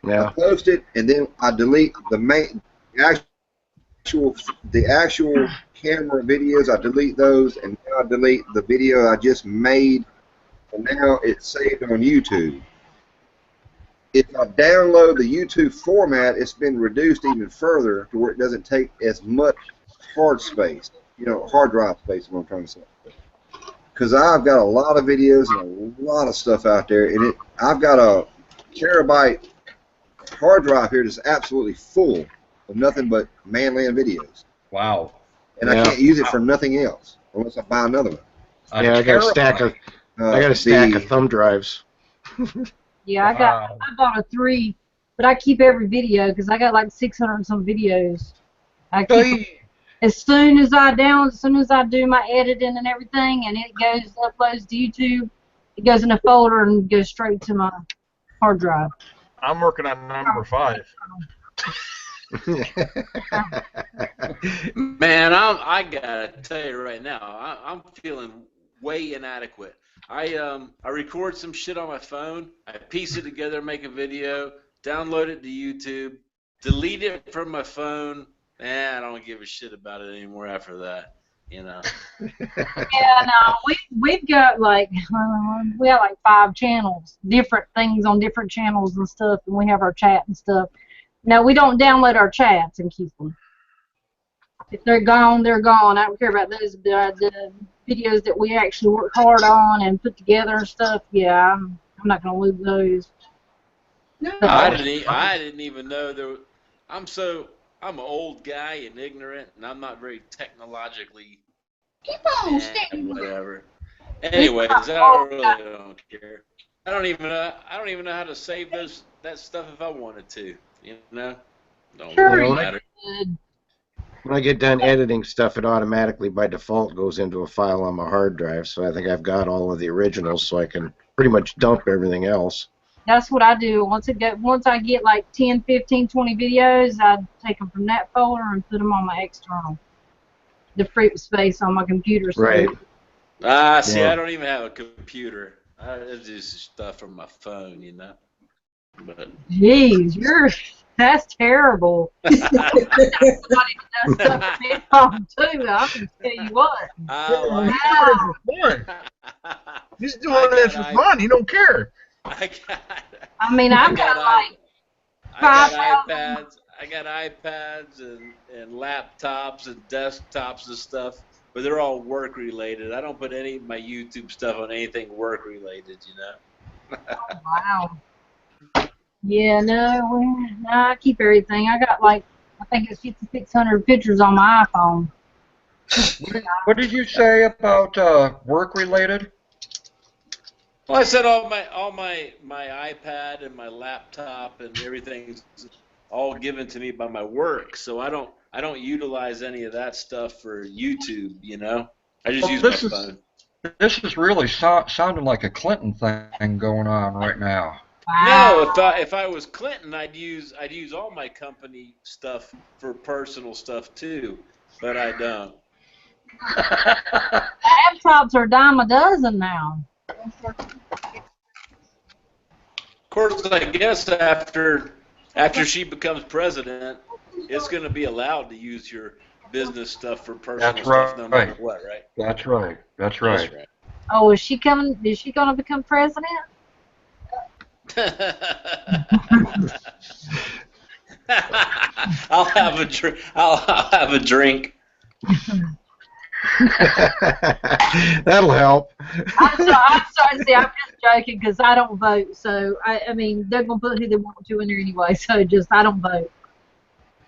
Yeah. I post it, and then I delete the actual camera videos. I delete those, and now I delete the video I just made. And now it's saved on YouTube. If I download the YouTube format, it's been reduced even further to where it doesn't take as much hard space, hard drive space is what I'm trying to say. Because I've got a lot of videos and a lot of stuff out there, and I've got a terabyte hard drive here that's absolutely full of nothing but ManLan videos. Wow. and I can't use it for nothing else unless I buy another one. Yeah, I got a stack of thumb drives. Yeah, I bought a 3, but I keep every video because I got like 600 and some videos. I keep as soon as I do my editing and everything, and it uploads to YouTube, it goes in a folder and goes straight to my hard drive. I'm working on number 5. Man, I gotta tell you right now, I'm feeling way inadequate. I record some shit on my phone, I piece it together, make a video, download it to YouTube, delete it from my phone. I don't give a shit about it anymore after that. You know. Yeah, no, we've got like 5 channels, different things on different channels and stuff, and we have our chat and stuff. No, we don't download our chats and keep them. If they're gone, they're gone. I don't care about those. The videos that we actually work hard on and put together and stuff. Yeah, I'm not gonna lose those. No. I didn't even know there was, I'm an old guy and ignorant, and I'm not very technologically. Keep on standing. Whatever. Anyways, I don't care. I don't even know how to save that stuff if I wanted to. You know. Don't really matter. When I get done editing stuff, it automatically by default goes into a file on my hard drive. So I think I've got all of the originals, so I can pretty much dump everything else. That's what I do. Once I get like 10, 15, 20 videos, I take them from that folder and put them on my external, the free space on my computer. Right. See, I don't even have a computer. I do stuff from my phone, you know. But jeez, that's terrible. Somebody does stuff to me on too. I can tell you what. He's doing it for fun. He don't care. I've got like 5,000. I got iPads and laptops and desktops and stuff, but they're all work related. I don't put any of my YouTube stuff on anything work related, you know. Oh, wow. Yeah, no, I keep everything. I got like, I think it's 5,600 pictures on my iPhone. What did you say about work related? Well, I said all my iPad and my laptop and everything's all given to me by my work, so I don't utilize any of that stuff for YouTube, you know. I just use my phone. This is really sounding like a Clinton thing going on right now. Wow. No, if I was Clinton, I'd use all my company stuff for personal stuff too, but I don't. Laptops are a dime a dozen now. Of course, I guess after she becomes president, it's going to be allowed to use your business stuff for personal stuff, no matter what, right? That's right. That's right. Oh, is she coming? Is she going to become president? I'll have a drink. That'll help. I'm sorry. See, I'm just joking because I don't vote. So I mean, they're gonna put who they want to in there anyway. So I don't vote.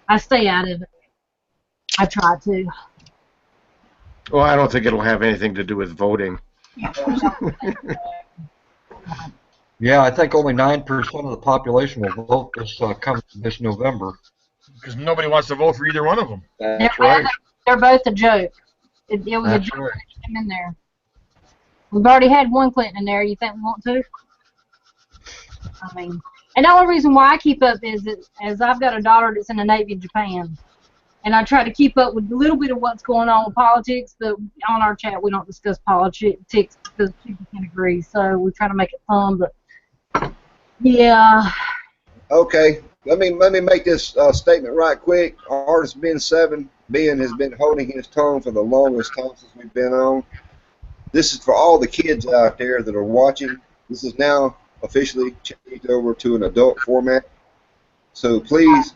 I stay out of it. I try to. Well, I don't think it'll have anything to do with voting. Yeah, I think only 9% of the population will vote this November. Because nobody wants to vote for either one of them. That's right. They're both a joke. It was a joke to get them in there. We've already had one Clinton in there. You think we want to? I mean, and the only reason why I keep up is that as I've got a daughter that's in the Navy in Japan, and I try to keep up with a little bit of what's going on with politics, but on our chat we don't discuss politics because people can't agree. So we try to make it fun, but yeah. Okay, let me make this statement right quick. Artist Ben 7 has been holding his tongue for the longest time since we've been on. This is for all the kids out there that are watching. This is now officially changed over to an adult format. So please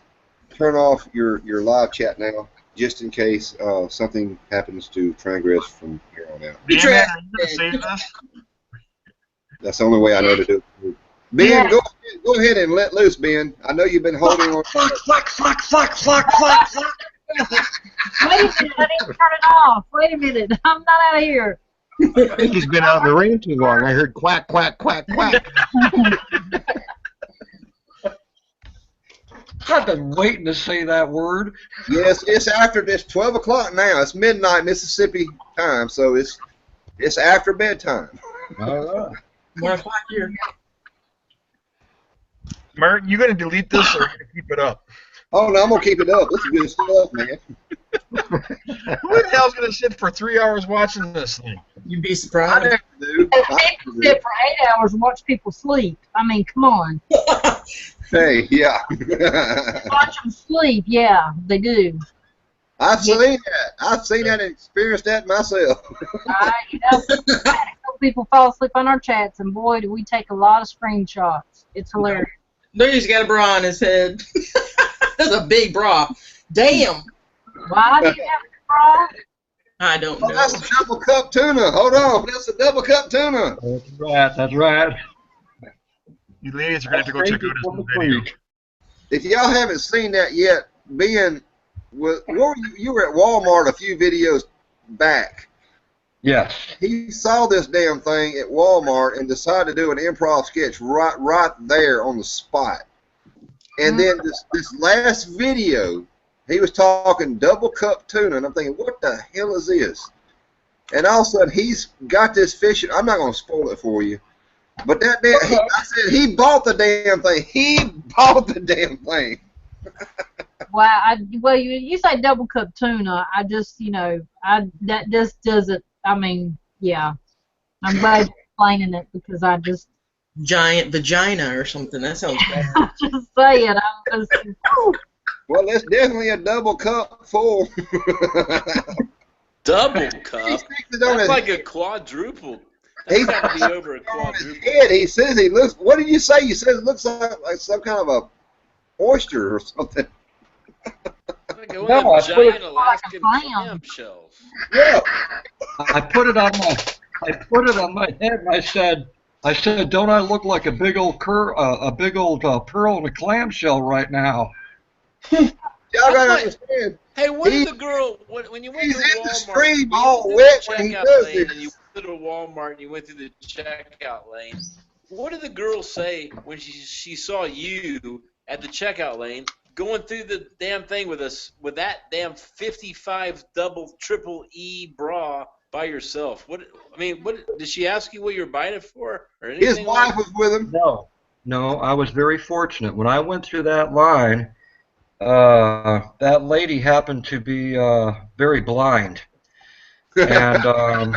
turn off your live chat now, just in case something happens to transgress from here on out. That's the only way I know to do it. Ben, go ahead and let loose, Ben. I know you've been holding on. Fuck. Wait a minute, I didn't turn it off. Wait a minute, I'm not out of here. I think he's been out in the rain too long. I heard quack, quack, quack, quack. I've been waiting to say that word. Yes, it's after this 12 o'clock now. It's midnight Mississippi time, so it's after bedtime. All right. 1 o'clock here. Martin, you gonna delete this or you gonna keep it up? Oh no, I'm gonna keep it up. This is good stuff, man. Who the hell's gonna sit for 3 hours watching this thing? You'd be I surprised. never do. People sit for 8 hours and watch people sleep. I mean, come on. Hey, yeah. Watch them sleep, yeah, they do. I've seen that. I've seen that and experienced that myself. You know, some people fall asleep on our chats, and boy, do we take a lot of screenshots. It's hilarious. No, he's got a bra on his head. That's a big bra. Damn. Why do you have a bra? I don't know. Oh, that's a double cup tuna. Hold on. That's a double cup tuna. That's right. That's right. You ladies are gonna have to go check out his new video. If y'all haven't seen that yet, you were at Walmart a few videos back. Yes. He saw this damn thing at Walmart and decided to do an improv sketch right there on the spot. And then this last video, he was talking double cup tuna, and I'm thinking, what the hell is this? And all of a sudden, he's got this fish. I'm not going to spoil it for you, but that damn, I said he bought the damn thing. He bought the damn thing. Wow. Well, you say double cup tuna. I just, that just doesn't. I mean, yeah. I'm glad you're explaining it because I just. Giant vagina or something. That sounds bad. I'm just saying. I'm just. Well, it's definitely a double cup full. Double cup? That's like a quadruple. That's got to be over a quadruple. He says he looks. What did you say? You said it looks like some kind of a oyster or something. Like one of them giant Alaskan clam shells. Yeah. I put it on my head, and I said, don't I look like a big old pearl in a clamshell right now? Y'all gotta understand. Hey, what did the girl when you went to Walmart? He's in the stream all wet when he does this. And you went to Walmart and you went through the checkout lane. What did the girl say when she saw you at the checkout lane going through the damn thing with that damn 55 double triple E bra by yourself? What did she ask you what you were buying it for or anything? His wife was with him. No, I was very fortunate. When I went through that line, that lady happened to be very blind, and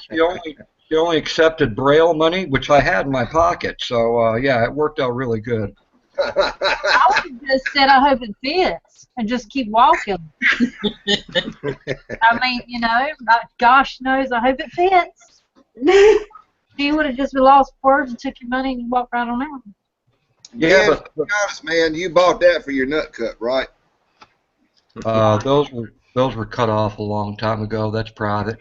she only accepted Braille money, which I had in my pocket. So yeah, it worked out really good. I would have just said, I hope it fits, and just keep walking. I mean, gosh knows, I hope it fits. She would have just lost words and took your money and walked right on out. Yeah, but be honest, man, you bought that for your nut cut, right? Those were cut off a long time ago. That's private.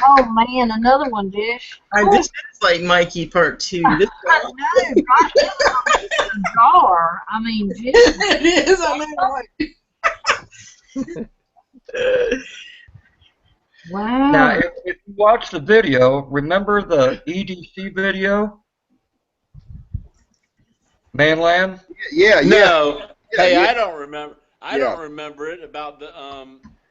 Oh man, another one, Dish. This is like Mikey Part 2. This I know, right? Bizarre. I mean, Dish. It is. I mean, Wow. Now, if you watch the video, remember the EDC video? ManLan? Yeah. No. Hey, yeah. I don't remember. I don't remember it about the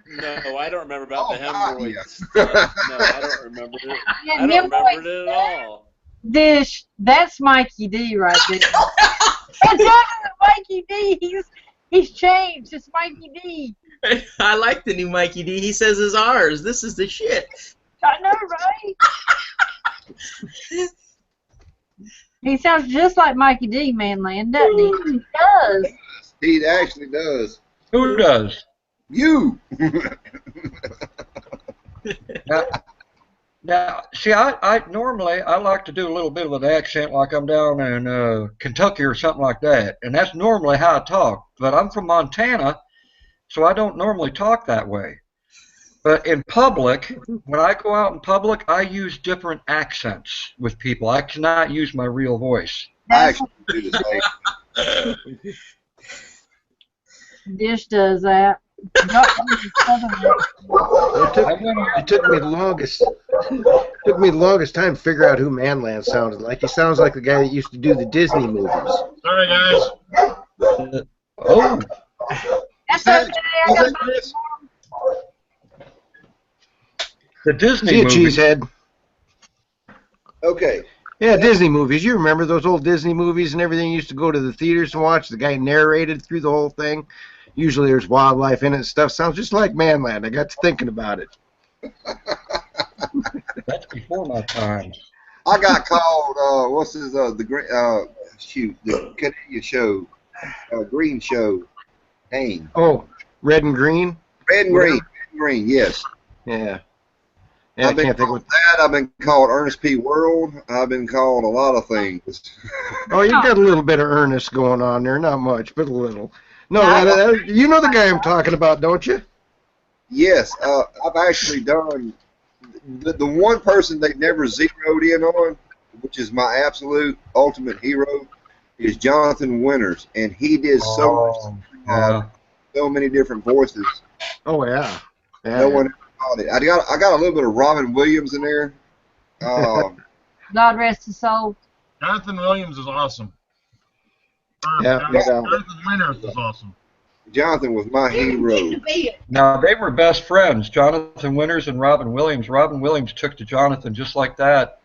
No, I don't remember about the hemorrhoids stuff. No, I don't remember it. I don't remember it at all. Dish, that's Mikey D right there. That's Mikey D. He's changed. It's Mikey D. I like the new Mikey D. He says it's ours. This is the shit. I know, right? He sounds just like Mikey D, ManLan, doesn't he? He does. He actually does. Who does? You. Now, see, I normally like to do a little bit of an accent, like I'm down in Kentucky or something like that, and that's normally how I talk. But I'm from Montana, so I don't normally talk that way. But in public, when I go out in public, I use different accents with people. I cannot use my real voice. I actually do the same. Dish does that. It took me the longest time to figure out who ManLan sounded like. He sounds like the guy that used to do the Disney movies. Sorry, guys. Oh. That's okay. I got The Disney See you, movies. Cheesehead. Okay. Yeah, Disney movies. You remember those old Disney movies and everything you used to go to the theaters to watch? The guy narrated through the whole thing. Usually there's wildlife in it and stuff. Sounds just like ManLan. I got to thinking about it. That's before my time. I got called, what's his, the Canadian show, Green Show, name. Oh, Red and Green? Red and Green. Red and Green, yes. Yeah. I've been called that. I've been called Ernest P. World. I've been called a lot of things. Oh, you got a little bit of Ernest going on there. Not much, but a little. No, you know the guy I'm talking about, don't you? Yes. I've actually done the one person they've never zeroed in on, which is my absolute ultimate hero, is Jonathan Winters, and he did so many different voices. Oh yeah. No one ever caught it. I got a little bit of Robin Williams in there. God rest his soul. Jonathan Williams is awesome. Jonathan Winters is awesome. Jonathan was my hero. Now, they were best friends, Jonathan Winters and Robin Williams. Robin Williams took to Jonathan just like that,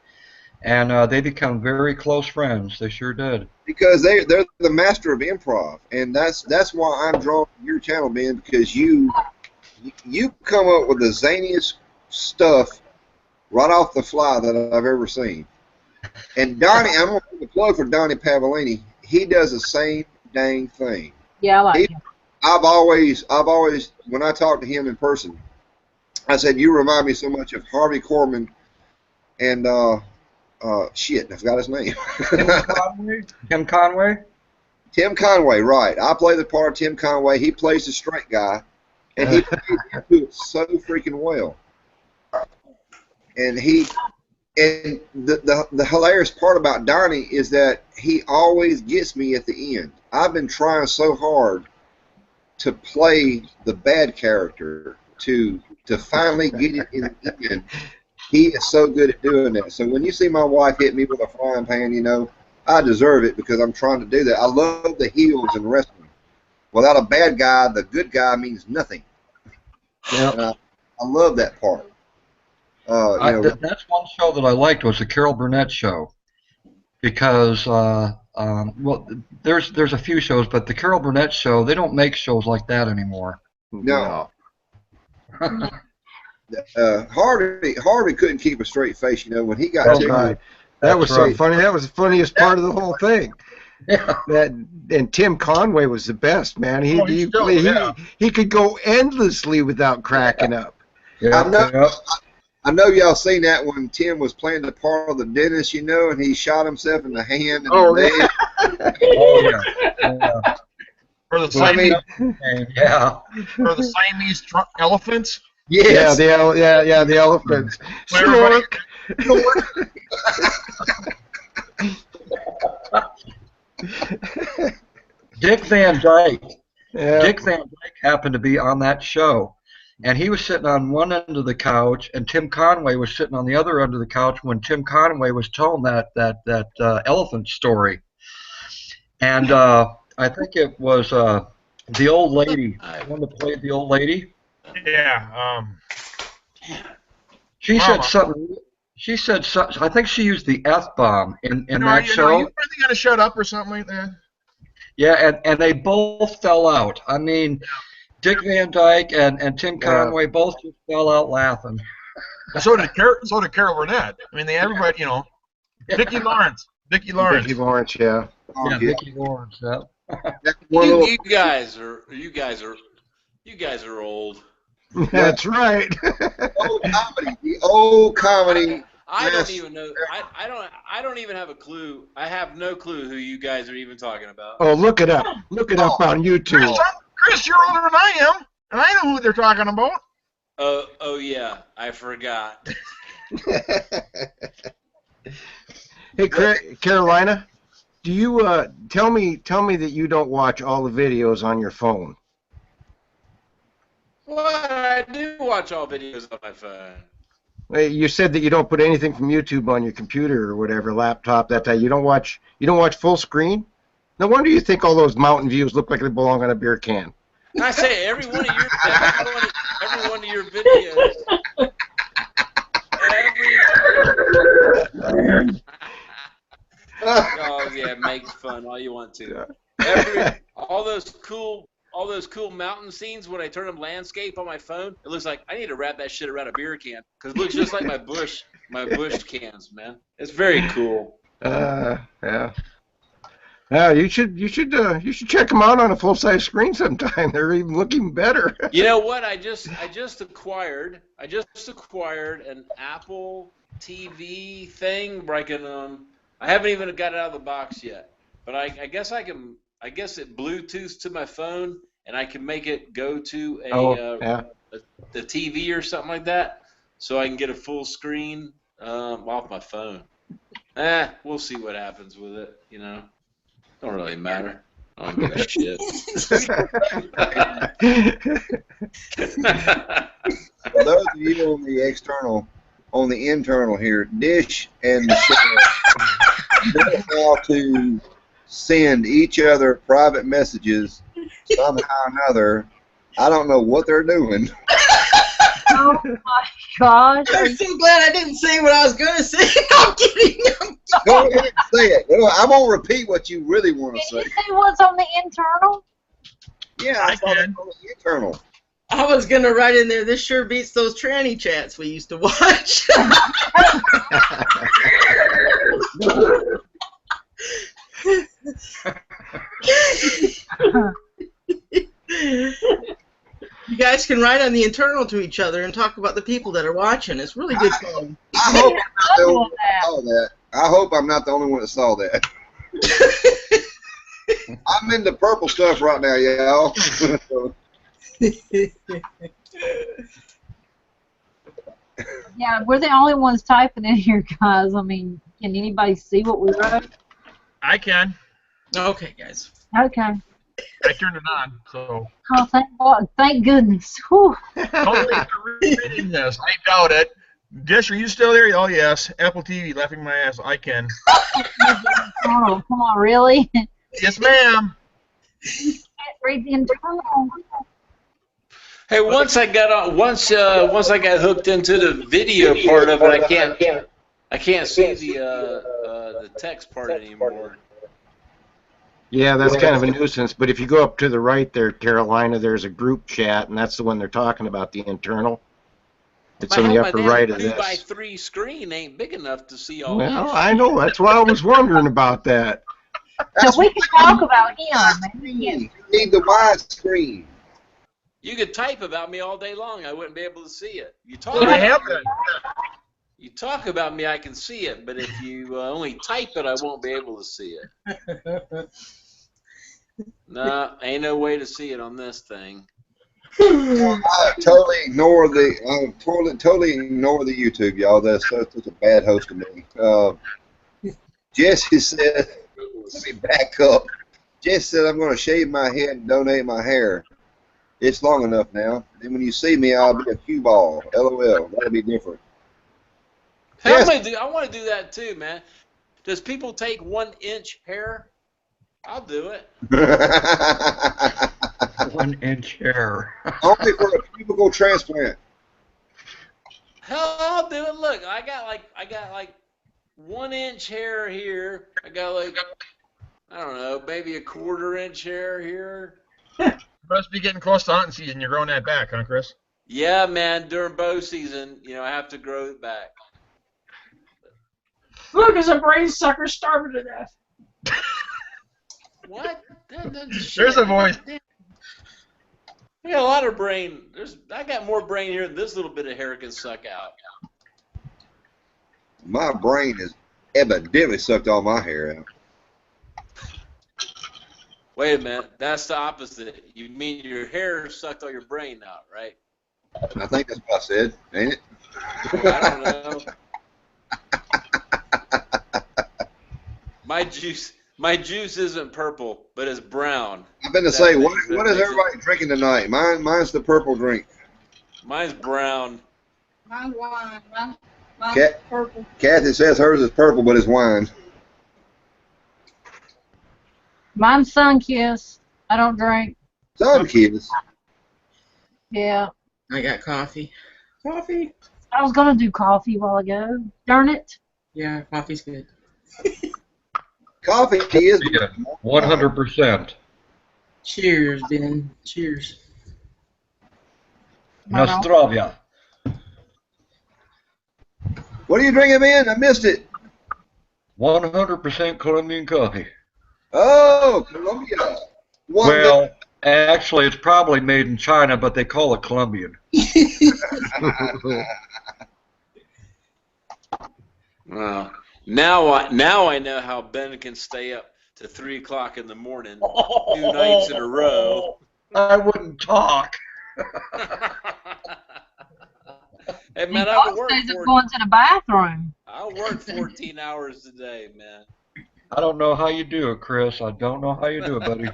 and they become very close friends. They sure did. Because they're the master of improv, and that's why I'm drawn to your channel, man, because you come up with the zaniest stuff right off the fly that I've ever seen. And Donnie, I'm going to put the plug for Donnie Pavellini. He does the same dang thing. Yeah, I like him. I've always, when I talk to him in person, I said, you remind me so much of Harvey Korman and, shit, I forgot his name. Tim Conway? Tim Conway, right. I play the part of Tim Conway. He plays the straight guy, and he plays it so freaking well. And the hilarious part about Donnie is that he always gets me at the end. I've been trying so hard to play the bad character to finally get it in the end. He is so good at doing that. So when you see my wife hit me with a frying pan, you know, I deserve it because I'm trying to do that. I love the heels in wrestling. Without a bad guy, the good guy means nothing. Yeah. I love that part. That's one show that I liked was the Carol Burnett show, because well, there's a few shows, but the Carol Burnett show, they don't make shows like that anymore. No. Harvey couldn't keep a straight face, you know, when he got right. That was so funny. That was the funniest part of the whole thing. Yeah. And Tim Conway was the best, man. He could go endlessly without cracking up. Yeah. I know y'all seen that when Tim was playing the part of the dentist, you know, and he shot himself in the hand and the leg. Oh yeah. For the Siamese elephants. Yes. Yeah, the elephants. Snork. Dick Van Dyke. Yeah. Dick Van Dyke happened to be on that show, and he was sitting on one end of the couch, and Tim Conway was sitting on the other end of the couch when Tim Conway was telling that elephant story. And I think it was the old lady, the one that played the old lady. Yeah. She said something. She said something. I think she used the F-bomb in that show. You really got to shut up or something like that. Yeah, and they both fell out. I mean, Dick Van Dyke and Tim Conway both just fell out laughing. So did Carol Burnett. I mean, everybody, you know, Dickie Lawrence. Dickie Lawrence, yeah. Yeah, Dickie Lawrence, yeah. You guys are old. That's right. The old comedy. I don't even know. I don't even have a clue. I have no clue who you guys are even talking about. Oh, look it up. Look it up on YouTube. Chris, you're older than I am, and I know who they're talking about. Oh yeah, I forgot. Hey, Carolina, do you tell me that you don't watch all the videos on your phone? What? I do watch all videos on my phone. You said that you don't put anything from YouTube on your computer or whatever, laptop, that type. You don't watch full screen? No wonder you think all those mountain views look like they belong on a beer can. I say every one of your videos. Oh yeah, make fun all you want to. All those cool mountain scenes when I turn them landscape on my phone, it looks like I need to wrap that shit around a beer can because it looks just like my bush cans, man. It's very cool. Yeah. Yeah, you should check them out on a full-size screen sometime. They're even looking better. You know what? I just acquired an Apple TV thing where I can I haven't even got it out of the box yet, but I guess I guess it Bluetooths to my phone and I can make it go to the TV or something like that, so I can get a full screen off my phone. We'll see what happens with it. You know, don't really matter. I don't give a shit. For those of you on the internal here, Dish and Michelle know how to send each other private messages somehow or another. I don't know what they're doing. Oh my gosh. I'm so glad I didn't say what I was going to say. I'm kidding. Go ahead and say it. I won't repeat what you really want to say. Did you say what's on the internal? Yeah, I saw that on the internal. I was going to write in there, this sure beats those tranny chats we used to watch. You guys can write on the internal to each other and talk about the people that are watching. It's really good fun. I hope I'm not the only one that saw that. I'm into purple stuff right now, y'all. Yeah, we're the only ones typing in here, guys. I mean, can anybody see what we wrote? I can. Okay, guys. Okay. I turned it on, so. Oh, thank goodness. Whew. Totally reading this. I doubt it. Dish, are you still there? Oh, yes. Apple TV, laughing my ass. I can. Oh, come on, really? Yes, ma'am. Can't read the internal. Hey, once I got hooked into the video part of it, I can't see the text part anymore. Yeah, that's kind of a nuisance. But if you go up to the right there, Carolina, there's a group chat, and that's the one they're talking about, the internal. It's on the upper right of this. My 2x3 screen ain't big enough to see all Well, this. I know. That's why I was wondering about that. So we can talk about him. You need the wide screen. You could type about me all day long. I wouldn't be able to see it. You talk about me, I can see it. But if you only type it, I won't be able to see it. No, ain't no way to see it on this thing. I totally ignore the YouTube, y'all. That's such a bad host to me. Jesse said, let me back up. Jesse said, I'm going to shave my head and donate my hair. It's long enough now. Then when you see me, I'll be a cue ball. LOL. That'll be different. Hey, I want to do that too, man. Does people take 1 inch hair? I'll do it. 1 inch hair. Only for a cubicle transplant. Hell, I'll do it. Look, I got like 1 inch hair here. I got like, I don't know, maybe a 1/4 inch hair here. Must be getting close to hunting season. You're growing that back, huh, Chris? Yeah, man. During bow season, I have to grow it back. Look, there's a brain sucker starving to death. What? There's a voice. I got a lot of brain. I got more brain here than this little bit of hair can suck out. My brain has evidently sucked all my hair out. Wait a minute. That's the opposite. You mean your hair sucked all your brain out, right? I think that's what I said, ain't it? I don't know. My juice isn't purple, but it's brown. I've been to say, what is everybody drinking tonight? Mine's the purple drink. Mine's brown. Mine's wine. Mine's purple. Kathy says hers is purple, but it's wine. Mine's Sunkiss. I don't drink. Sunkiss? Yeah. I got coffee. Coffee. I was gonna do coffee a while ago. Darn it. Yeah, coffee's good. Coffee is 100%. Cheers, Ben. Cheers. Na zdrowie. What are you drinking, man? I missed it. 100% Colombian coffee. Oh, Colombia. Well, actually, it's probably made in China, but they call it Colombian. Well, now I know how Ben can stay up to 3 o'clock in the morning 2 nights in a row. I wouldn't talk. Hey man, I going to the bathroom. I work 14 hours a day, man. I don't know how you do it, Chris. I don't know how you do it, buddy.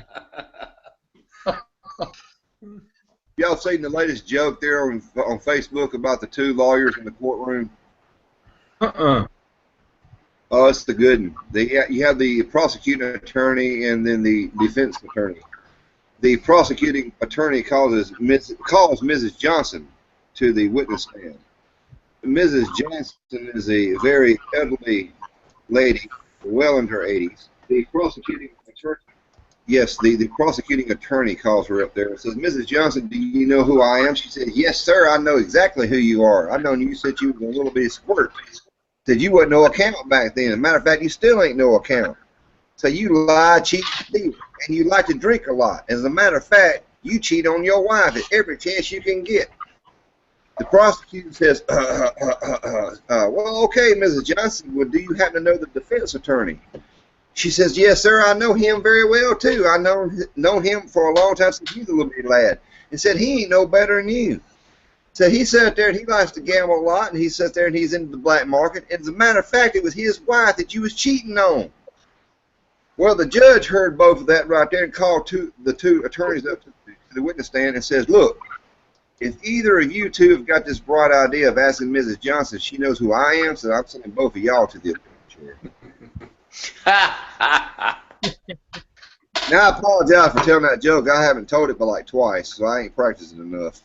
Y'all seen the latest joke there on Facebook about the 2 lawyers in the courtroom? Oh, it's the good one. You have the prosecuting attorney and then the defense attorney. The prosecuting attorney calls Mrs. Johnson to the witness stand. Mrs. Johnson is a very elderly lady, well in her 80s. The prosecuting attorney, yes, the prosecuting attorney calls her up there and says, Mrs. Johnson, do you know who I am? She said, yes, sir, I know exactly who you are. I known you since you was a little bitty squirt. Said you wasn't no account back then. As a matter of fact, you still ain't no account. So you lie, cheat, steal, and you like to drink a lot. As a matter of fact, you cheat on your wife at every chance you can get. The prosecutor says, well, okay, Mrs. Johnson, well, do you happen to know the defense attorney? She says, yes, sir, I know him very well, too. I know him for a long time since he was a little bitty lad. And said, he ain't no better than you. So he sat there and he likes to gamble a lot, and he sat there and he's into the black market. And as a matter of fact, it was his wife that you was cheating on. Well, the judge heard both of that right there and called the 2 attorneys up to the witness stand and says, look, if either of you 2 have got this bright idea of asking Mrs. Johnson if she knows who I am, so I'm sending both of y'all to the chair. Now, I apologize for telling that joke. I haven't told it but like twice, so I ain't practicing enough.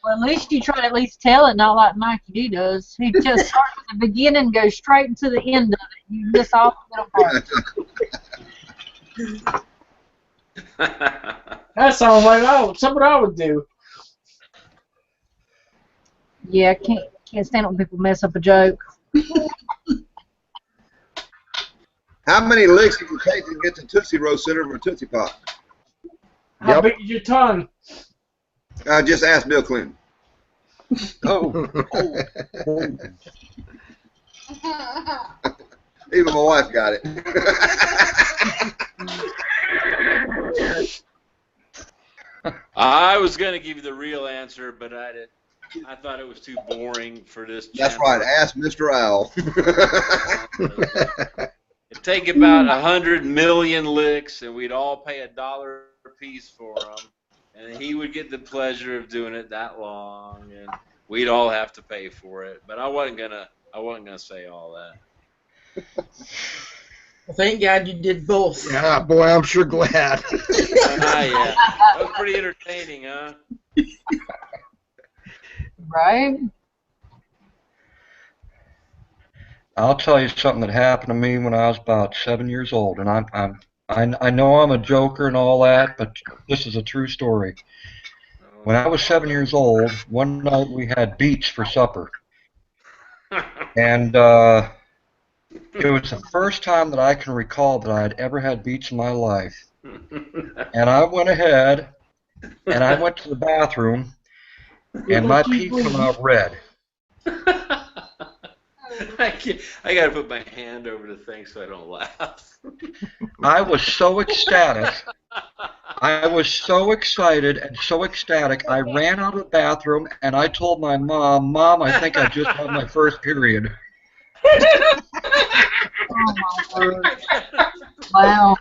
Well, at least you try to at least tell it, not like Mikey D does. He just starts at the beginning and goes straight to the end of it. You miss off the middle part. That sounds like something I would do. Yeah, I can't stand it when people mess up a joke. How many licks did you take to get to Tootsie Roll Center from a Tootsie Pop? How big is your tongue? I just asked Bill Clinton. Even my wife got it. I was going to give you the real answer, but I didn't. I thought it was too boring for this channel. That's right. Ask Mr. Owl. It'd take about 100 million licks, and we'd all pay $1 a piece for them, and he would get the pleasure of doing it that long, and we'd all have to pay for it. But I wasn't gonna say all that. Well, thank God you did both. Yeah, boy, I'm sure glad. Yeah. That was pretty entertaining, huh? Right? I'll tell you something that happened to me when I was about 7 years old, and I know I'm a joker and all that, but this is a true story. When I was 7 years old, one night we had beets for supper, and it was the first time that I can recall that I had ever had beets in my life. And I went ahead and I went to the bathroom, and my pee came out red. I gotta put my hand over the thing so I don't laugh. I was so ecstatic. I was so excited and so ecstatic. I ran out of the bathroom and I told my mom, "Mom, I think I just had my first period." Oh my word. Wow.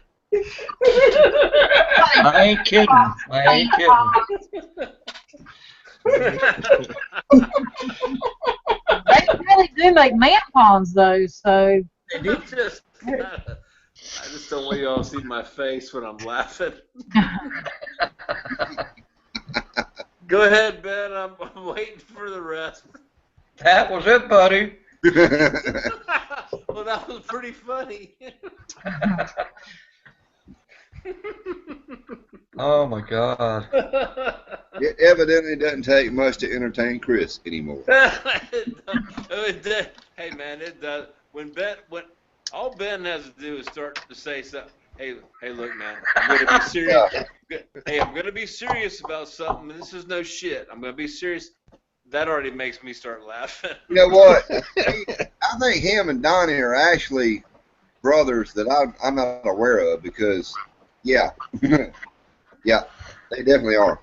I ain't kidding. I ain't kidding. They really do make man ponds, though. So They do. I just don't want you all to see my face when I'm laughing. Go ahead, Ben. I'm waiting for the rest. That was it, buddy. Well, that was pretty funny. Oh my God. It evidently doesn't take much to entertain Chris anymore. Hey man, it does. When all Ben has to do is start to say something. Hey, look, man, I'm gonna be serious. Hey, I'm gonna be serious about something. This is no shit. I'm gonna be serious. That already makes me start laughing. You know what? I think him and Donnie are actually brothers that I'm not aware of because, yeah, yeah, they definitely are.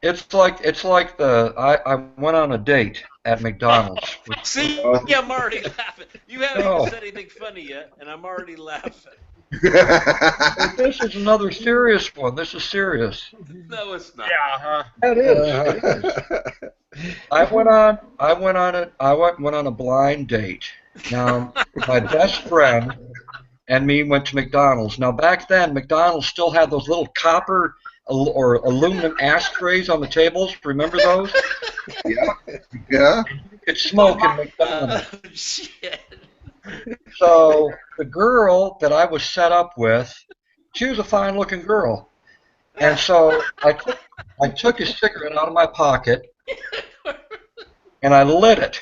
It's like I went on a date at McDonald's. See, yeah, I'm already laughing. You haven't even said anything funny yet, and I'm already laughing. This is another serious one. This is serious. No, it's not. Yeah, It is. I went on a blind date. Now, my best friend and me went to McDonald's. Now, back then, McDonald's still had those little copper or aluminum ashtrays on the tables. Remember those? Yeah. Yeah. You could smoke in McDonald's. Shit. So the girl that I was set up with, she was a fine-looking girl, and so I took a cigarette out of my pocket and I lit it.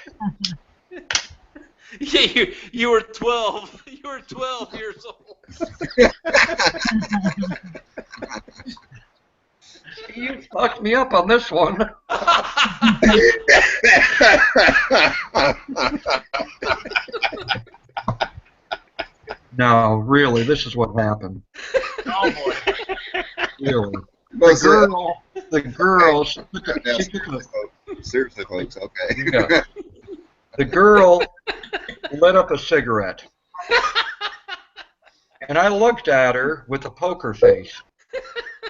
Yeah, you were 12. You were 12 years old. You fucked me up on this one. No, really, this is what happened. Oh boy. Really. The girl, she took a, seriously, folks, okay. yeah. The girl lit up a cigarette. And I looked at her with a poker face.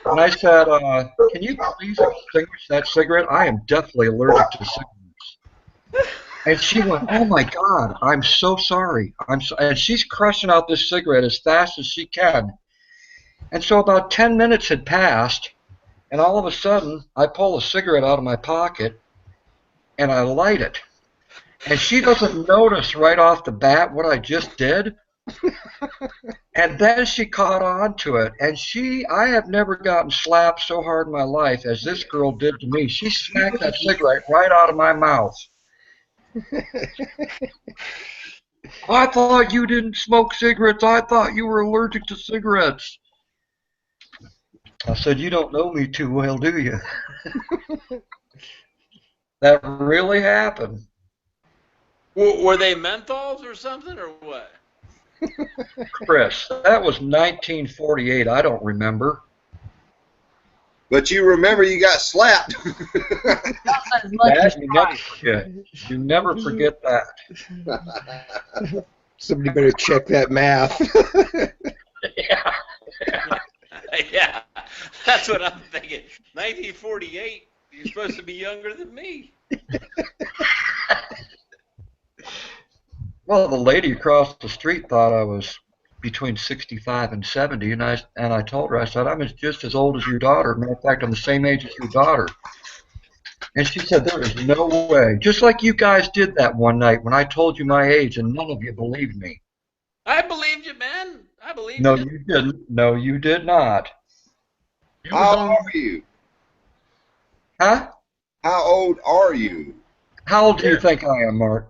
And I said, can you please extinguish that cigarette? I am deathly allergic to cigarettes. And she went, oh my God, I'm so sorry. And she's crushing out this cigarette as fast as she can. And so about 10 minutes had passed, and all of a sudden, I pull a cigarette out of my pocket, and I light it. And she doesn't notice right off the bat what I just did. And then she caught on to it. And I have never gotten slapped so hard in my life as this girl did to me. She smacked that cigarette right out of my mouth. I thought you didn't smoke cigarettes. I thought you were allergic to cigarettes. I said, you don't know me too well, do you? That really happened. Were they menthols or something, or what? Chris, that was 1948. I don't remember. But you remember you got slapped. That you never forget. You never forget that. Somebody better check that math. Yeah. Yeah, that's what I'm thinking. 1948, you're supposed to be younger than me. Well, the lady across the street thought I was between 65 and 70, and I told her, I said, I'm just as old as your daughter. Matter of fact, I'm the same age as your daughter. And she said, there is no way. Just like you guys did that one night when I told you my age, and none of you believed me. I believed you, man. I believed No, you. you didn't. No, you did not. How old are you? Huh? How old are you? How old do you think I am, Mark?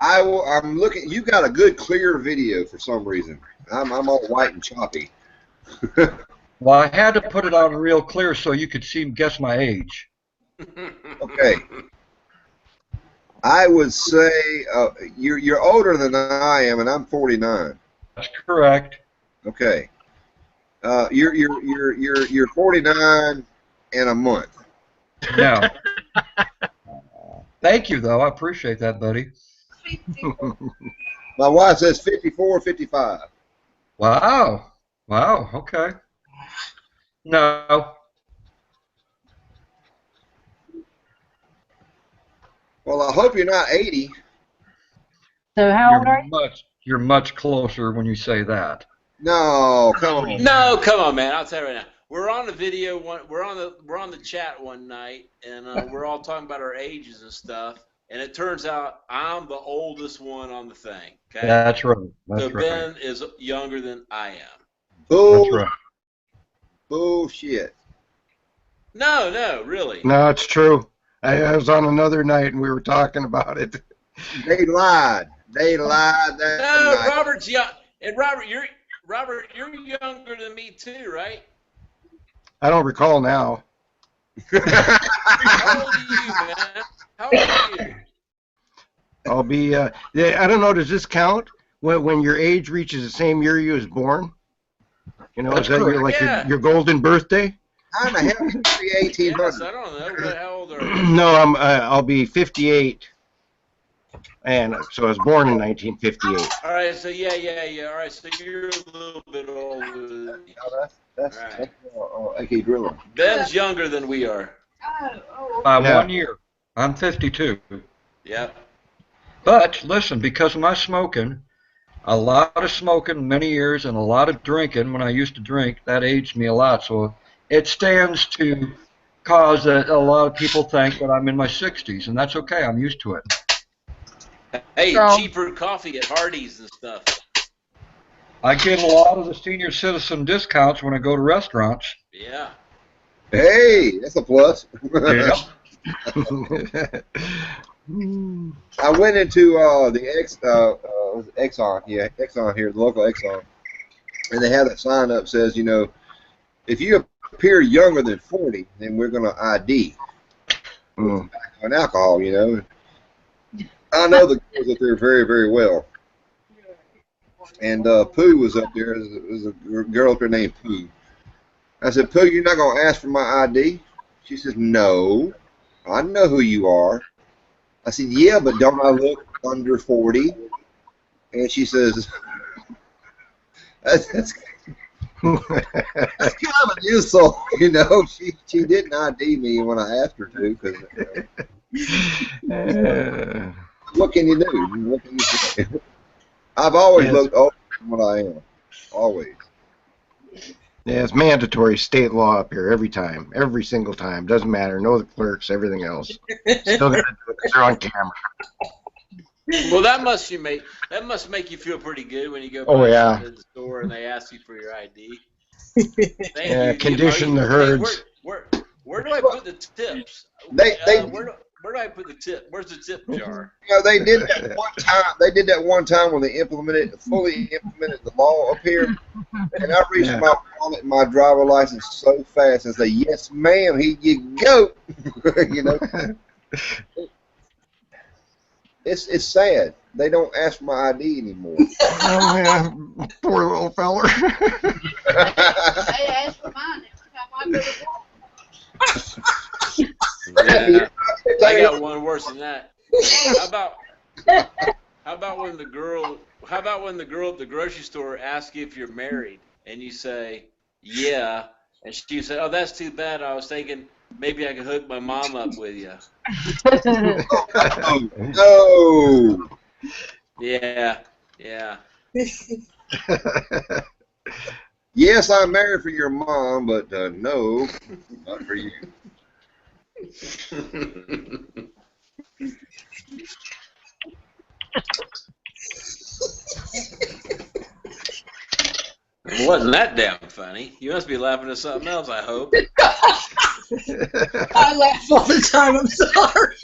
I'm looking. You got a good clear video for some reason. I'm all white and choppy. Well, I had to put it on real clear so you could guess my age. Okay. I would say you're older than I am, and I'm 49. That's correct. Okay. You're 49 in a month. No. Thank you, though. I appreciate that, buddy. My wife says 54, 55. Wow. Wow. Okay. No. Well, I hope you're not 80. So how old are you? You're much closer when you say that. No, come on. No, come on, man. I'll tell you right now. We're on the video we're on the chat one night, and we're all talking about our ages and stuff. And it turns out I'm the oldest one on the thing. Okay. That's right. That's so right. Ben is younger than I am. That's right. Bullshit. No, really. No, it's true. I was on another night and we were talking about it. They lied. They lied that No, night. Robert's young. And Robert, you're younger than me too, right? I don't recall now. How old are you, man? How old are you? I'll be, I don't know, does this count when your age reaches the same year you was born? You know, That's is that your, correct. like Yeah. your golden birthday? How the hell is it 1800? Yes, I don't know. But how old are you? No, I'll be 58. And so I was born in 1958. All right, so yeah. All right, so you're a little bit older than me. That's Right. AK Driller. Ben's younger than we are. By Yeah. 1 year. I'm 52. Yep. But listen, because of my smoking, a lot of smoking, many years, and a lot of drinking when I used to drink, that aged me a lot. So it stands to cause that a lot of people think that I'm in my 60s, and that's okay. I'm used to it. Hey, So- cheaper coffee at Hardee's and stuff. I get a lot of the senior citizen discounts when I go to restaurants. Yeah. Hey, that's a plus. Yep. I went into the Exxon, Exxon here, the local Exxon, and they have that sign up says, you know, if you appear younger than 40, then we're going to ID on alcohol, you know. I know the girls up there very, very well. And Pooh was up there. There's a girl up there named Pooh. I said, Pooh, you're not going to ask for my ID? She says, no, I know who you are. I said, yeah, but don't I look under 40? And she says, that's kind of an insult, you know. She didn't ID me when I asked her to, because what can you do? What can you do? I've always looked older than what I am, always. Yeah, it's mandatory state law up here every time, every single time. Doesn't matter. Know the clerks, everything else. Still got to do it because they're on camera. Well, that must make you feel pretty good when you go Oh, yeah. to the store and they ask you for your ID. Yeah, condition the herds. Where do I put the tips? They where do I put the tip? Where's the tip jar? You know, they did that one time. They did that one time when they fully implemented the law up here. And I reached my wallet and my driver license so fast and say, "Yes, ma'am, here you go." You know, it's sad. They don't ask for my ID anymore. Oh, yeah. Poor little feller. They asked for mine every time I go to work. Yeah, I got one worse than that. How about when the girl at the grocery store asks you if you're married and you say, yeah, and she said, oh, that's too bad. I was thinking maybe I could hook my mom up with you. No. Yeah. Yes, I'm married for your mom, but no, not for you. It wasn't that damn funny. You must be laughing at something else, I hope. I laugh all the time. I'm sorry.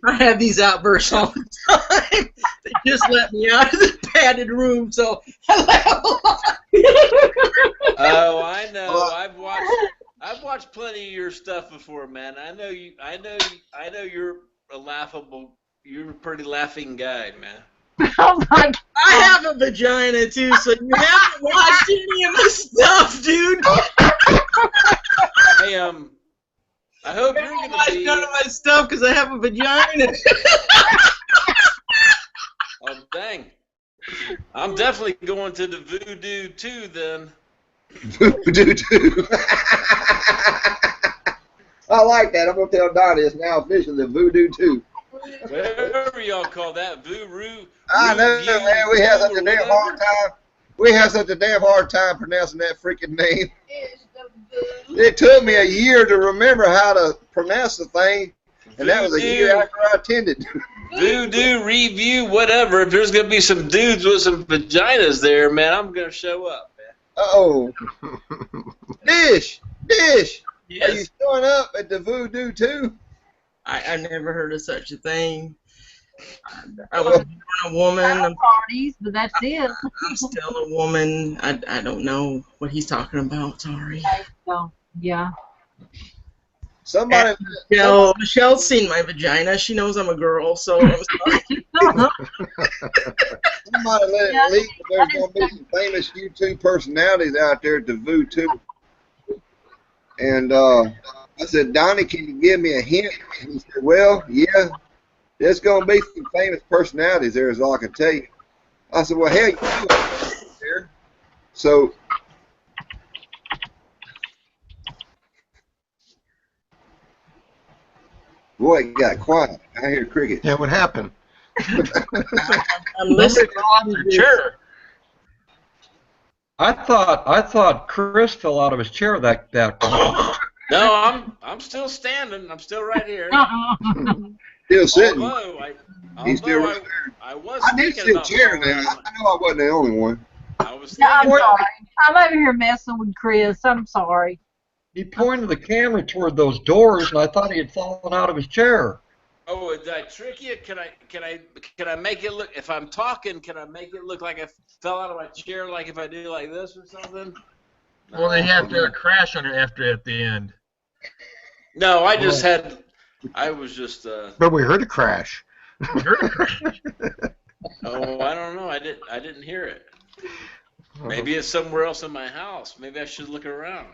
I have these outbursts all the time. They just let me out of the padded room, so I laugh a lot. Oh, I know. I've watched plenty of your stuff before, man. I know you're a laughable. You're a pretty laughing guy, man. Oh my God. I have a vagina too, so you haven't watched any of my stuff, dude. Hey, I hope you're Don't gonna watch be. none of my stuff because I have a vagina. Oh, dang. I'm definitely going to the voodoo too, then. Voodoo too. I like that. I'm gonna tell Donnie it's now officially Voodoo 2. Whatever y'all call that, voodoo. I know, man. We have such a damn hard time. We have such a damn hard time pronouncing that freaking name. It took me a year to remember how to pronounce the thing, and that was a year after I attended. Voodoo review, whatever. If there's gonna be some dudes with some vaginas there, man, I'm gonna show up, man. Uh-oh. Dish! Yes. Are you showing up at the Voodoo 2? I never heard of such a thing. I was a woman. Parties, but that's it. I'm still a woman. I don't know what he's talking about. Sorry. So, yeah. Somebody. Michelle's seen my vagina. She knows I'm a girl, so I'm sorry. Somebody let it leak that there's going to be some famous YouTube personalities out there at the Voodoo 2. And I said, Donnie, can you give me a hint? And he said, well, yeah, there's going to be some famous personalities there is all I can tell you. I said, well, hell, you do there. So, boy, it got quiet. I hear cricket. Yeah, what happened? I'm listening to the chair. I thought Chris fell out of his chair that. No, I'm still standing. I'm still right here. Still sitting. He's still right there. I did sit a chair now. I know I wasn't the only one. I was I'm sorry. I'm over here messing with Chris. I'm sorry. He pointed the camera toward those doors, and I thought he had fallen out of his chair. Oh, did I trick you? Can I make it look? If I'm talking, can I make it look like I fell out of my chair, like if I do like this or something? Well, they have to crash on it after at the end. No, I just had. I was just. But we heard a crash. We heard a crash. Oh, I don't know. I didn't hear it. Maybe it's somewhere else in my house. Maybe I should look around.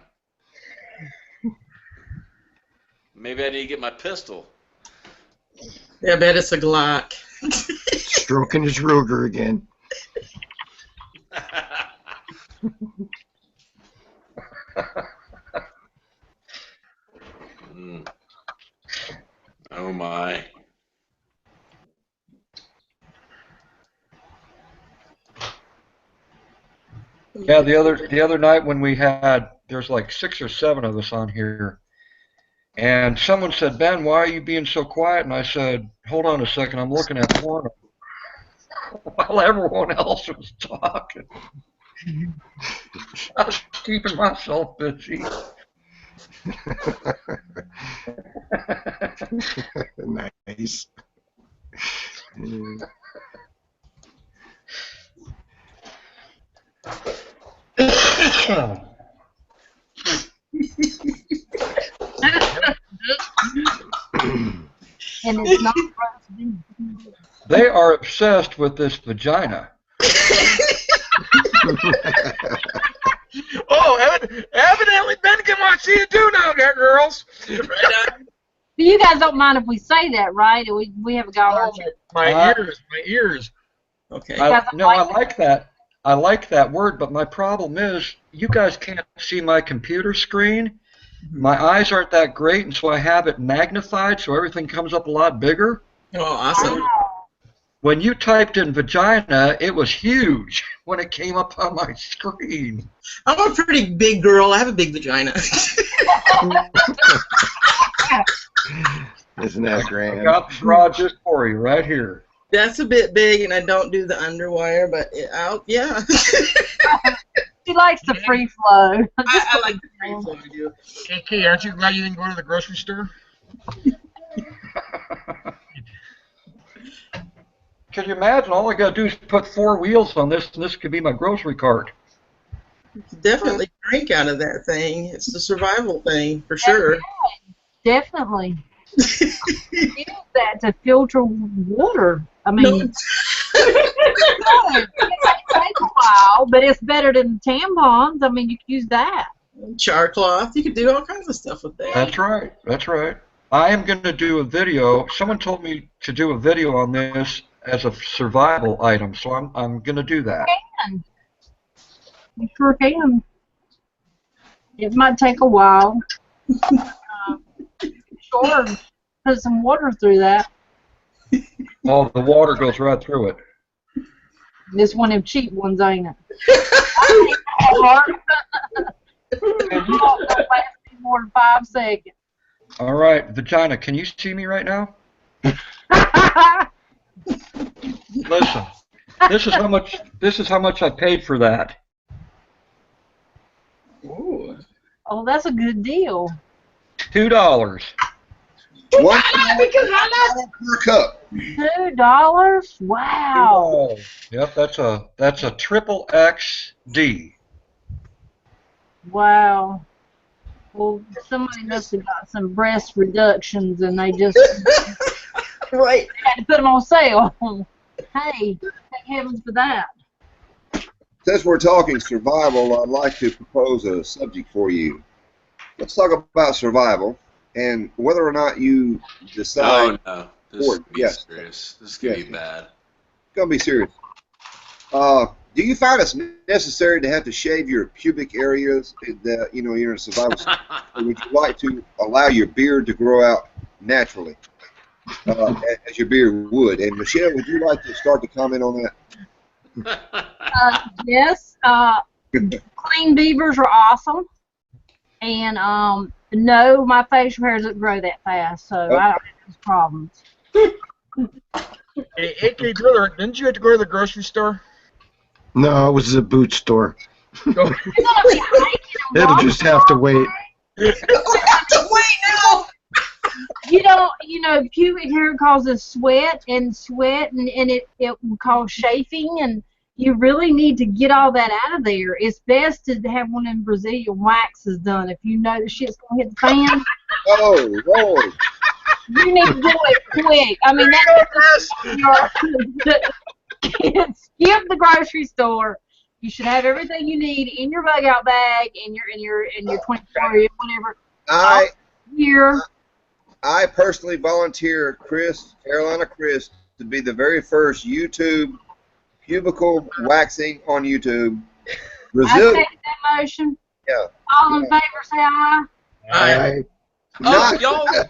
Maybe I need to get my pistol. Yeah, I bet it's a Glock. Stroking his Ruger again. Oh my. Yeah, the other night when we had, there's like 6 or 7 of us on here, and someone said, Ben, why are you being so quiet? And I said, hold on a second, I'm looking at porn while everyone else was talking. I was keeping myself busy. Nice. And it's not They are obsessed with this vagina. Oh, evidently Ben can watch you too now, girls. You guys don't mind if we say that, right? We have gone. My ears. Okay. No, I like that. I like that word, but my problem is you guys can't see my computer screen. My eyes aren't that great, and so I have it magnified, so everything comes up a lot bigger. Oh, awesome. When you typed in vagina, it was huge when it came up on my screen. I'm a pretty big girl. I have a big vagina. Isn't that grand? I got the bra just for you right here. That's a bit big, and I don't do the underwire, but yeah. She likes the free flow. I like the free flow. I do. Kooky, aren't you glad you didn't go to the grocery store? Can you imagine? All I got to do is put 4 wheels on this, and this could be my grocery cart. You can definitely drink out of that thing. It's the survival thing, for sure. Definitely. Use that to filter water. I mean, it takes a while, but it's better than tampons. I mean, you can use that. Char cloth. You can do all kinds of stuff with that. That's right. That's right. I am going to do a video. Someone told me to do a video on this as a survival item, so I'm going to do that. You sure can. It might take a while. Sure, put some water through that. Oh, the water goes right through it. This one of them cheap ones, ain't it? More than 5 seconds. All right, vagina, can you see me right now? Listen, this is how much I paid for that. Ooh. Oh, that's a good deal. $2. One Because I love per cup. $2? Wow. Yep, that's a triple XD. Wow. Well, somebody must have got some breast reductions and they just right. had to put them on sale. Hey, thank heavens for that. Since we're talking survival, I'd like to propose a subject for you. Let's talk about survival and whether or not you decide. Oh no, this is gonna be serious. This is gonna be bad. It's gonna be serious. Do you find it's necessary to have to shave your pubic areas that you're in a survival state? Or would you like to allow your beard to grow out naturally, as your beard would? And Michelle, would you like to start to comment on that? Yes. Clean beavers are awesome. And no, my facial hairs don't grow that fast, so I don't have those problems. Hey, brother, didn't you have to go to the grocery store? No, it was a boot store. Go. It'll just have to wait. We'll have to wait now. Pubic hair causes sweat, and it will cause chafing, and you really need to get all that out of there. It's best to have one of them Brazilian waxes done if you know the shit's going to hit the fan. Oh, Lord. You need to do it quick. I mean, skip the grocery store. You should have everything you need in your bug out bag, in your 24 whatever. I personally volunteer Carolina Chris, to be the very first YouTube pubical waxing on YouTube. Brazil. I take that motion. Yeah. All in favor, say aye. Aye. Y'all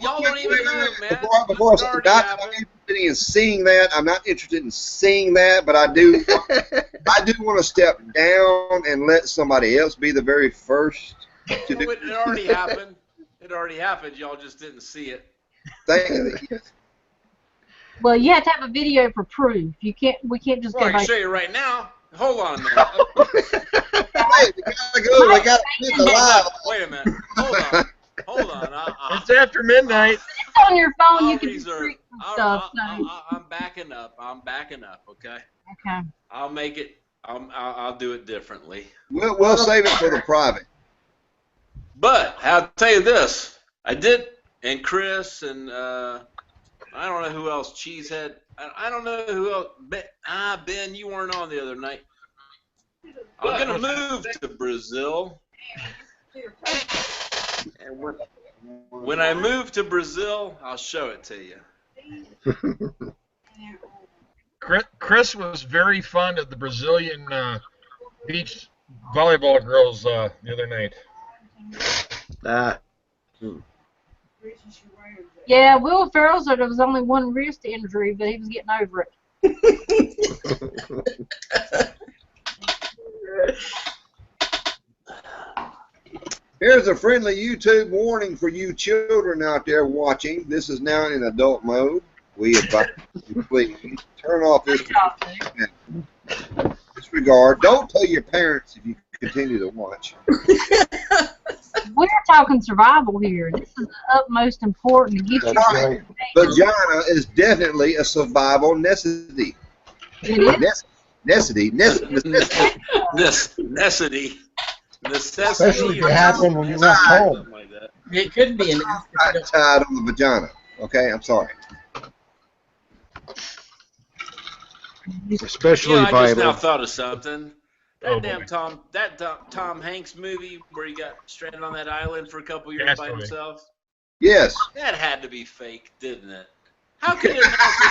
don't even know, man. Before I'm not interested in seeing that. I'm not interested in seeing that, but I do want to step down and let somebody else be the very first to do it. It already happened. It already happened. Y'all just didn't see it. Thank you. Well, you have to have a video for proof. We can't just Well, go I can by. show you right now. Hold on a minute. Hey, we gotta go. We gotta get alive. Wait a minute. Hold on. It's after midnight. It's on your phone. I'll You can reserve. read stuff. So. I'm backing up. Okay. Okay. I'll make it. I'll do it differently. We'll save it for the private. But I'll tell you this. I did, and Chris, and I don't know who else. Cheesehead. I don't know who else. Ben, you weren't on the other night. I'm gonna move to Brazil. And when I move to Brazil, I'll show it to you. Chris was very fond of the Brazilian beach volleyball girls the other night. Yeah, Will Ferrell said there was only one wrist injury, but he was getting over it. Here's a friendly YouTube warning for you children out there watching. This is now in adult mode. We advise you please turn off this disregard. Don't tell your parents if you continue to watch. We're talking survival here. This is the utmost important to get you. Right. Vagina is definitely a survival necessity. It is? Necessity. Especially if it happened when you left home. It could be an I'm tied on the vagina. Okay, I'm sorry. Especially I just now vital. thought of something. Oh, That Tom Hanks movie where he got stranded on that island for a couple years by himself. Yes. That had to be fake, didn't it? How could it not be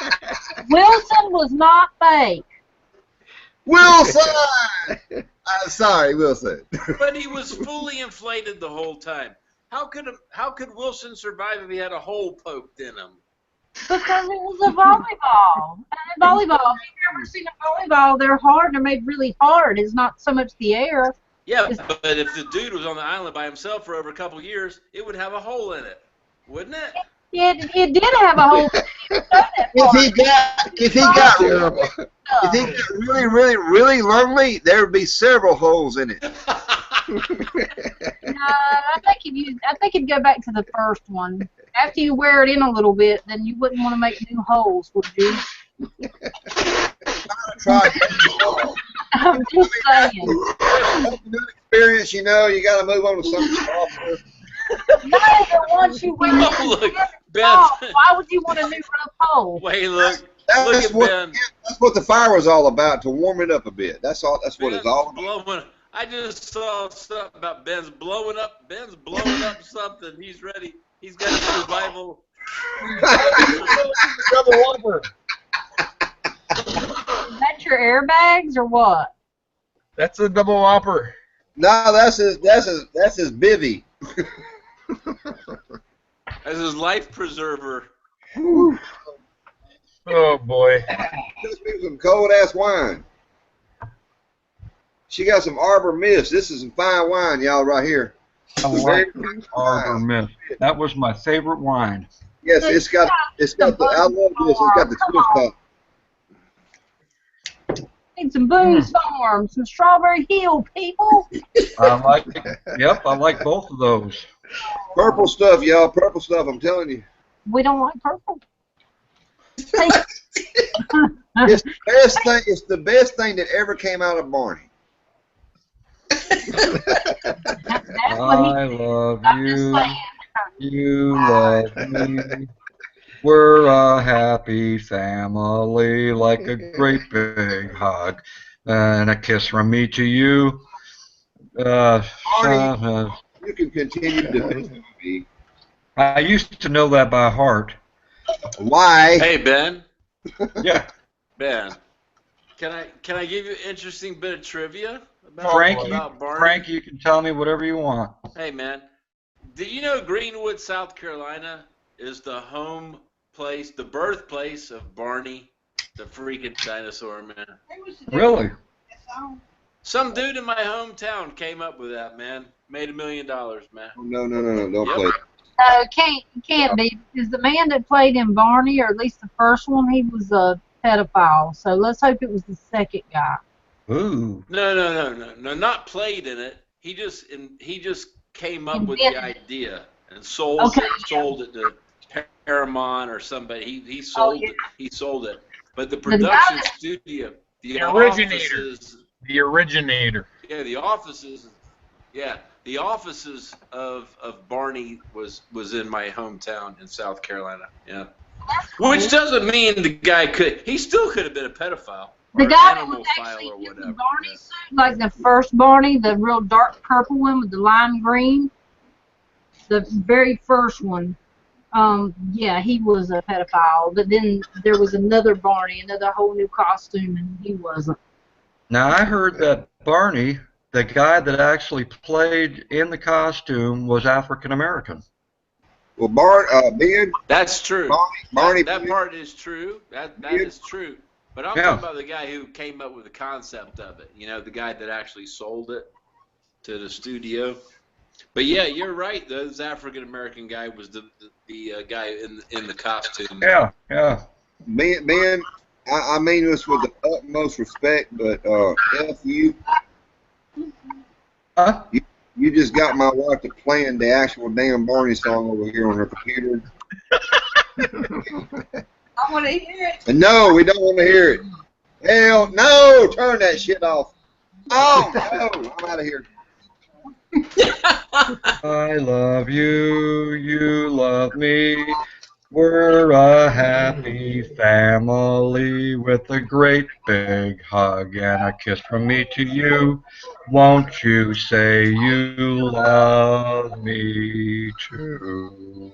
fake? Wilson was not fake. Wilson! Sorry, Wilson. But he was fully inflated the whole time. How could Wilson survive if he had a hole poked in him? Because it was a volleyball. And volleyball, if you've ever seen a volleyball, they're hard. They're made really hard. It's not so much the air. Yeah, but if the dude was on the island by himself for over a couple of years, it would have a hole in it, wouldn't it? It did have a hole. If he got really, really, really lonely, there would be several holes in it. No, I think you'd go back to the first one. After you wear it in a little bit, then you wouldn't want to make new holes, would you? I'm just saying. New experience, you know, you got to move on to something softer. No, but once you wear it, Look, Ben. why would you want a new rough hole? Wait, look at Ben. That's what the fire was all about, to warm it up a bit. That's all. That's what it's all about. I just saw something about Ben's blowing up something. He's ready. He's got a survival. Double whopper. Is that your airbags or what? That's a double whopper. No, that's his bivvy. That's his life preserver. Oh boy. Just me some cold ass wine. She got some Arbor Mist. This is some fine wine, y'all, right here. I like Arbor Mist. That was my favorite wine. Yes, it's got the. I love this. It's got the twist top. Need some Boone's Farm, some Strawberry Hill, people. I like. Yep, I like both of those. Purple stuff, y'all. Purple stuff. I'm telling you. We don't like purple. It's the best thing. It's the best thing that ever came out of Barney. I love you. You love me. We're a happy family, like a great big hug and a kiss from me to you. Barney, you can continue to be. I used to know that by heart. Why? Hey, Ben. Yeah. Ben, can I give you an interesting bit of trivia about Barney? Frank, you can tell me whatever you want. Hey, man, did you know Greenwood, South Carolina is the home place, the birthplace of Barney, the freaking dinosaur, man? Really? Some dude in my hometown came up with that, man. Made $1 million, man. No, don't play. Can't be, because the man that played in Barney, or at least the first one, he was a pedophile. So let's hope it was the second guy. Ooh. No, not played in it. He just came up with the idea and sold it to Paramount or somebody. He sold it. He sold it. But the production studio, the originator. Offices, the originator. Yeah, the offices. Yeah, the offices of Barney was in my hometown in South Carolina. Yeah, which doesn't mean the guy he still could have been a pedophile. The guy that was actually in the Barney suit, like the first Barney, the real dark purple one with the lime green, the very first one. Yeah, he was a pedophile. But then there was another Barney, another whole new costume, and he wasn't. Now I heard that Barney, the guy that actually played in the costume, was African American. Well, Ben. That's true. Barney. That part is true. That is true. But I'm talking about the guy who came up with the concept of it. You know, the guy that actually sold it to the studio. But yeah, you're right. This African American guy was the guy in the costume. Yeah. Ben, I mean this with the utmost respect, but F you. Huh? You just got my wife to playing the actual damn Barney song over here on her computer. I want to hear it. No, we don't want to hear it. Hell no! Turn that shit off. Oh no! I'm out of here. I love you, you love me. We're a happy family with a great big hug and a kiss from me to you. Won't you say you love me too?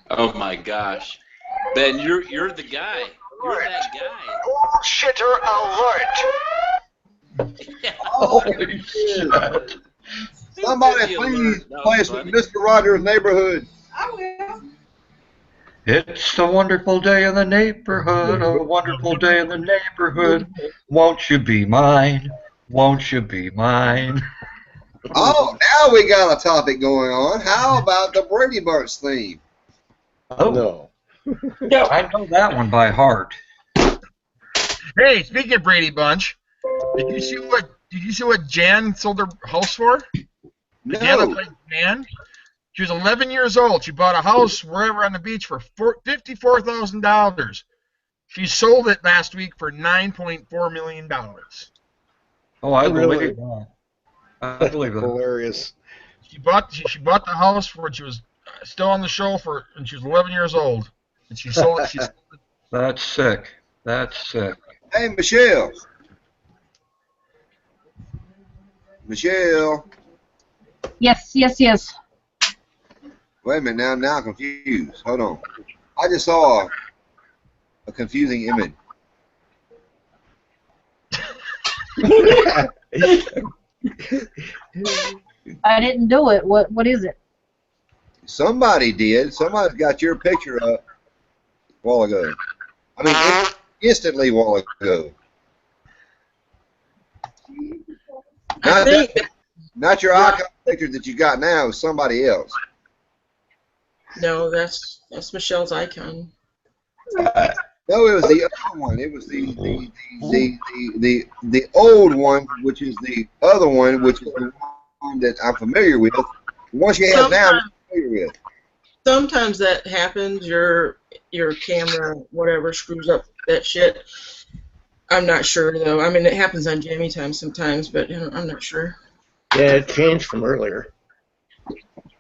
Oh my gosh, Ben, you're the guy. You're that guy. Bullshitter alert! Holy shit! Somebody please play some Mr. Rogers' Neighborhood. I will. It's a wonderful day in the neighborhood, a wonderful day in the neighborhood. Won't you be mine? Won't you be mine? Oh, now we got a topic going on. How about the Brady Bunch theme? Oh, No. I know that one by heart. Hey, speaking of Brady Bunch, did you see what Jan sold her house for? The Jan that No. played Jan? She was 11 years old. She bought a house wherever on the beach for $54,000. She sold it last week for $9.4 million. Oh, I Really? believe that. I believe that. Hilarious. She bought the house when she was still on the show and she was 11 years old, and she sold it. That's sick. That's sick. Hey, Michelle. Michelle. Yes, yes, yes. Wait a minute. Now I'm confused. Hold on. I just saw a confusing image. I didn't do it. What is it? Somebody did. Somebody's got your picture up a while ago. I mean, instantly a while ago. Not your icon picture that you got now. It's somebody else. No, that's Michelle's icon. No, it was the other one. It was the old one, which is the other one, which is the one that I'm familiar with. The one she has now, I'm familiar with. Sometimes that happens. Your camera, whatever, screws up that shit. I'm not sure though. I mean, it happens on Jammy time sometimes, but I'm not sure. Yeah, it changed from earlier.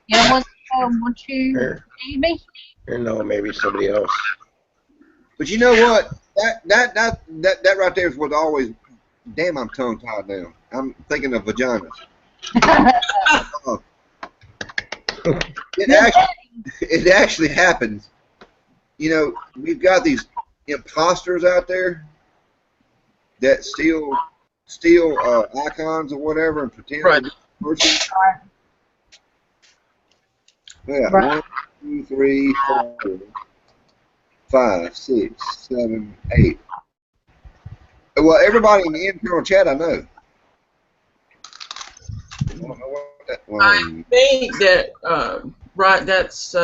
Yeah, what you need me? Or no, maybe somebody else. But you know what? That right there is what always. Damn, I'm tongue tied now. I'm thinking of vaginas. It actually happens. You know, we've got these imposters out there that steal icons or whatever and pretend to be a person. Yeah, Right. 1, 2, 3, 4, 5, 6, 7, 8. Well, everybody in the internal chat, I know. I don't know what that one. I think that that's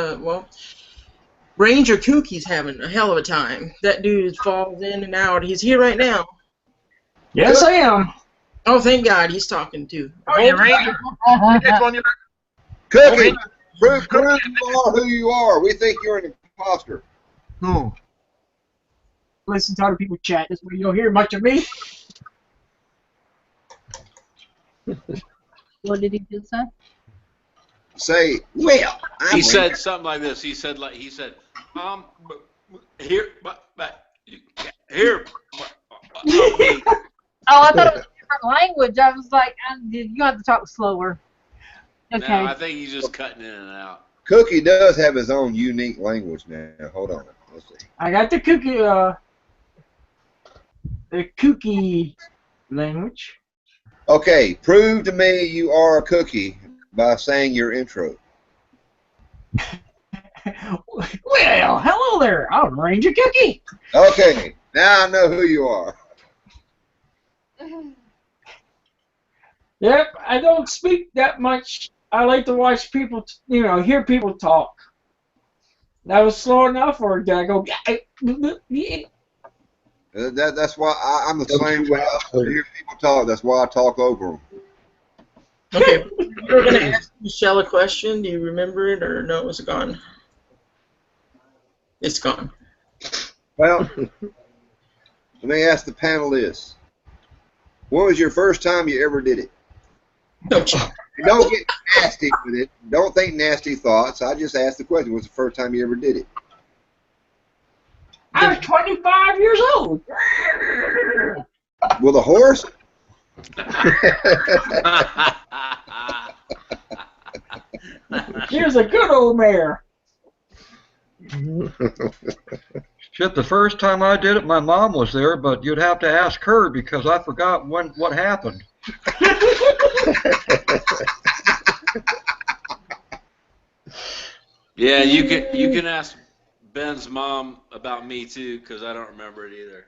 Ranger Kooky's having a hell of a time. That dude falls in and out. He's here right now. Yes, I am. Oh, thank God, he's talking too. Oh, yeah, Ranger. Kooky, prove you are who you are. We think you're an imposter. Who? Listen to other people chat. This way you don't hear much of me. What did he just say? Say, well, He said something like this. He said, here. Oh, I thought it was a different language. I was like, you have to talk slower. Okay. No, I think he's just cutting in and out. Kooky does have his own unique language now. Hold on. Let's see. I got the Kooky language. Okay, prove to me you are a Kooky by saying your intro. Well, hello there. I'm Ranger Kooky. Okay, now I know who you are. Yep, I don't speak that much. I like to watch people, hear people talk. That was slow enough, or did I go? That's why I'm the same way. I hear people talk. That's why I talk over them. Okay, you were going to ask Michelle a question. Do you remember it, or no, it was gone? It's gone. Well, let me ask the panelists. When was your first time you ever did it? No. Don't get nasty with it. Don't think nasty thoughts. I just asked the question. When was the first time you ever did it? I was 25 years old. With a horse? She was a good old mare. Shit, the first time I did it, my mom was there, but you'd have to ask her because I forgot what happened. Yeah, you can ask Ben's mom about me too, because I don't remember it either.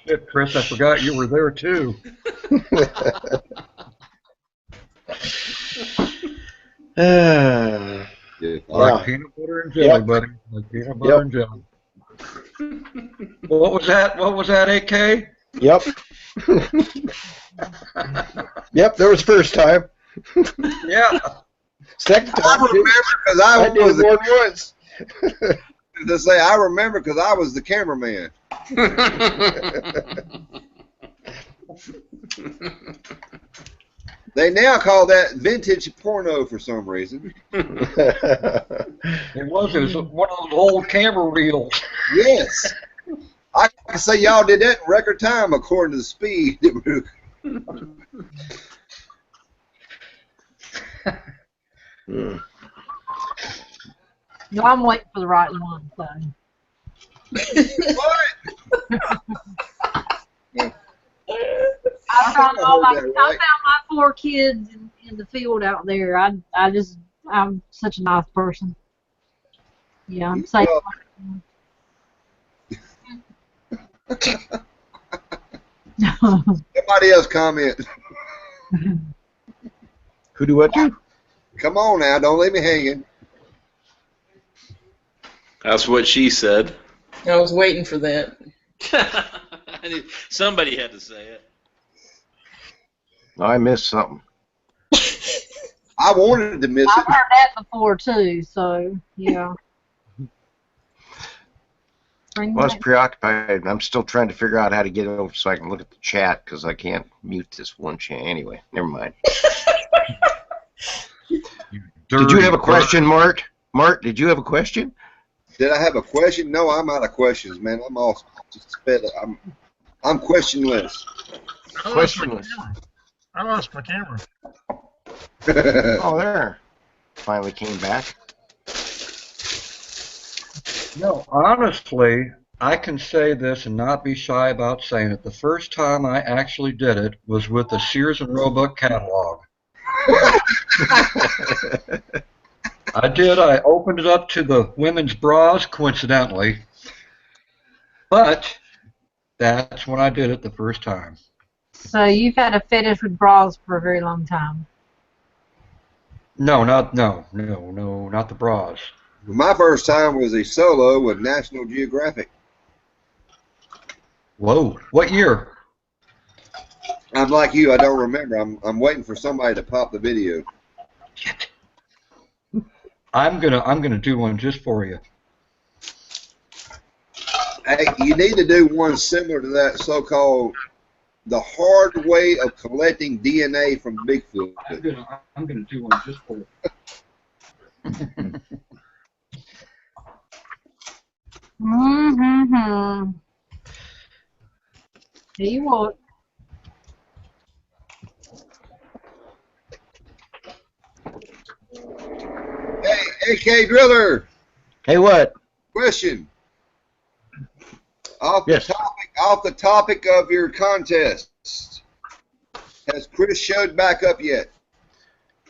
Shit, Chris, I forgot you were there too. Like peanut butter and jelly, buddy. Like peanut butter and jelly. What was that? What was that, AK? Yep. Yep, there was first time. Yeah. Second time. I remember because I did was it more than once. to say I remember because I was the cameraman. They now call that vintage porno for some reason. It was one of those old camera reels. Yes. I can say y'all did that in record time according to the speed. No, I'm waiting for the right one. So. What? I found my 4 kids in the field out there. I'm such a nice person. Yeah, I'm safe. Somebody else comment. Who do what do? Come on now, don't leave me hanging. That's what she said. I was waiting for that. Somebody had to say it. I missed something. I wanted to miss I've it. heard that before too, so yeah. Well, I was preoccupied. I'm still trying to figure out how to get over so I can look at the chat because I can't mute this one chat. Anyway, never mind. Did you have a question, Mart? Mart, did you have a question? Did I have a question? No, I'm out of questions, man. I'm all sped up. I'm questionless. Questionless. I lost my camera. Oh, there. Finally came back. No, honestly, I can say this and not be shy about saying it. The first time I actually did it was with the Sears and Roebuck catalog. I did. I opened it up to the women's bras, coincidentally. But that's when I did it the first time. So you've had a fetish with bras for a very long time. No, not the bras. My first time was a solo with National Geographic. Whoa! What year? I'm like you. I don't remember. I'm waiting for somebody to pop the video. Shit. I'm gonna do one just for you. Hey, you need to do one similar to that so-called the hard way of collecting DNA from Bigfoot. I'm gonna do one just for you. Mm-hmm. Tell you what. Hey, AK Driller. Hey, what? Question. Off Yes. the topic of your contest. Has Chris showed back up yet?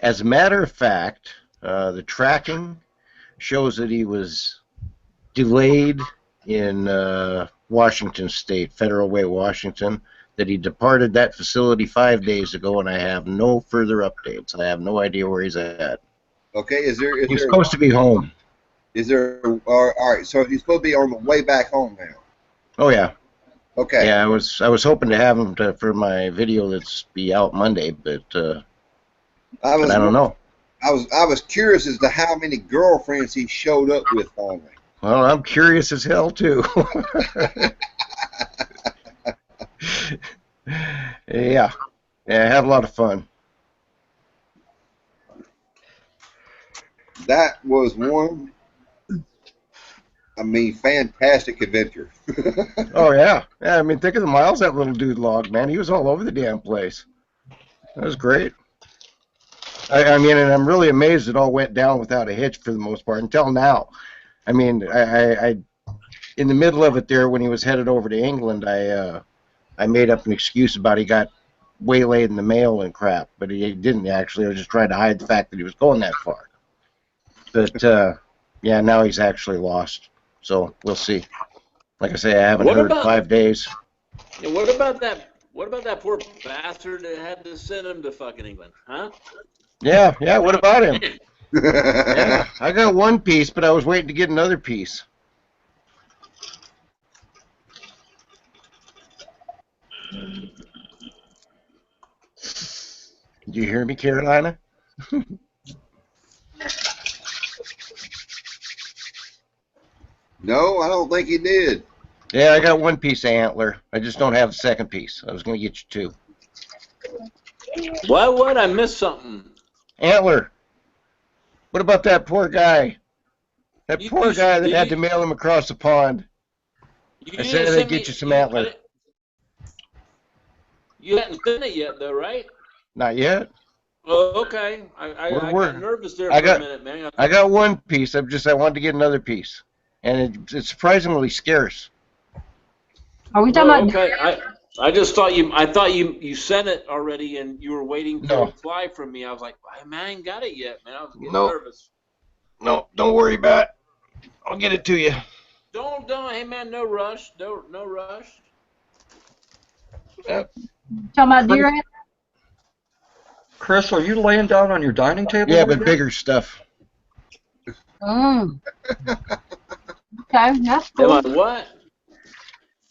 As a matter of fact, the tracking shows that he was delayed in Washington State, Federal Way, Washington, that he departed that facility 5 days ago, and I have no further updates. I have no idea where he's at. Okay, He's supposed to be home. Is there? All right, so he's supposed to be on the way back home now. Oh yeah. Okay. Yeah, I was hoping to have him for my video that's be out Monday, but I don't know. I was curious as to how many girlfriends he showed up with finally. Well, I'm curious as hell too. Yeah, I have a lot of fun. That was one, fantastic adventure. Oh yeah, I mean, think of the miles that little dude logged, man. He was all over the damn place. That was great. I mean, and I'm really amazed it all went down without a hitch for the most part until now. I mean, I in the middle of it there when he was headed over to England, I made up an excuse about he got waylaid in the mail and crap, but he didn't actually. I was just trying to hide the fact that he was going that far. But yeah, now he's actually lost. So we'll see. Like I say, I haven't heard 5 days. Yeah, what about that? What about that poor bastard that had to send him to fucking England, huh? Yeah. What about him? Yeah, I got one piece, but I was waiting to get another piece. Did you hear me, Carolina? No, I don't think he did. Yeah, I got one piece of antler. I just don't have the second piece. I was going to get you 2. Why would I miss something? Antler. What about that poor guy? That poor guy that had to mail him across the pond. I said I'd get you some antler. You hadn't sent it yet, though, right? Not yet. Oh, okay. I got nervous there for a minute, man. I got one piece. I wanted to get another piece, and it's surprisingly scarce. Are we talking about? Okay. I just thought you sent it already, and you were waiting for a reply from me. I was like, man, I ain't got it yet, man. I was getting nervous. No, don't worry about it. I'll get it to you. Don't. Hey, man, no rush. No rush. Yep. Talking about deer antler? Chris, are you laying down on your dining table? Yeah, but bigger stuff. Okay, that's cool. Am I what?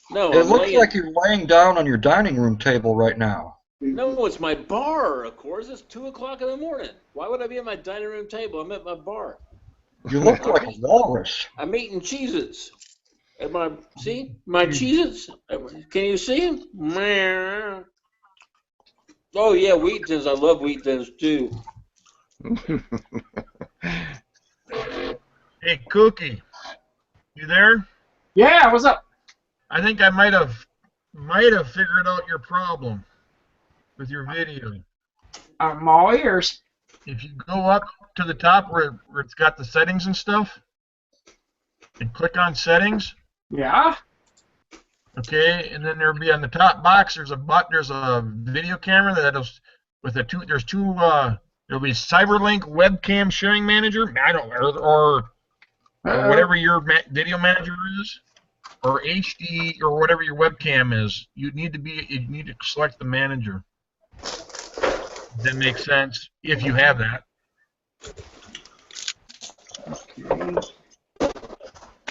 No, it looks like you're laying down on your dining room table right now. No, it's my bar, of course. It's 2 o'clock in the morning. Why would I be at my dining room table? I'm at my bar. You look like a walrus. I'm eating Cheez-Its. See my Cheez-Its? Can you see them? Oh yeah, Wheat Thins. I love Wheat Thins too. Hey, Kooky, you there? Yeah, what's up? I think I might have figured out your problem with your video. I'm all ears. If you go up to the top where it's got the settings and stuff, and click on settings. Yeah. Okay, and then there'll be on the top box. There's a video camera there's there'll be Cyberlink webcam sharing manager. Or whatever your video manager is, or HD or whatever your webcam is. You need to select the manager. That makes sense if you have that.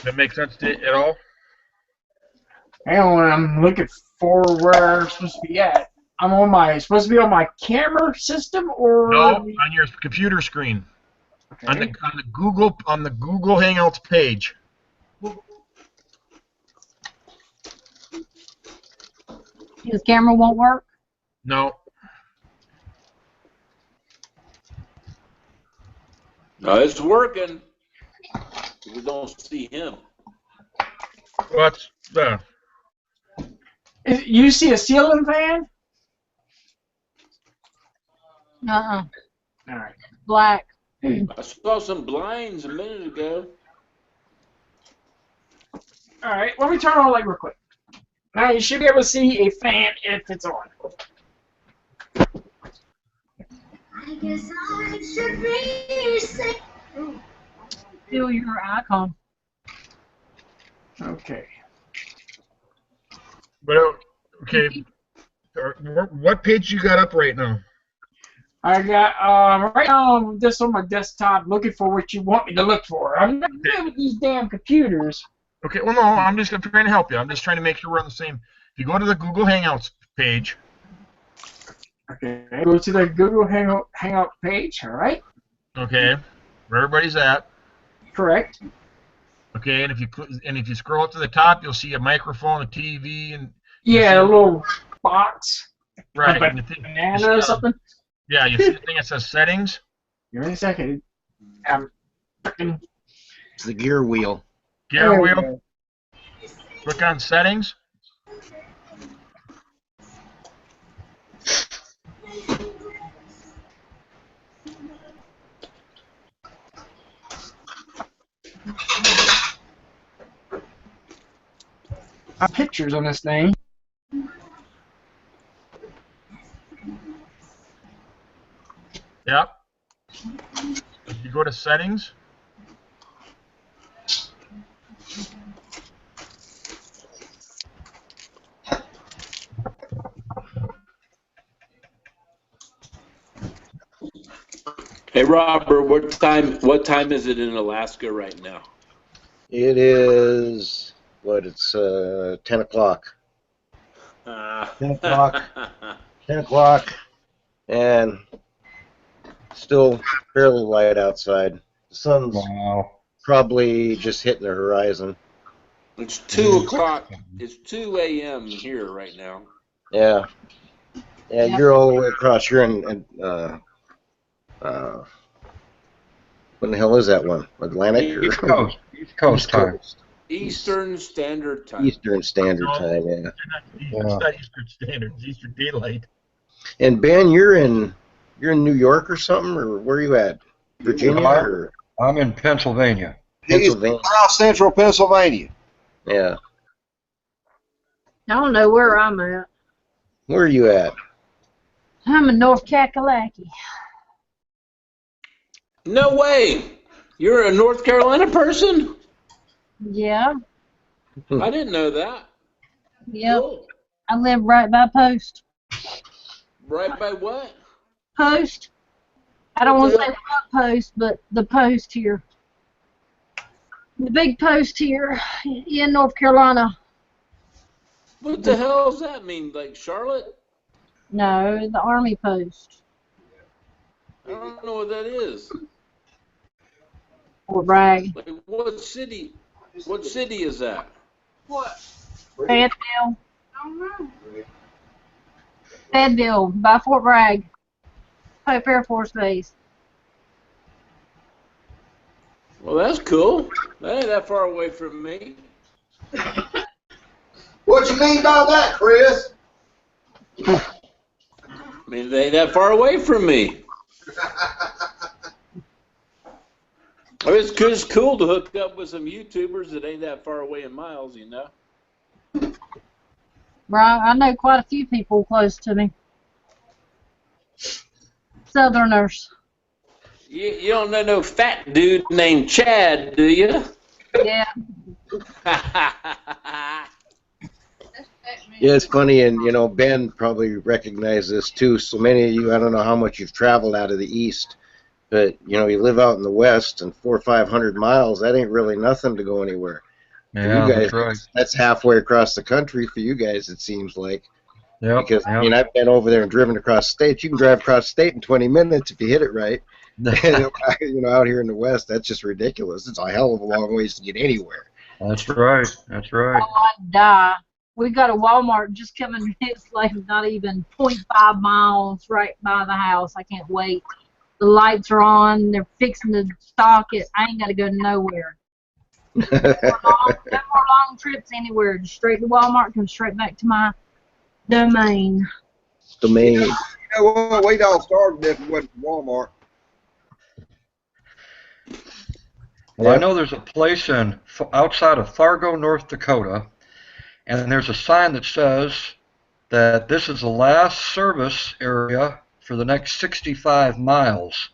That makes sense at all? Hang on, I'm looking for where I'm supposed to be at. Supposed to be on my camera system or no, on your computer screen. Okay. On the Google Hangouts page. His camera won't work? No. No, it's working. We don't see him. What's You see a ceiling fan? Uh-uh. All right. Black. I saw some blinds a minute ago. All right, let me turn on the light real quick. Now you should be able to see a fan if it's on. I guess I should reset. Still your icon. Okay. But okay, what page you got up right now? I got right now I'm just on my desktop looking for what you want me to look for. I'm not good with these damn computers. Okay, well no, I'm trying to help you. I'm just trying to make sure we're on the same. If you go to the Google Hangouts page. Okay. Go to the Google Hangout page. All right. Okay. Where everybody's at. Correct. Okay, and if you scroll up to the top, you'll see a microphone, a TV, and yeah, a little box. Right. Like a banana or something. Yeah, you see the thing that says settings. Give me a second. It's the gear wheel. Gear wheel. Click on settings. Pictures on this thing. You go to settings. Hey Robert, what time is it in Alaska right now? It is what? It's 10 o'clock. 10 o'clock. 10 o'clock, and still fairly light outside. The sun's probably just hitting the horizon. It's 2 o'clock. It's 2 a.m. here right now. Yeah. Yeah, you're all the way across. You're in what the hell is that one? Atlantic? East Coast. East Coast time. Eastern Standard Time. Eastern Standard Time, yeah. It's not Eastern Standard. It's Eastern Daylight. And Ben, you're in New York or something, or where are you at? Virginia? Or? I'm in Pennsylvania. Pennsylvania. South Central Pennsylvania. Yeah. I don't know where I'm at. Where are you at? I'm in North Kakalaki. No way! You're a North Carolina person? Yeah. I didn't know that. Yep. Cool. I live right by Post. Right by what? Post. I don't want to say what post, but the post here. The big post here in North Carolina. What the hell does that mean? Like Charlotte? No, the Army post. I don't know what that is. Fort Bragg. Like what city? What city is that? What? Fayetteville. I don't know. Fayetteville by Fort Bragg. Pope Air Force Base. Well, that's cool. That ain't that far away from me. What you mean by that, Chris? I mean, they ain't that far away from me. I mean, it's cool to hook up with some YouTubers that ain't that far away in miles, you know? Right, I know quite a few people close to me. Southerners. You don't know no fat dude named Chad, do you? Yeah. Yeah, it's funny, and you know, Ben probably recognized this too. So many of you, I don't know how much you've traveled out of the east, but you know, you live out in the west, and 400 or 500 miles, that ain't really nothing to go anywhere. Yeah, for you guys, that's right. That's halfway across the country for you guys, it seems like. Yep, Because I mean, I've been over there and driven across states. You can drive across state in 20 minutes if you hit it right. And, you know, out here in the west, that's just ridiculous. It's a hell of a long ways to get anywhere. That's right. That's right. Oh, I'd die. We got a Walmart just coming. It's like not even 0.5 miles right by the house. I can't wait. The lights are on. They're fixing to stock it. I ain't got to go nowhere. No more long trips anywhere. Just straight to Walmart, come straight back to my domain. Domain. You know what? Wait all started if it wasn't Walmart. Well, I know there's a place outside of Fargo, North Dakota, and there's a sign that says that this is the last service area for the next 65 miles.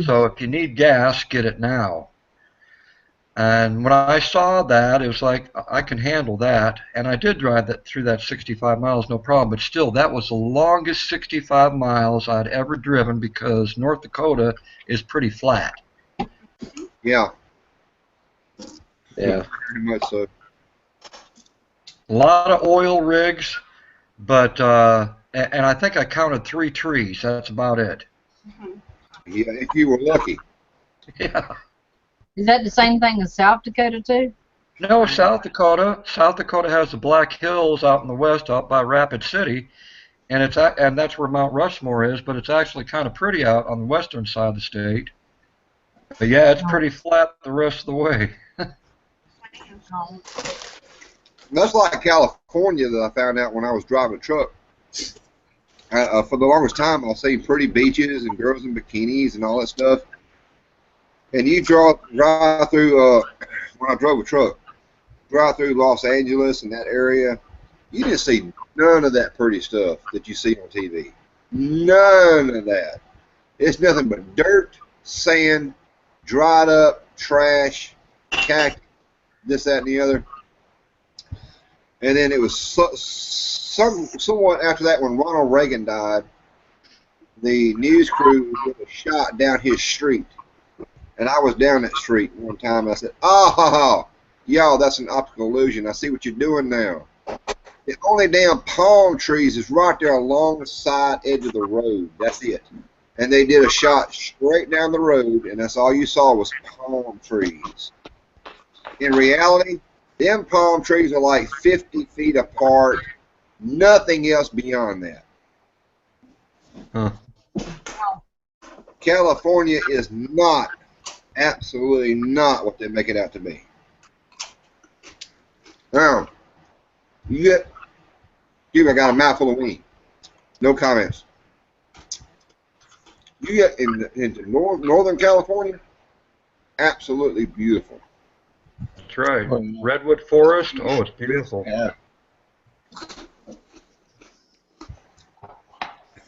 So if you need gas, get it now. And when I saw that, it was like, I can handle that. And I did drive that through that 65 miles, no problem. But still, that was the longest 65 miles I'd ever driven because North Dakota is pretty flat. Yeah. Yeah. Pretty much so. A lot of oil rigs, but and I think I counted 3 trees. That's about it. Yeah, if you were lucky. Yeah. Is that the same thing as South Dakota too? No, South Dakota. South Dakota has the Black Hills out in the west, out by Rapid City, and that's where Mount Rushmore is. But it's actually kind of pretty out on the western side of the state. But yeah, it's pretty flat the rest of the way. That's like California that I found out when I was driving a truck. For the longest time, I'll see pretty beaches and girls in bikinis and all that stuff. And you drive through, when I drove a truck, drive through Los Angeles and that area, you didn't see none of that pretty stuff that you see on TV. None of that. It's nothing but dirt, sand, dried up trash, cactus, this, that, and the other. And then it was somewhat after that when Ronald Reagan died, the news crew did a shot down his street. And I was down that street one time. And I said, "Ah, y'all, that's an optical illusion. I see what you're doing now. The only damn palm trees is right there along the side edge of the road. That's it." And they did a shot straight down the road, and that's all you saw was palm trees. In reality, them palm trees are like 50 feet apart. Nothing else beyond that. Huh. California is not, absolutely not what they make it out to be. Now, I got a mouthful of weed. No comments. You get into Northern California, absolutely beautiful. That's right. Redwood Forest. Oh, it's beautiful. Yeah.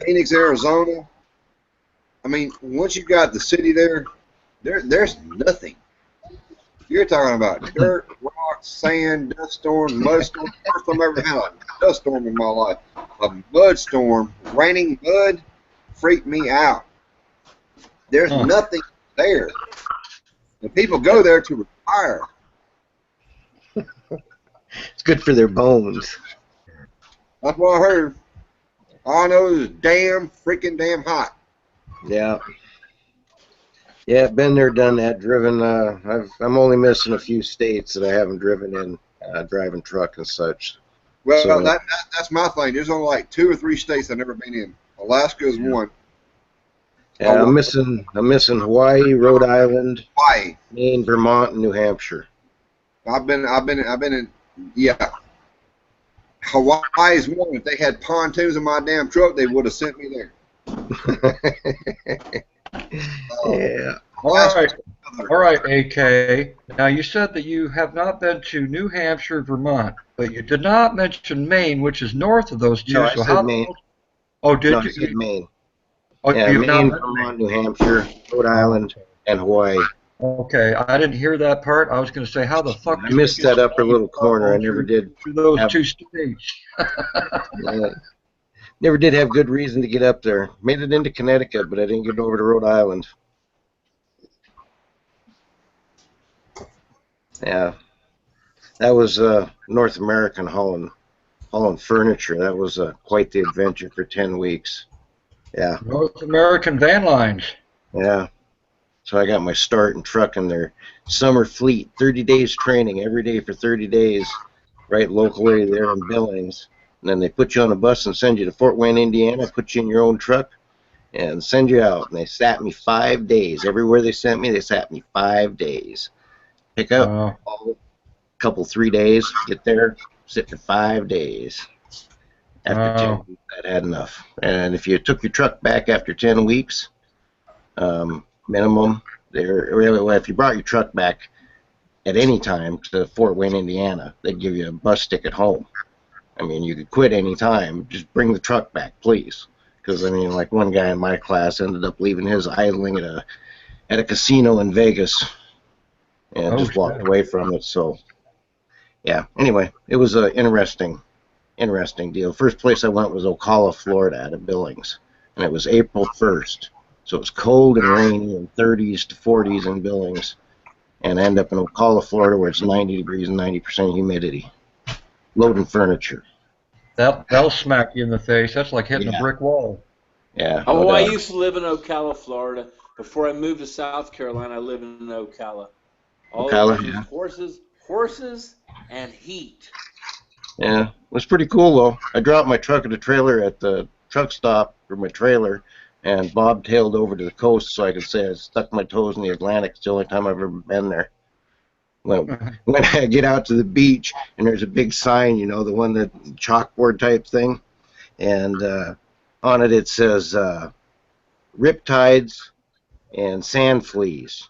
Phoenix, Arizona. I mean, once you got the city there's nothing. You're talking about dirt, rock, sand, dust storm, mud storm. First time I ever had a dust storm in my life. A mud storm, raining mud, freaked me out. There's nothing there. And people go there to retire. It's good for their bones. That's what I heard. All I know is freaking damn hot. Yeah. Yeah, been there, done that. Driven. I'm only missing a few states that I haven't driven in, driving truck and such. Well, So- that's my thing. There's only like 2 or 3 states I've never been in. Alaska is one. Yeah, I'm missing Hawaii, Rhode Island, Hawaii. Maine, Vermont, and New Hampshire. I've been in. Yeah. Hawaii's one. If they had pontoons in my damn truck, they would have sent me there. Yeah. All right, AK. Now, you said that you have not been to New Hampshire, Vermont, but you did not mention Maine, which is north of those two. No, I so said Maine. Oh, did No, you? I said Maine. Oh, Yeah, you've Maine, not- Vermont, New Hampshire, Rhode Island, and Hawaii. Okay, I didn't hear that part. I was going to say, how the fuck? I missed that upper little corner. I never did. Through those have- 2 states. Never did have good reason to get up there. Made it into Connecticut, but I didn't get over to Rhode Island. Yeah, that was North American hauling furniture. That was quite the adventure for 10 weeks. Yeah. North American van lines. Yeah. So I got my start in trucking their summer fleet, 30 days training every day for 30 days, right locally there in Billings. And then they put you on a bus and send you to Fort Wayne, Indiana, put you in your own truck, and send you out. And they sat me 5 days. Everywhere they sent me, they sat me 5 days. Pick up, couple 3 days, get there, sit for 5 days. After 10 weeks, I'd had enough. And if you took your truck back after 10 weeks, minimum, if you brought your truck back at any time to Fort Wayne, Indiana, they'd give you a bus ticket home. I mean, you could quit any time. Just bring the truck back, please. Because, I mean, like one guy in my class ended up leaving his idling at a casino in Vegas and just walked away from it. So, yeah. Anyway, it was an interesting deal. First place I went was Ocala, Florida, out of Billings. And it was April 1st. So it was cold and rainy and 30s to 40s in Billings. And I ended up in Ocala, Florida, where it's 90 degrees and 90% humidity. Loading furniture. That'll smack you in the face. That's like hitting a brick wall. Yeah. Oh, I used to live in Ocala, Florida. Before I moved to South Carolina, I lived in Ocala. All Ocala, it was was horses, and heat. Yeah, it was pretty cool though. I dropped my truck at a trailer at the truck stop for my trailer, and bobtailed over to the coast so I could say I stuck my toes in the Atlantic. It's the only time I've ever been there. When I get out to the beach and there's a big sign, you know, the one that chalkboard type thing, and on it says riptides and sand fleas,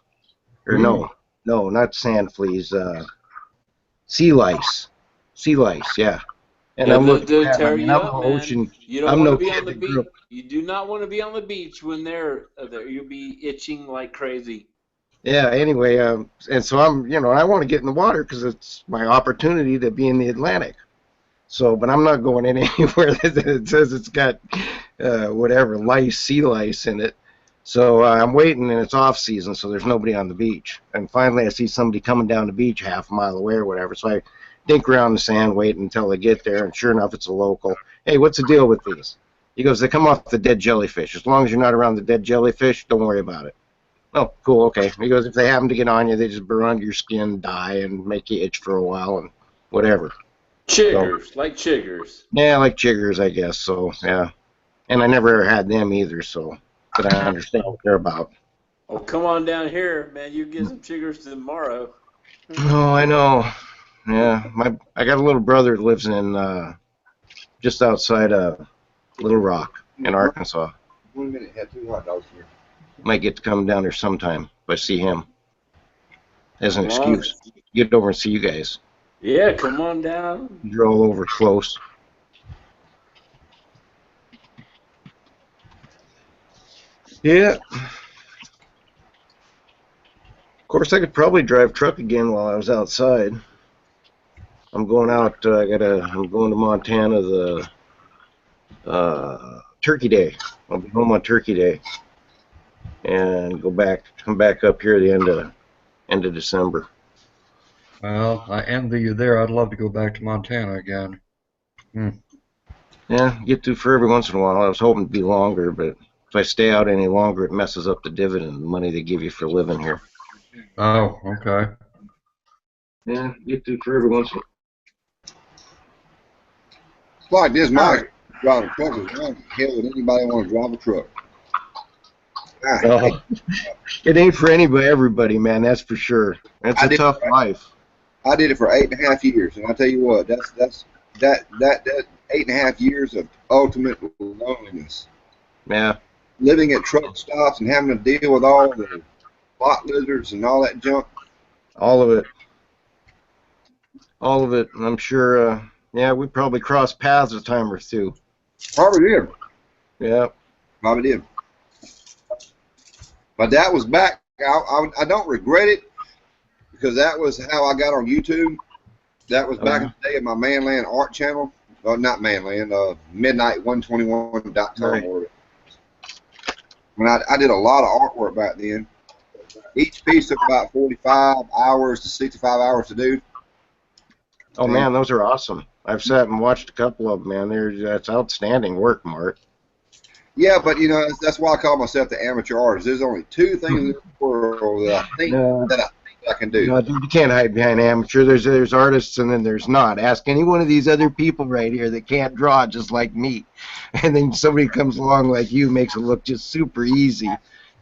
or no, not sand fleas, sea lice, yeah. And I'm looking at them, and I'm an ocean. You don't I'm want no to be on kid the that beach. grew up. You do not want to be on the beach when they're there. You'll be itching like crazy. Yeah. Anyway, and so I'm, I want to get in the water because it's my opportunity to be in the Atlantic. So, but I'm not going in anywhere that says it's got whatever sea lice in it. So I'm waiting, and it's off season, so there's nobody on the beach. And finally, I see somebody coming down the beach half a mile away or whatever. So I dink around the sand, wait until they get there, and sure enough, it's a local. Hey, what's the deal with these? He goes, they come off the dead jellyfish. As long as you're not around the dead jellyfish, don't worry about it. Oh, cool, okay. He goes, if they happen to get on you, they just burn under your skin, die, and make you itch for a while, and whatever. Chiggers, like chiggers. Yeah, like chiggers, I guess. So, yeah. And I never had them either, so, but I understand what they're about. Oh, come on down here, man. You get some chiggers tomorrow. Oh, I know. Yeah, I got a little brother that lives in just outside Little Rock in Arkansas. 1 minute, had 2 hot dogs here. Might get to come down there sometime if I see him. As an excuse. Get over and see you guys. Yeah, come on down. You're all over close. Yeah. Of course, I could probably drive truck again while I was outside. I'm going out. I'm going to Montana the Turkey Day. I'll be home on Turkey Day, and come back up here the end of December. Well, I envy you there. I'd love to go back to Montana again. Yeah, get to for every once in a while. I was hoping to be longer, but if I stay out any longer, it messes up the dividend, the money they give you for living here. Oh, okay. Yeah, get to for every once in a while. It's like this, Mike. Driving a truck is one hell would anybody want to drive a truck. It ain't for everybody, man. That's for sure. That's a tough life. I did it for 8.5 years, and I tell you what, that 8.5 years of ultimate loneliness. Yeah. Living at truck stops and having to deal with all the lot lizards and all that junk. All of it. All of it. And I'm sure, yeah, we probably crossed paths a time or two. Probably did. Yeah. Probably did. But that was back. I don't regret it because that was how I got on YouTube. That was back in the day of my ManLan art channel. Not ManLan, midnight121.com. Right. When I did a lot of artwork back then. Each piece took about 45 hours to 65 hours to do. Oh, man, those are awesome. I've sat and watched a couple of them, man. That's outstanding work, Mark. Yeah, but, that's why I call myself the amateur artist. There's only 2 things in the world that I think I can do. No, you can't hide behind amateur. There's artists and then there's not. Ask any one of these other people right here that can't draw just like me. And then somebody comes along like you, makes it look just super easy,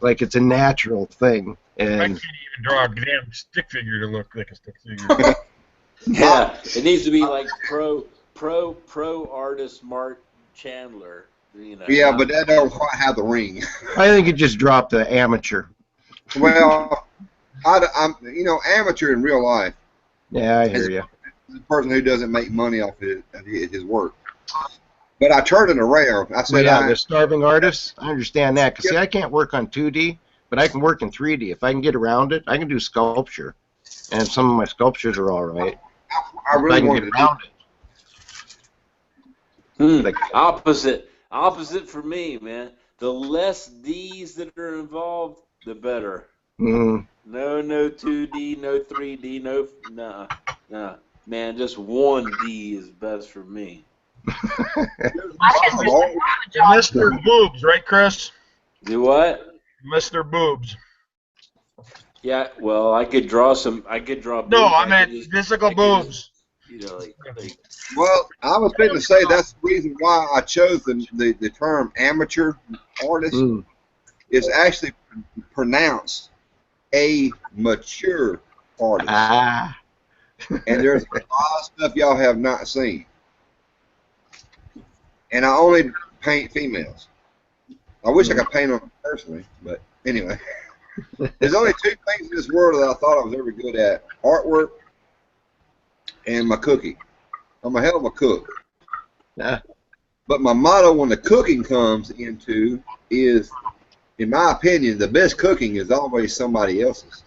like it's a natural thing. And I can't even draw a damn stick figure to look like a stick figure. Yeah, it needs to be like pro artist Mark Chandler. Yeah, but that don't quite have the ring. I think it just dropped the amateur. Well, I'm amateur in real life. Yeah, I hear you. The person who doesn't make money off his work. But I turned it around. I said, the starving artist. I understand that because see, I can't work on 2D, but I can work in 3D. If I can get around it, I can do sculpture, and some of my sculptures are all right. I really want to around it. Opposite for me, man. The less D's that are involved, the better. No 2D, no 3D, nah. Man, just 1D is best for me. Unless they're boobs, right, Chris? Do what? Unless they're boobs. Yeah, well, I could draw boobs. No, I meant physical boobs. Well, I was going to say that's the reason why I chose the term amateur artist. It's actually pronounced a mature artist. And there's a lot of stuff y'all have not seen. And I only paint females. I wish I could paint them personally, but anyway. There's only 2 things in this world that I thought I was ever good at. Artwork and my cooking. I'm a hell of a cook. Yeah. But my motto when the cooking comes into is, in my opinion, the best cooking is always somebody else's.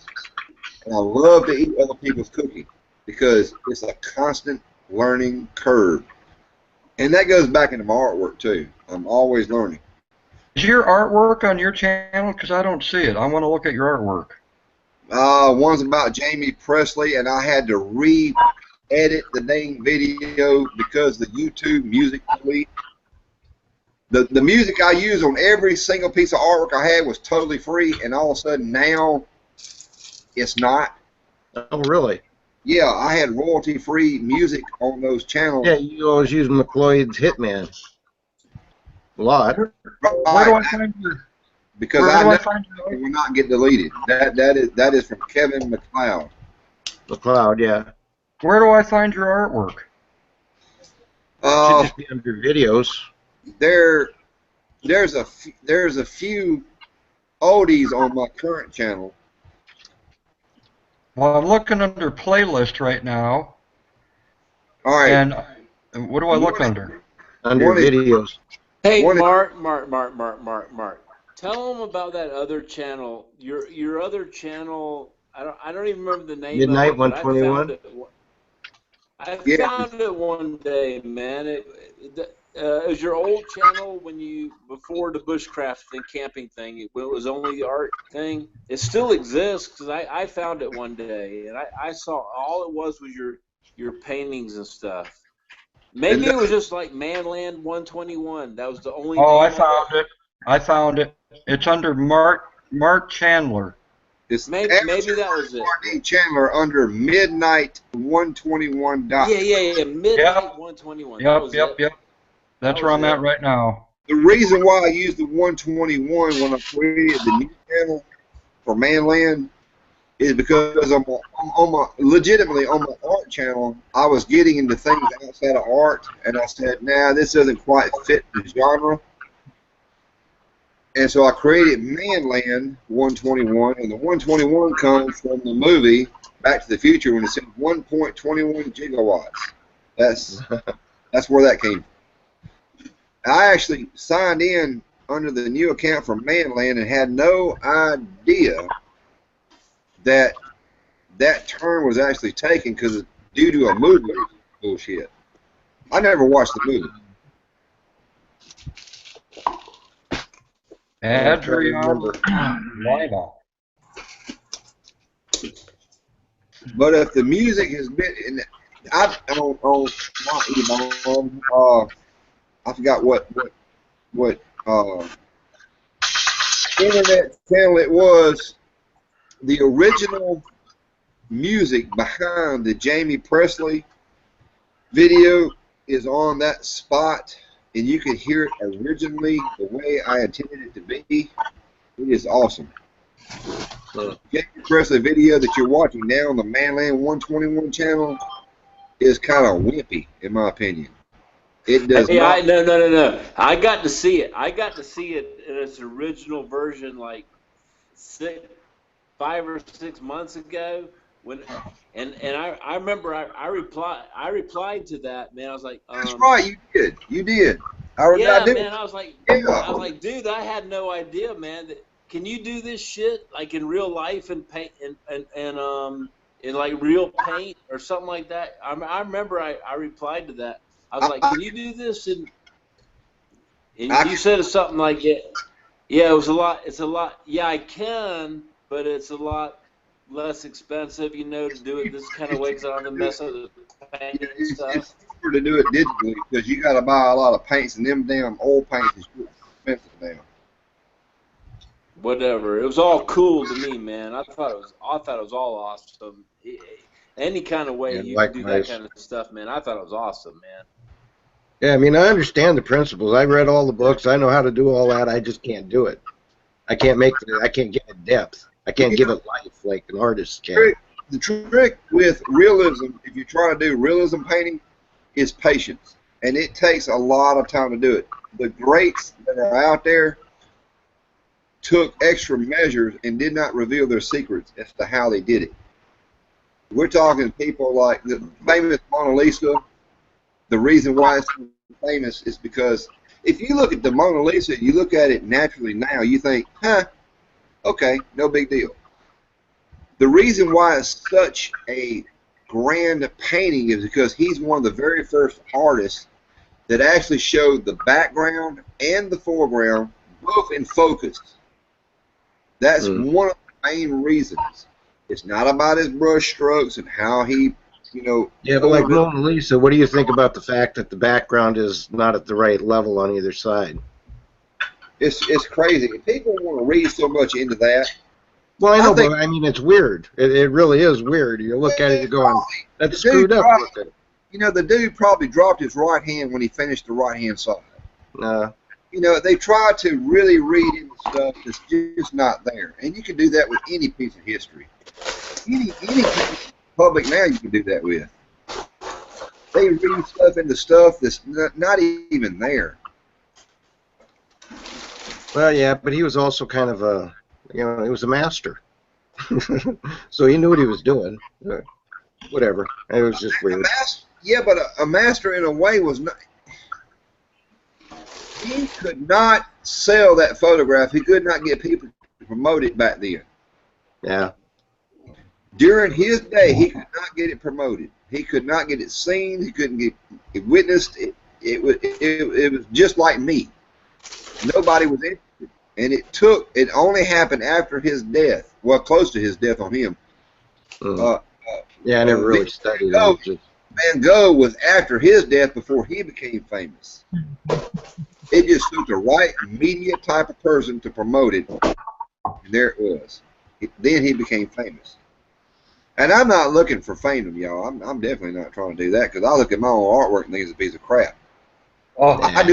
And I love to eat other people's cooking because it's a constant learning curve. And that goes back into my artwork too. I'm always learning. Is your artwork on your channel? Because I don't see it. I want to look at your artwork. One's about Jamie Presley, and I had to re-edit the dang video because the YouTube music delete. The music I use on every single piece of artwork I had was totally free, and all of a sudden now it's not. Oh, really? Yeah, I had royalty-free music on those channels. Yeah, you always use McLeod's Hitman. A lot. Where do I find your? Because Where I do know I find your? it will not get deleted. That is from Kevin McLeod. McLeod, yeah. Where do I find your artwork? Should just be under videos. There's a few oldies on my current channel. Well, I'm looking under playlist right now. All right. And what do I look under? Under videos. Hey, Mark. Tell them about that other channel. Your other channel. I don't even remember the name Midnight of it. 121. I found it one day, man. It was your old channel before the bushcraft and camping thing. It was only the art thing. It still exists because I found it one day and I saw all it was your paintings and stuff. Maybe it was just like ManLan 121. That was the only. Oh, I found it. I found it. It's under Mark Chandler. Maybe that was it. RD Chandler under Midnight 121. Yeah. Midnight 121. Yep. That's where I'm at right now. The reason why I used the 121 when I created the new channel for ManLan is because legitimately on my art channel, I was getting into things outside of art, and I said, nah, this doesn't quite fit the genre. And so I created ManLan 121, and the 121 comes from the movie Back to the Future when it said 1.21 gigawatts. That's where that came from. I actually signed in under the new account for ManLan and had no idea that term was actually taken because due to a movie bullshit. I never watched the movie. Adriana Lima. But if the music has been, I forgot what internet channel it was. The original music behind the Jamie Presley video is on that spot, and you can hear it originally the way I intended it to be. It is awesome. The Jamie Presley video that you're watching now on the ManLan 121 channel is kind of wimpy, in my opinion. It does not. No. I got to see it. I got to see it in its original version like 5 or 6 months ago. I remember I replied to that, man. I was like, that's right, you did. I did. Man. I was like, dude, I had no idea, man. Can you do this shit like in real life and paint and in like real paint or something like that? I remember I replied to that. I was like, can you do this? And you said something like, yeah, it's a lot. Yeah, I can, but it's a lot less expensive, to do it this kind of way because I don't have to mess up the paint and stuff. It's cheaper to do it digitally because you got to buy a lot of paints, and them damn old paints is expensive now. Whatever. It was all cool to me, man. I thought it was all awesome. Any kind of way you can do that kind of stuff, man. I thought it was awesome, man. Yeah, I mean, I understand the principles. I read all the books. I know how to do all that. I just can't do it. I can't give it depth. I can't give it life like an artist can. The trick with realism, if you try to do realism painting, is patience. And it takes a lot of time to do it. The greats that are out there took extra measures and did not reveal their secrets as to how they did it. We're talking people like the famous Mona Lisa. The reason why it's so famous is because if you look at the Mona Lisa, you look at it naturally now, you think, okay, no big deal. The reason why it's such a grand painting is because he's one of the very first artists that actually showed the background and the foreground both in focus. That's one of the main reasons. It's not about his brush strokes and how he, you know. Yeah, but like Mona Lisa, what do you think about the fact that the background is not at the right level on either side? It's crazy. People want to read so much into that. Well, I know, but I mean, it's weird. It really is weird. You look at it, you're going, that's screwed up. You know, the dude probably dropped his right hand when he finished the right-hand side. You know, they try to really read into stuff that's just not there. And you can do that with any piece of history. Any public now you can do that with. They read stuff into stuff that's not even there. Well, yeah, but he was also kind of a, you know, he was a master. So he knew what he was doing. Whatever. It was just weird. Yeah, but a master in a way was not. He could not sell that photograph. He could not get people to promote it back then. Yeah. During his day, he could not get it promoted. He could not get it seen. He couldn't get it witnessed. It was just like me. Nobody was interested, and it only happened after his death. Well, close to his death on him. Yeah, I never really studied it. Van Gogh was after his death before he became famous. It just took the right media type of person to promote it, and there it was. Then he became famous. And I'm not looking for fame, y'all. I'm definitely not trying to do that because I look at my own artwork and think it's a piece of crap. Oh, I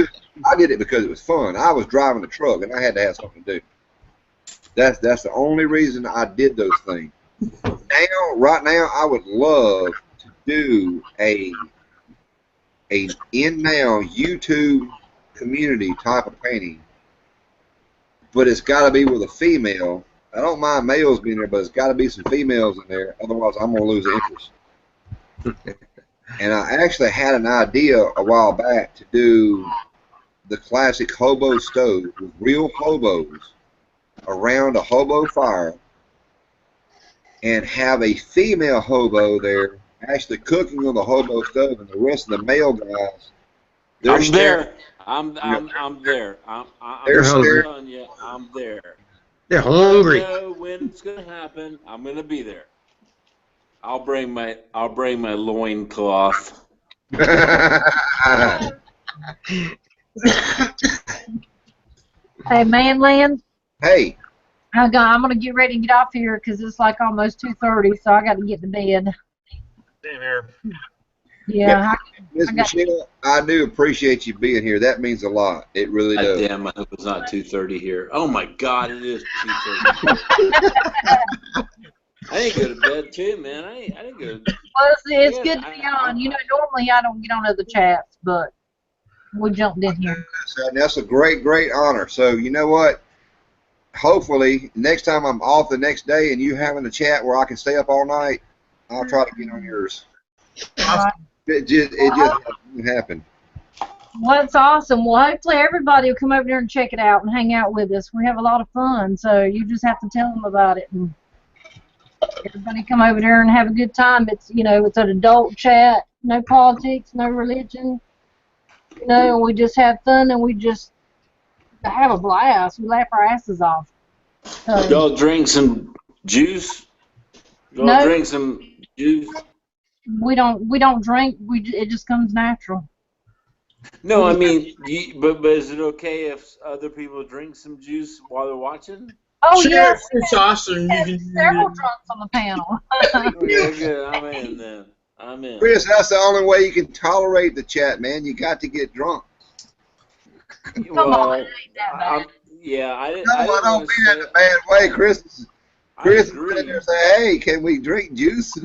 did it because it was fun. I was driving the truck and I had to have something to do. That's the only reason I did those things. Right now, I would love to do a in-now YouTube community type of painting, but it's got to be with a female. I don't mind males being there, but it's got to be some females in there. Otherwise, I'm going to lose interest. And I actually had an idea a while back to do the classic hobo stove with real hobos around a hobo fire and have a female hobo there actually cooking on the hobo stove, and the rest of the male guys. I'm there. I'm there. They're hungry. I'm there. They're hungry. I don't know when it's gonna happen. I'm gonna be there. I'll bring my loincloth. Hey, ManLan. Hey. I'm gonna get ready to get off here because it's like almost 2:30, so I got to get to bed. Same here. Yeah. Miss Michelle, I do appreciate you being here. That means a lot. It really does. Damn, I hope it's not 2:30 here. Oh my God, it is 2:30. I didn't go to bed too, man. I didn't go. Well, it's good to be on. You know, normally I don't get on other chats, but we jumped in here. That's a great, great honor. So you know what? Hopefully, next time I'm off the next day and you having a chat where I can stay up all night, I'll try to get on yours. It just hasn't happened. Well, that's awesome. Well, hopefully everybody will come over there and check it out and hang out with us. We have a lot of fun, so you just have to tell them about it. And everybody come over there and have a good time. It's, you know, it's an adult chat, no politics, no religion. You know, and we just have fun and we just have a blast. We laugh our asses off. So, y'all drink some juice? Y'all drink some juice? We don't drink. It just comes natural. No, I mean, but is it okay if other people drink some juice while they're watching? Oh sure, yes, it's awesome. Several drunks on the panel. Yeah, good. I'm in then. I'm in. Chris, that's the only way you can tolerate the chat, man. You got to get drunk. Come on, it ain't that bad. Yeah, I didn't. No, I don't mean it in a bad way. Chris is sitting there saying, "Hey, can we drink juice?"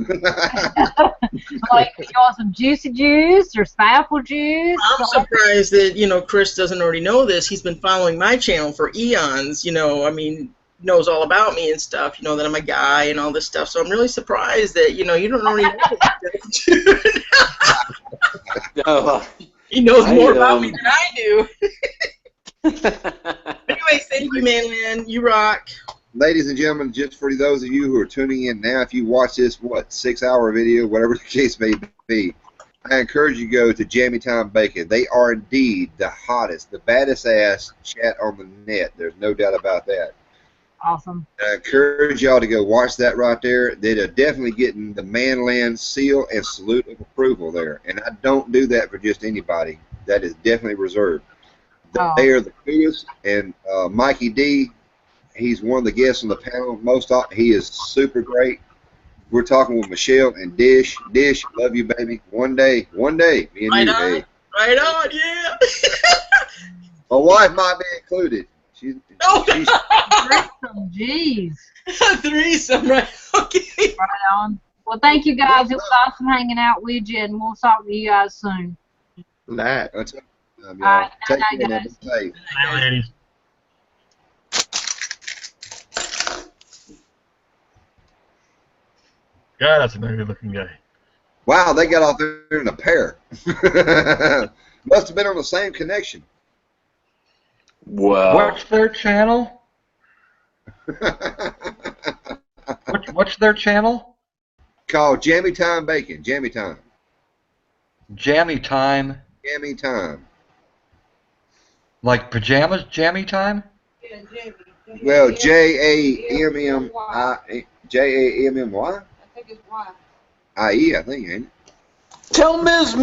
Like, you want some juicy juice or apple juice? I'm surprised that Chris doesn't already know this. He's been following my channel for eons. I mean, knows all about me and stuff. That I'm a guy and all this stuff. So I'm really surprised that you don't already know this. No. He knows more about me than I do. Anyway, thank you, ManLan. You rock. ladies and gentlemen, just for those of you who are tuning in now, if you watch this, 6-hour video, whatever the case may be, I encourage you to go to Jammy Time Bacon. They are indeed the hottest, the baddest ass chat on the net. There's no doubt about that. Awesome. I encourage y'all to go watch that right there. They're definitely getting the ManLan seal and salute of approval there. And I don't do that for just anybody. That is definitely reserved. They are the coolest. And Mikey D, he's one of the guests on the panel. He is super great. We're talking with Michelle and Dish. Dish, love you, baby. One day, me and Right you, on. hey. Right on, yeah. My wife might be included. She's Threesome, jeez. Threesome, right? Okay. Right on. Well, thank you guys. It was awesome hanging out with you, and we'll talk to you guys soon. Night. That's it. All right, Take night, care, guys. be safe. Hi, ladies. God, that's an ugly looking guy. Wow, they got off there in a pair. Must have been on the same connection. Wow. What's their channel? What's their channel? Called Jammy Time Bacon. Jammy Time. Jammy Time. Jammy Time. Like pajamas, jammy time? Yeah, Jamie. Well, Jammmy. Jammmy. I think it's why. I think, ain't it? Tell Ms.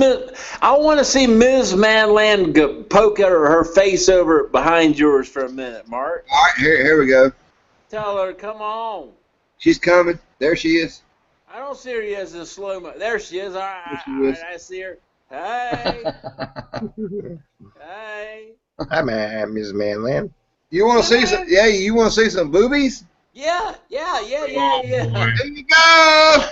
I want to see Ms. ManLan poke her face over behind yours for a minute, Mark. All right, here we go. Tell her, come on. She's coming. There she is. I don't see her yet as a slow-mo. There she is. All right, There she is. I see her. Hey. Hey. Hi, Ms. ManLan. You want to see some? Yeah, you want to see some boobies? Yeah. There you go.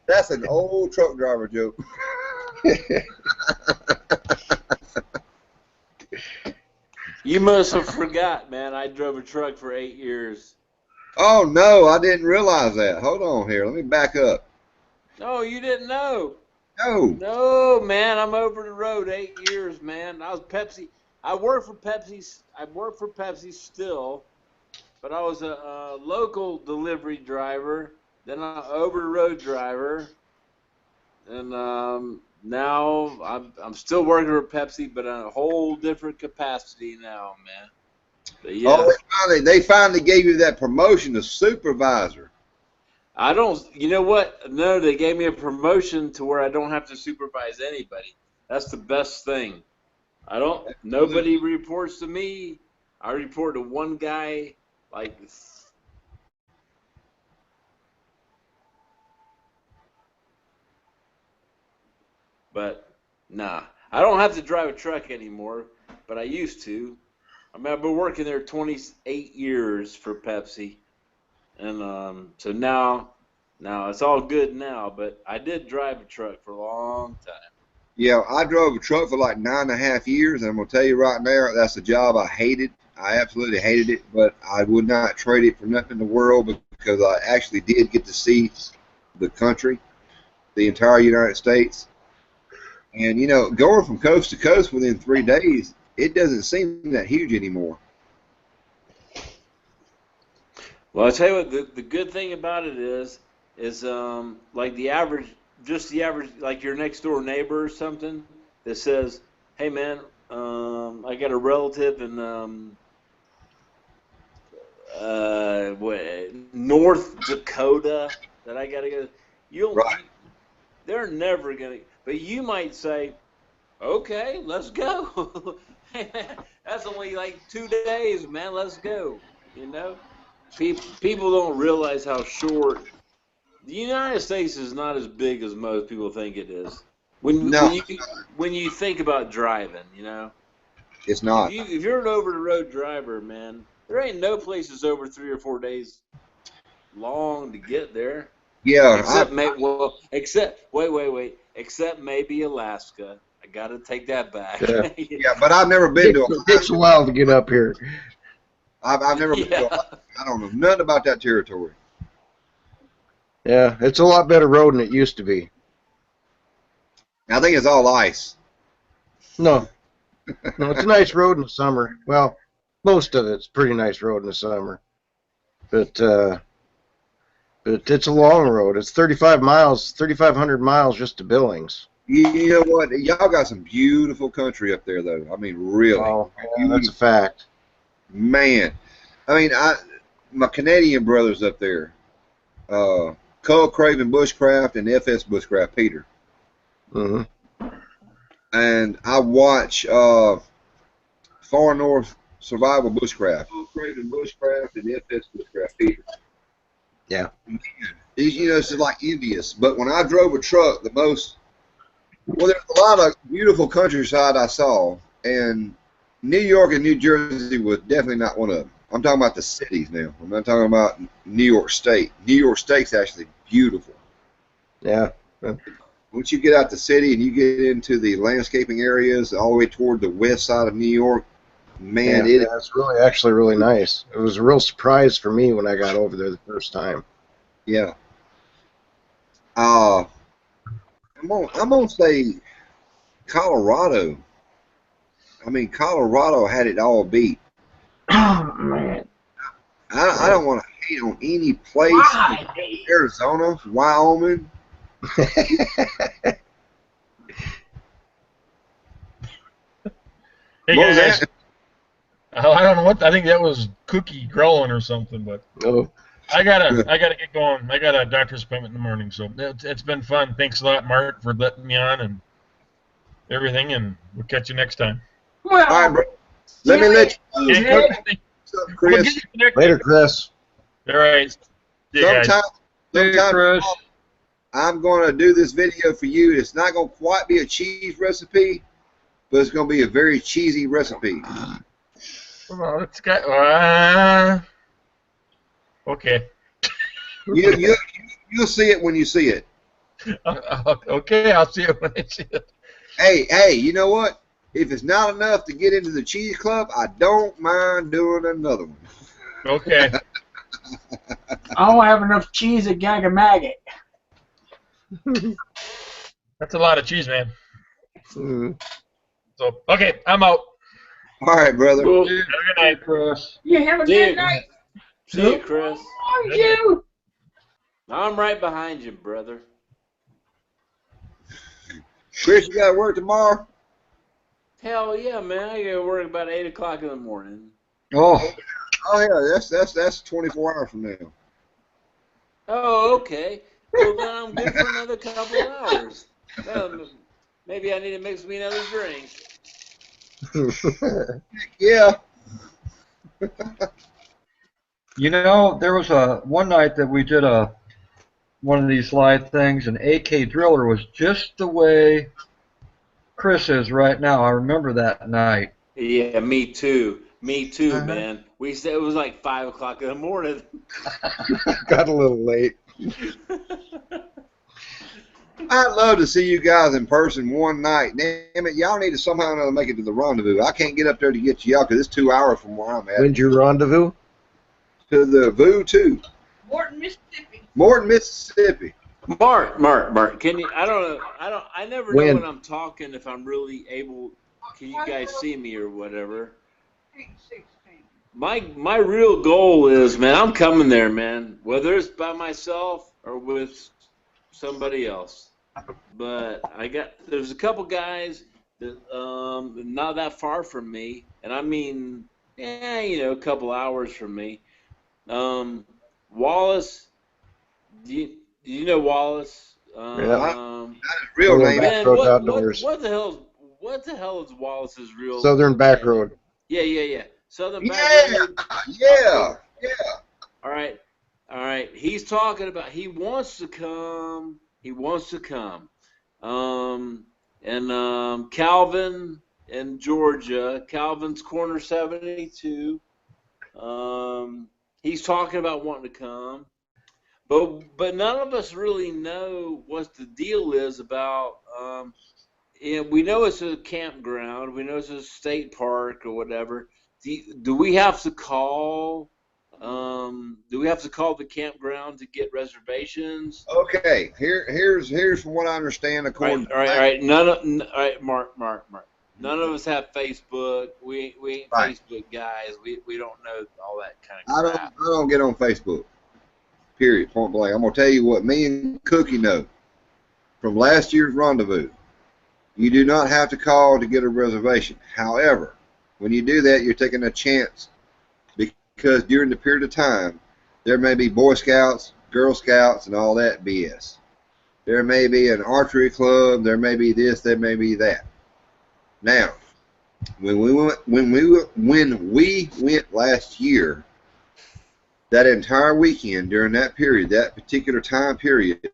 That's an old truck driver joke. You must have forgot, man. I drove a truck for 8 years. Oh no, I didn't realize that. Hold on here. Let me back up. No, you didn't know. No. No, man. I'm over the road 8 years, man. I was Pepsi. I work for Pepsi. I work for Pepsi still, but I was a local delivery driver, then an over-the-road driver, and now I'm still working for Pepsi, but in a whole different capacity now, man. But yeah. Oh, they finally gave you that promotion to supervisor. I don't. You know what? No, they gave me a promotion to where I don't have to supervise anybody. That's the best thing. Nobody reports to me. I report to one guy, like. But nah, I don't have to drive a truck anymore. But I used to. I mean, I've been working there 28 years for Pepsi, and so now it's all good now. But I did drive a truck for a long time. Yeah, I drove a truck for like 9.5 years, and I'm gonna tell you right now, that's a job I hated. I absolutely hated it, but I would not trade it for nothing in the world because I actually did get to see the country, the entire United States, and you know, going from coast to coast within 3 days, it doesn't seem that huge anymore. Well, I'll tell you what, the good thing about it is like the average, like your next door neighbor or something that says, hey man, I got a relative in North Dakota that I gotta go. They're never gonna, but you might say, okay, let's go. That's only like 2 days, man. Let's go. You know, people don't realize how short. The United States is not as big as most people think it is. When you think about driving, you know, it's not. If you're an over-the-road driver, man, there ain't no places over 3 or 4 days long to get there. Yeah. Except maybe Alaska. I gotta take that back. Yeah, yeah, but I've never been to It takes a while to get up here. I've never been to Alaska. I don't know nothing about that territory. Yeah, it's a lot better road than it used to be. I think it's all ice. No. No, it's a nice road in the summer. Well, most of it's pretty nice road in the summer. But it's a long road. It's 35 miles, 3,500 miles just to Billings. You know what? Y'all got some beautiful country up there, though. I mean, really. Oh, yeah, that's a fact. Man. I mean, my Canadian brothers up there, Cull Craven Bushcraft and FS Bushcraft Peter. Mm-hmm. And I watch Far North Survival Bushcraft. Cull Craven Bushcraft and FS Bushcraft Peter. Yeah. Man, you know, it's like envious. But when I drove a truck, there's a lot of beautiful countryside I saw, and New York and New Jersey was definitely not one of them. I'm talking about the cities now. I'm not talking about New York State. New York State's actually beautiful. Yeah. Once you get out the city and you get into the landscaping areas all the way toward the west side of New York, man, it's really actually really nice. It was a real surprise for me when I got over there the first time. Yeah. I'm gonna say Colorado. I mean, Colorado had it all beat. Oh man. I don't want to hate on any place. Arizona, Wyoming. Hey What was guys. that? Oh, I don't know what. I think that was Kooky growling or something. But I gotta get going. I got a doctor's appointment in the morning, so it's been fun. Thanks a lot, Mark, for letting me on and everything. And we'll catch you next time. Well, all right, bro. Let me let you. Yeah, Chris. Later, Chris. All right. Yeah, Sometime Chris. I'm going to do this video for you. It's not going to quite be a cheese recipe, but it's going to be a very cheesy recipe. Well, it's got. Okay. You'll see it when you see it. Okay, I'll see it when I see it. Hey, you know what? If it's not enough to get into the cheese club, I don't mind doing another one. Okay. I don't have enough cheese to gag a maggot. That's a lot of cheese, man. Mm. So, okay, I'm out. All right, brother. Cool. Have a good night, Chris. You have a See good you. night. See you, Chris. Oh, you. I'm right behind you, brother. Chris, you got to work tomorrow? Hell yeah, man. I gotta work about 8 o'clock in the morning. Oh. Oh, yeah. That's 24 hours from now. Oh, okay. Well, then I'm good for another couple of hours. Maybe I need to mix me another drink. Yeah. You know, there was one night that we did one of these live things, and AK Driller was just the way Chris is right now. I remember that night. Yeah, me too. Me too, man. We said it was like 5 o'clock in the morning. Got a little late. I'd love to see you guys in person one night. Damn it, y'all need to somehow or another make it to the rendezvous. I can't get up there to get you out because it's 2 hours from where I'm at. When's your rendezvous? To the VU 2. Morton, Mississippi. Morton, Mississippi. Mark, can you? I never know when I'm talking if I'm really able. Can you guys see me or whatever? My real goal is, man, I'm coming there, man. Whether it's by myself or with somebody else. But there's a couple guys that not that far from me, and I mean, a couple hours from me. Wallace, do you know Wallace? Real name. Man, what the hell is Wallace's real? Southern Back Road. Yeah. Southern Back Road. Yeah. All right. He's talking about he wants to come. And Calvin in Georgia. Calvin's Corner 72. He's talking about wanting to come. But none of us really know what the deal is about. We know it's a campground. We know it's a state park or whatever. Do we have to call? Do we have to call the campground to get reservations? Okay. Here's from what I understand. According all right. All right, Mark. None of us have Facebook. We ain't Right. Facebook guys. We don't know all that kind I of crap. don't get on Facebook. Period. Point blank. I'm gonna tell you what me and Cookie know from last year's rendezvous. You do not have to call to get a reservation. However, when you do that, you're taking a chance because during the period of time, there may be Boy Scouts, Girl Scouts, and all that BS. There may be an archery club. There may be this. There may be that. Now, when we went last year, that entire weekend during that period, that particular time period,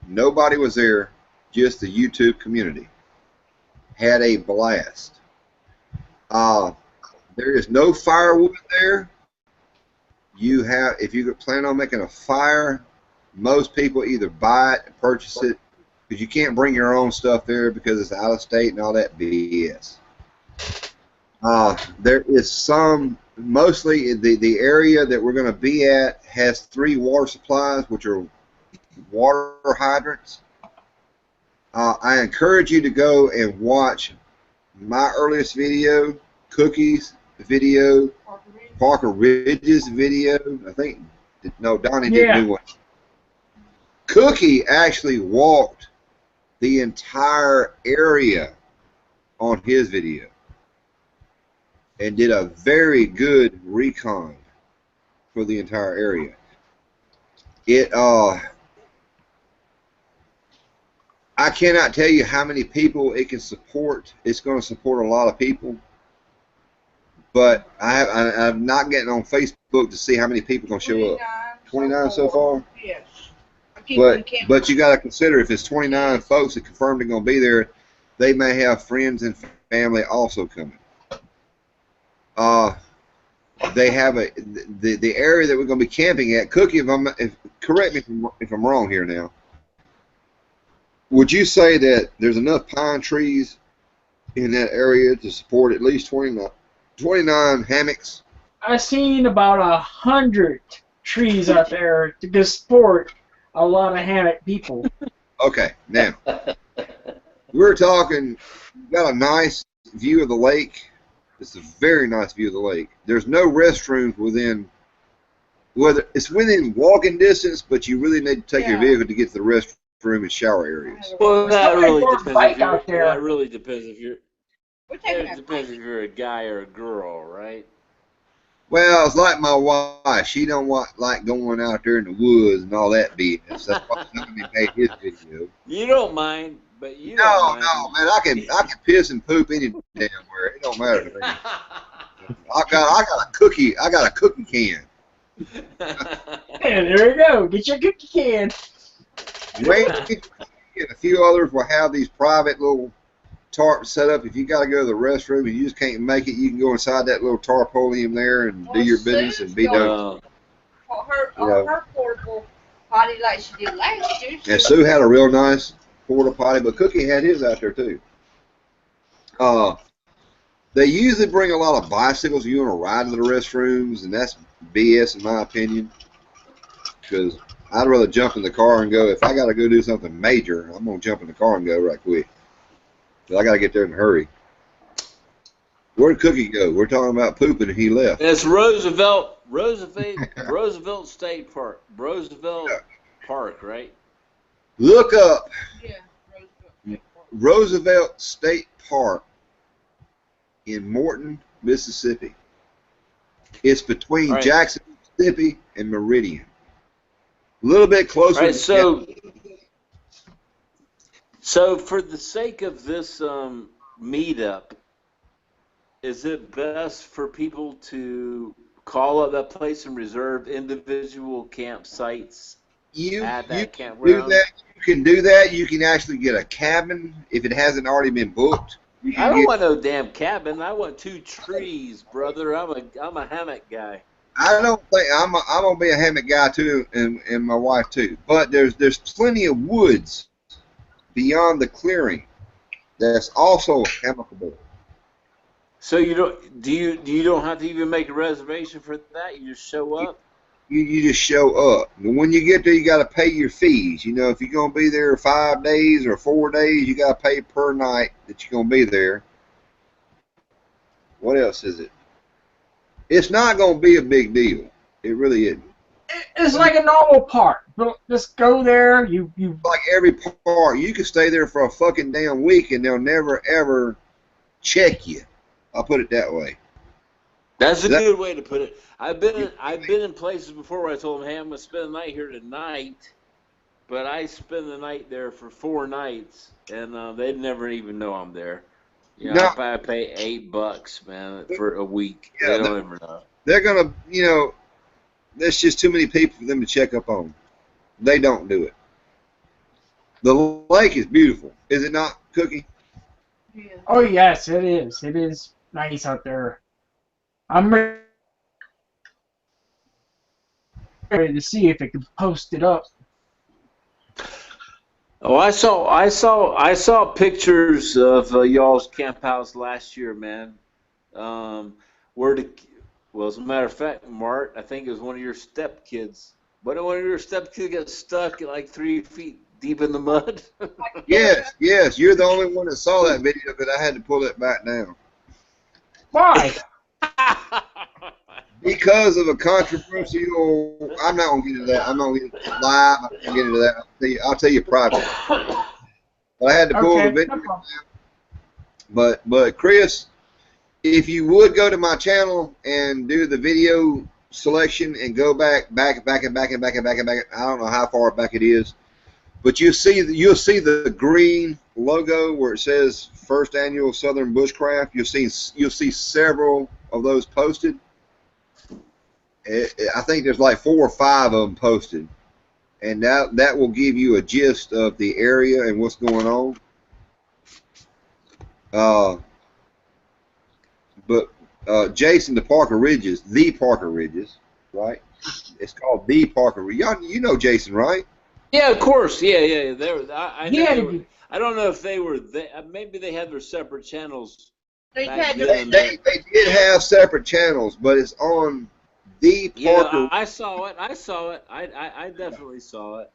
nobody was there, just the YouTube community. Had a blast. There is no firewood there. If you plan on making a fire, most people either buy it, purchase it, because you can't bring your own stuff there because it's out of state and all that BS. There is some, mostly the area that we're going to be at has 3 water supplies, which are water hydrants. I encourage you to go and watch my earliest video, Cookie's video, Parker Ridge's video. I think, no, Donnie didn't do one. Kooky actually walked the entire area on his video and did a very good recon for the entire area. I cannot tell you how many people it can support. It's going to support a lot of people, but I'm not getting on Facebook to see how many people are going to show up. 29 so far? Yes. But you got to consider, if it's 29 folks that confirmed they're going to be there, they may have friends and family also coming. They have the area that we're going to be camping at. Cookie, correct me if I'm wrong here now. Would you say that there's enough pine trees in that area to support at least 29 hammocks? I've seen about 100 trees out there to support a lot of hammock people. Okay, now we're talking. Got a nice view of the lake. It's a very nice view of the lake. There's no restrooms within. Whether it's within walking distance, but you really need to take your vehicle to get to the restroom and shower areas. Well, that really depends if you're a guy or a girl, right? Well, it's like my wife. She don't like going out there in the woods and all that BS. That's why somebody made his video. You don't mind, but you No, man. I can piss and poop any damn where. It don't matter to me. I got a cookie. I got a cookie can. And there you go. Get your cookie can. Wait, and a few others will have these private little tarps set up. If you got to go to the restroom and you just can't make it, you can go inside that little tarpolium there and do your business and be done. Her portable potty like she did last year. And Sue had a real nice porta potty, but Cookie had his out there too. They usually bring a lot of bicycles. You want to ride to the restrooms, and that's BS in my opinion. Because I'd rather jump in the car and go. If I got to go do something major, I'm gonna jump in the car and go right quick. But I got to get there in a hurry. Where'd Cookie go? We're talking about pooping, and he left. It's Roosevelt State Park, Roosevelt Park, right? Look up Yeah, Roosevelt State Park in Morton, Mississippi. It's between Jackson, Mississippi, and Meridian. A little bit closer. Right, so for the sake of this meetup, is it best for people to call up that place and reserve individual campsites at that campground? You can do that. You can actually get a cabin if it hasn't already been booked. I don't want no damn cabin. I want 2 trees, brother. I'm a hammock guy. I don't think I'm gonna be a hammock guy too, and my wife too. But there's plenty of woods beyond the clearing that's also hammockable. So you don't have to even make a reservation for that. You just show up. You just show up. And when you get there, you got to pay your fees. You know, if you're gonna be there 5 days or 4 days, you got to pay per night that you're gonna be there. What else is it? It's not going to be a big deal. It really isn't. It's like a normal park. Just go there. You. Like every park, you can stay there for a fucking damn week and they'll never ever check you. I'll put it that way. That's a good way to put it. I've been in places before where I told them, hey, I'm going to spend the night here tonight, but I spend the night there for 4 nights, and they'd never even know I'm there. You know, I pay $8, man, for a week. Yeah, they don't ever know. They're gonna, you know, there's just too many people for them to check up on. They don't do it. The lake is beautiful, is it not, Kooky? Yeah. Oh yes, it is. It is nice out there. I'm ready to see if it can post it up. Oh, I saw pictures of y'all's camp house last year, man. Well, as a matter of fact, Mart, I think it was one of your stepkids. But one of your stepkids got stuck like 3 feet deep in the mud. Yes, you're the only one that saw that video, but I had to pull it back down. Why? Because of a controversial. I'm not gonna get into that. I'm not gonna get into it live. I'm not gonna get into that. I'll tell you privately. But I had to pull the video down. But Chris, if you would go to my channel and do the video selection and go back. I don't know how far back it is, but you'll see the green logo where it says First Annual Southern Bushcraft. You'll see several of those posted. I think there's like 4 or 5 of them posted, and that will give you a gist of the area and what's going on. But Jason, the Parker Ridges, right? It's called the Parker Ridges. You know Jason, right? Yeah, of course. Yeah. I don't know if they were. Maybe they had their separate channels. They did have separate channels, but it's on the Parker. Yeah, I saw it. I definitely saw it.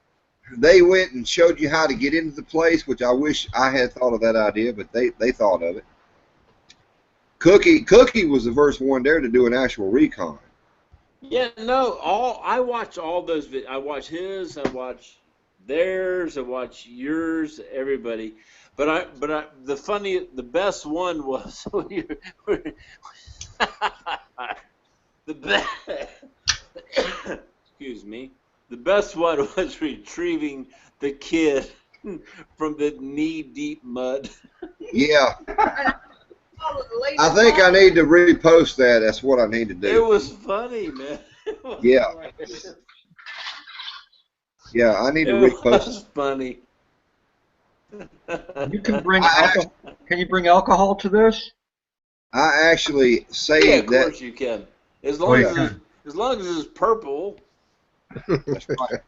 They went and showed you how to get into the place, which I wish I had thought of that idea, but they thought of it. Kooky was the first one there to do an actual recon. Yeah, no, I watch all those videos. I watch his, I watch theirs, I watch yours, everybody. But the best one was the best. Excuse me. The best one was retrieving the kid from the knee-deep mud. Yeah. I think I need to repost that. That's what I need to do. It was funny, man. Yeah. Yeah, I need to repost it. It was funny. You can bring alcohol. Can you bring alcohol to this? I actually saved that. Yeah, of course you can. As long as it's purple. That's right.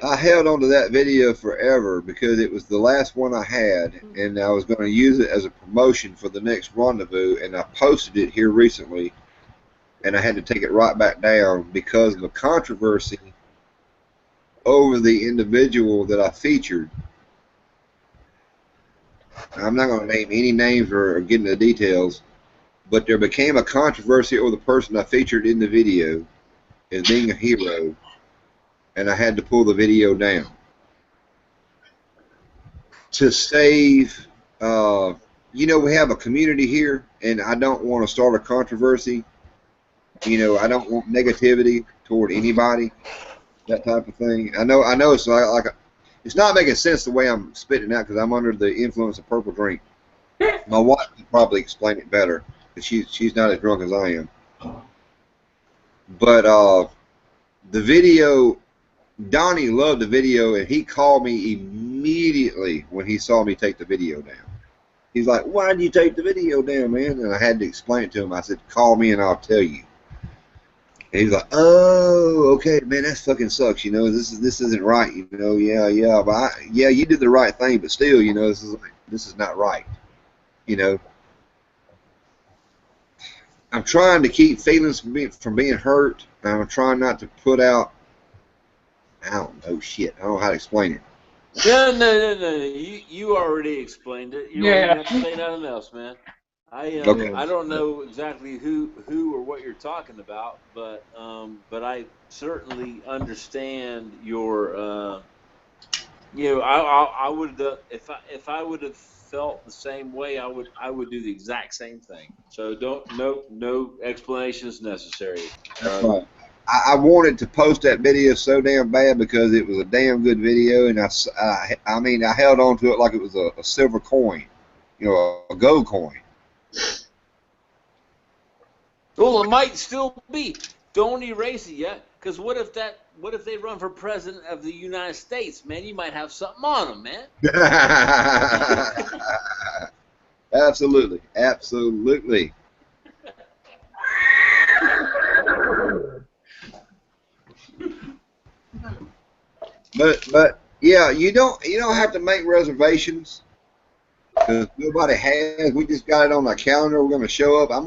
I held on to that video forever because it was the last one I had, and I was going to use it as a promotion for the next rendezvous, and I posted it here recently, and I had to take it right back down because of a controversy over the individual that I featured. I'm not going to name any names or get into the details, but there became a controversy over the person I featured in the video as being a hero, and I had to pull the video down to save. You know, we have a community here, and I don't want to start a controversy. You know, I don't want negativity toward anybody, that type of thing. I know it's like it's not making sense the way I'm spitting out because I'm under the influence of purple drink. My wife could probably explain it better because she's not as drunk as I am. But the video, Donnie loved the video, and he called me immediately when he saw me take the video down. He's like, "Why did you take the video down, man?" And I had to explain it to him. I said, "Call me and I'll tell you." And he's like, "Oh, okay, man, that fucking sucks. You know, this isn't right. You know, yeah, but you did the right thing, but still, you know, this is not right. You know, I'm trying to keep feelings from being hurt, and I'm trying not to put out. I don't know shit. I don't know how to explain it. No. You already explained it. You don't even have to say nothing else, man. I don't know exactly who or what you're talking about, but I certainly understand your I would if I would have felt the same way, I would do the exact same thing. So no explanation is necessary. That's right. I wanted to post that video so damn bad because it was a damn good video, and I mean, I held on to it like it was a silver coin, a gold coin. Well, it might still be. Don't erase it yet, because what if they run for president of the United States, man? You might have something on them, man. Absolutely. But yeah, you don't have to make reservations because nobody has. We just got it on our calendar. We're going to show up. I'm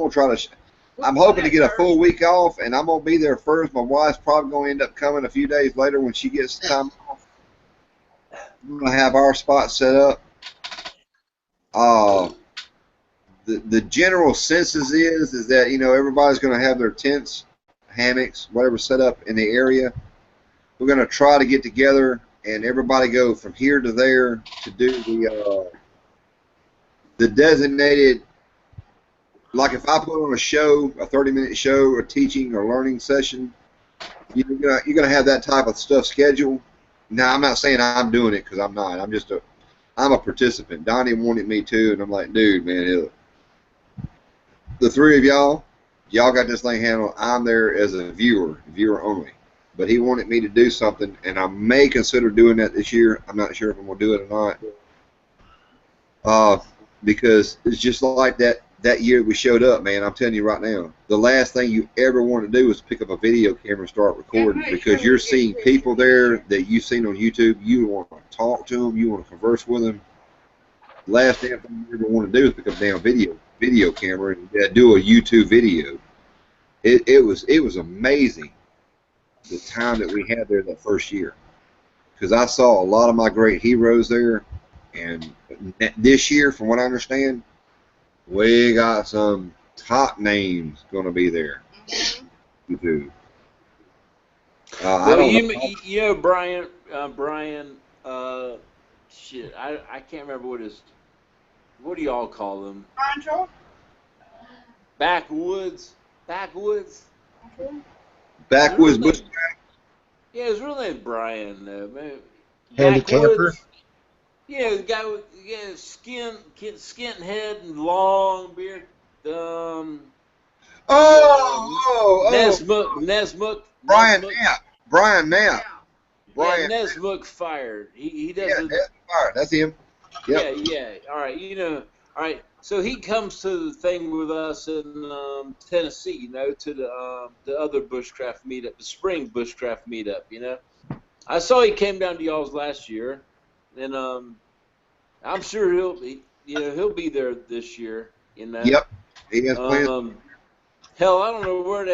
hoping to get a full week off, and I'm going to be there first. My wife's probably going to end up coming a few days later when she gets time off. We're going to have our spot set up. The general census is that everybody's going to have their tents, hammocks, whatever set up in the area. We're going to try to get together and everybody go from here to there to do the designated. Like if I put on a show, a 30-minute show, a teaching or learning session, you're gonna have that type of stuff scheduled. Now I'm not saying I'm doing it because I'm not. I'm a participant. Donnie wanted me to, and I'm like, dude, man, the three of y'all got this thing handled. I'm there as a viewer only. But he wanted me to do something, and I may consider doing that this year. I'm not sure if I'm gonna do it or not. Because it's just like that year we showed up, man. I'm telling you right now, the last thing you ever want to do is pick up a video camera and start recording because you're seeing people there that you've seen on YouTube. You want to talk to them. You want to converse with them. The last damn thing you ever want to do is pick up a damn video camera and do a YouTube video. It was amazing the time that we had there that first year because I saw a lot of my great heroes there, and this year, from what I understand, we got some top names going to be there. YouTube. Well, Brian. Shit, I can't remember what do y'all call them? Backwoods. Backwoods bushcraft. Yeah, his real name's Brian, man. Handicapper. Yeah, the guy with skin head and long beard. Nesmuk. Brian Knapp. Yeah, Nesmuk fired. He does. Yeah, Nesmuk fired. That's him. Yep. Yeah. All right, all right. So he comes to the thing with us in Tennessee, to the other bushcraft meetup, the spring bushcraft meetup, I saw he came down to y'all's last year, and I'm sure he'll be there this year, Yep. He has plans. Hell, I don't know where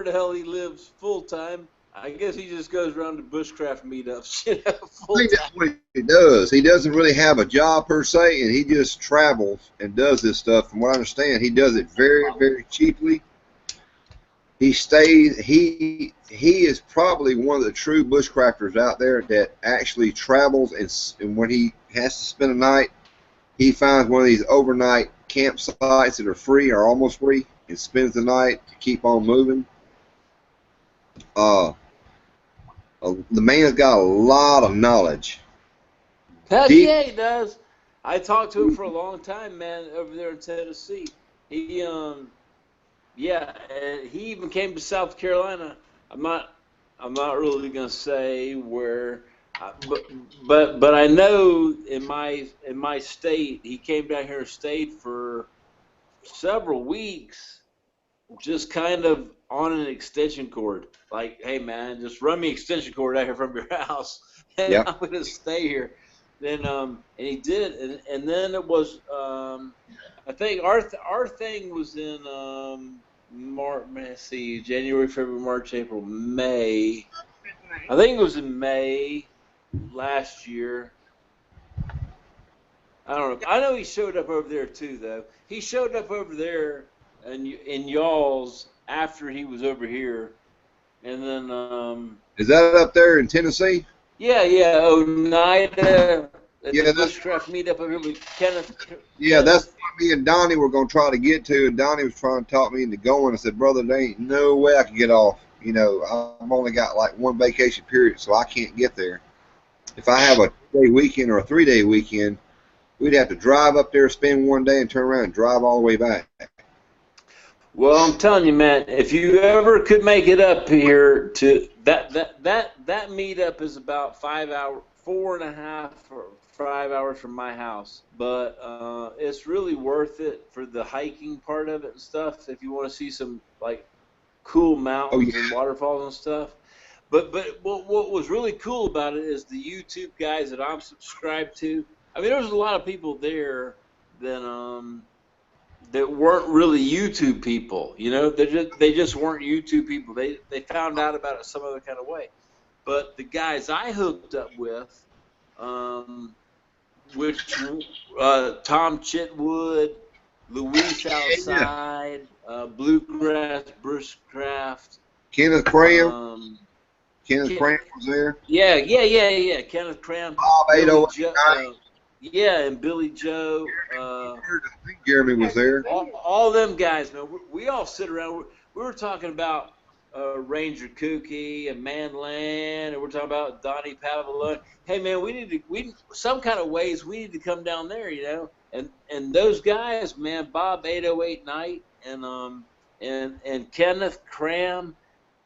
the hell he lives full time. I guess he just goes around to bushcraft meetups, full I think that's what he does. He doesn't really have a job per se, and he just travels and does this stuff. From what I understand, he does it very, very cheaply. He stays. He is probably one of the true bushcrafters out there that actually travels, and when he has to spend a night, he finds one of these overnight campsites that are free or almost free, and spends the night to keep on moving. The man's got a lot of knowledge. Heck yeah, he does. I talked to him for a long time, man, over there in Tennessee. He even came to South Carolina. I'm not really gonna say where, but I know in my state he came down here and stayed for several weeks, just kind of on an extension cord. Like, hey man, just run me extension cord out here from your house, and I'm gonna stay here. Then and he did, and then it was I think our thing was in January, February, March, April, May. I think it was in May, last year. I don't know. I know he showed up over there too, though. He showed up over there in y'all's after he was over here, and then Is that up there in Tennessee? yeah, Oneida at the Yeah, that's Bushcraft meetup over here with Kenneth. that's Kenneth. what me and Donnie were gonna try to get to, and Donnie was trying to talk me into going. I said, brother, there ain't no way I can get off. You know, I've only got like one vacation period, so I can't get there. If I have a 2-day weekend or a 3-day weekend, we'd have to drive up there, spend one day, and turn around and drive all the way back. Well, I'm telling you, man, if you ever could make it up here to that meetup is about 5 hours, 4.5 or 5 hours from my house, but it's really worth it for the hiking part of it and stuff. If you want to see some like cool mountains and waterfalls and stuff. But what was really cool about it is the YouTube guys that I'm subscribed to. I mean, there was a lot of people there that that weren't really YouTube people. You know, they just weren't YouTube people. They found out about it some other kind of way. But the guys I hooked up with, which Tom Chitwood, Luis Outside, Bluegrass Bushcraft, Kenneth Cram. Kenneth Cram was there. Yeah. Kenneth Cram. Bob 808. Yeah, and Billy Joe. I think Jeremy was there. All them guys, man. We all sit around. We were talking about Ranger Kooky and ManLan, and we're talking about Donnie Pavlone. Hey, man, we some kind of ways we need to come down there, you know. And those guys, man, Bob 808 Night and Kenneth Cram,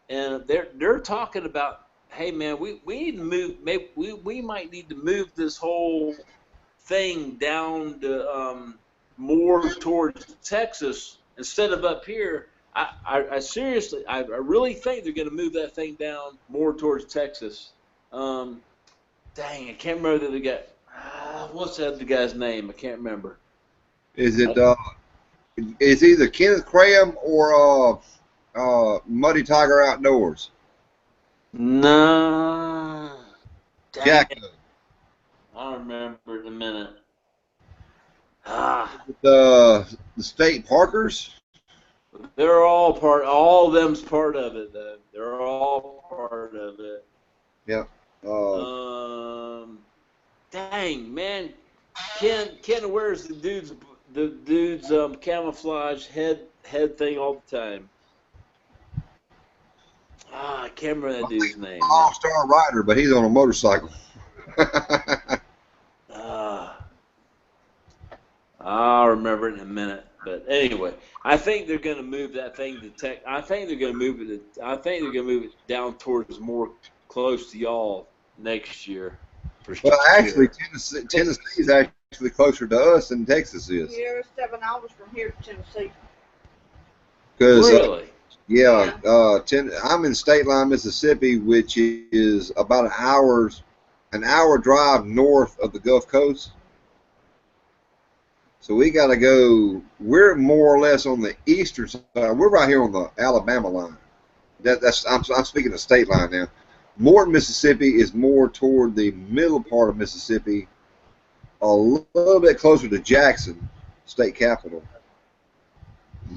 and they're talking about, hey, man, we need to move. Maybe we might need to move this whole thing down to more towards Texas instead of up here. I seriously, I really think they're going to move that thing down more towards Texas. Dang, I can't remember the guy. What's that the guy's name? I can't remember. Is it? It's either Kenneth Cram or Muddy Tiger Outdoors. No. Jack. I'll remember in a minute. The state parkers. They're all part. All of them's part of it, though. They're all part of it. Yeah. Dang, man. Ken wears the dude's camouflage head thing all the time. I can't remember that dude's name. All-star rider, but he's on a motorcycle. I'll remember it in a minute. But anyway, I think they're going to move that thing to Tech. I think they're going to move it. I think they're going to move it down towards more close to y'all next year. Well, actually, Tennessee is actually closer to us than Texas is. Yeah, it's 7 hours from here to Tennessee. Really? Yeah. I'm in State Line, Mississippi, which is about an hour drive north of the Gulf Coast. So we got to go. We're more or less on the eastern side. We're right here on the Alabama line. I'm speaking of State Line now. Morton, Mississippi is more toward the middle part of Mississippi, a little bit closer to Jackson, state capital,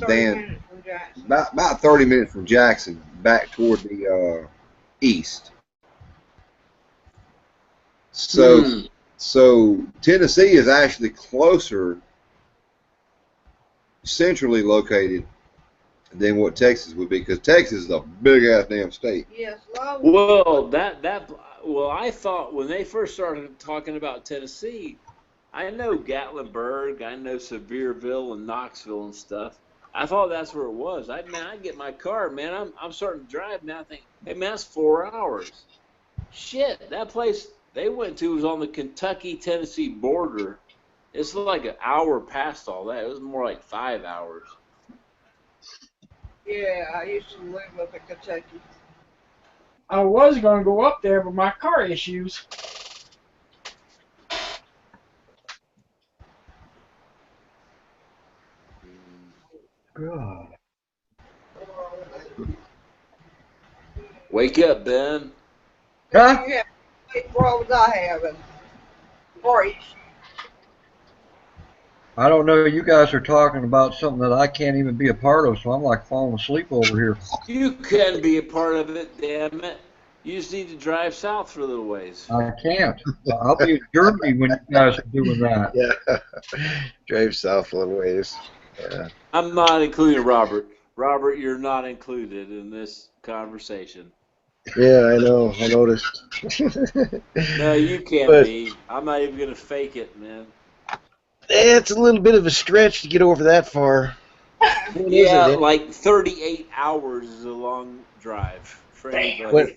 than about 30 minutes from Jackson, back toward the east. So Tennessee is actually closer, centrally located, than what Texas would be, because Texas is a big ass damn state. Yes. Well, I thought when they first started talking about Tennessee, I know Gatlinburg, I know Sevierville and Knoxville and stuff. I thought that's where it was. I get my car, man. I'm starting to drive now. I think, hey man, that's 4 hours. Shit, that place they went to was on the Kentucky-Tennessee border. It's like an hour past all that. It was more like 5 hours. Yeah, I used to live up in Kentucky. I was going to go up there, but my car issues. God. Wake up, Ben. Huh? What problems I have and or issues. I don't know. You guys are talking about something that I can't even be a part of, so I'm like falling asleep over here. You can be a part of it, damn it. You just need to drive south for a little ways. I can't. I'll be in Germany when you guys are doing that. Yeah. Drive south a little ways. Yeah. I'm not including Robert. Robert, you're not included in this conversation. Yeah, I know. I noticed. No, you can't But be. I'm not even going to fake it, man. it's a little bit of a stretch to get over that far. When is Yeah, it? like 38 hours is a long drive for anybody.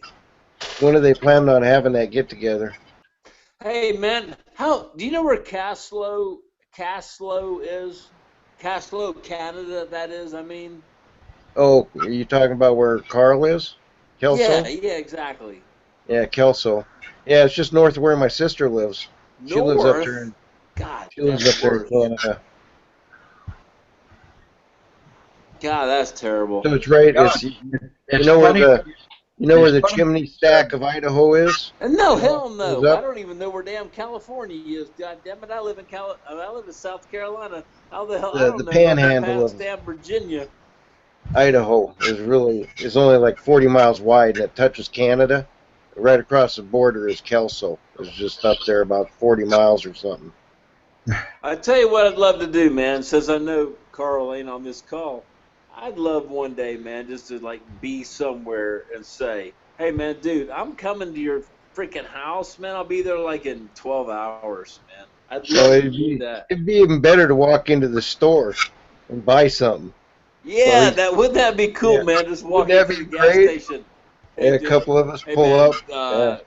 When are they planning on having that get together? Hey, man, do you know where Caslow is? Caslow, Canada, that is, I mean. Oh, are you talking about where Carl is? Kelso? Yeah, exactly. Yeah, Kelso. Yeah, it's just north of where my sister lives. She lives up there in God, Canada. God, that's terrible. So it's right. It's you know funny. where the chimney stack of Idaho is? No, hell no. Up? I don't even know where damn California is. God damn it, I live in South Carolina. How the hell? I don't The know panhandle past of damn Virginia. Idaho is only like 40 miles wide, and it touches Canada. Right across the border is Kelso. It's just up there about 40 miles or something. I tell you what I'd love to do, man, since I know Carl ain't on this call. I'd love one day, man, just to like be somewhere and say, hey, man, dude, I'm coming to your freaking house, man. I'll be there like in 12 hours, man. I'd love to do that. It'd be even better to walk into the store and buy something. Yeah, wouldn't that be cool, man? Just walk into the gas station. And a couple of us pull up. That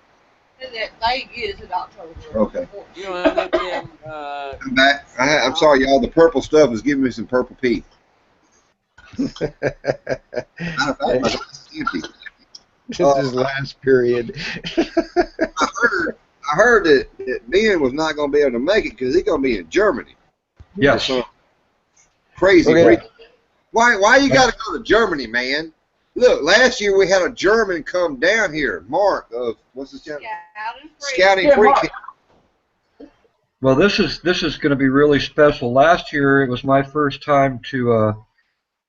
thing is in October. Okay. You know, and then, I'm back. I'm sorry, y'all. The purple stuff is giving me some purple pee. Matter of fact, my glass is empty. It's his last period. I heard that Ben was not going to be able to make it because he's going to be in Germany. Yes. Crazy. Okay. Why you got to go to Germany, man? Look, last year we had a German come down here, Mark of what's his channel? Scouting Free. Well, this is going to be really special. Last year it was my first time to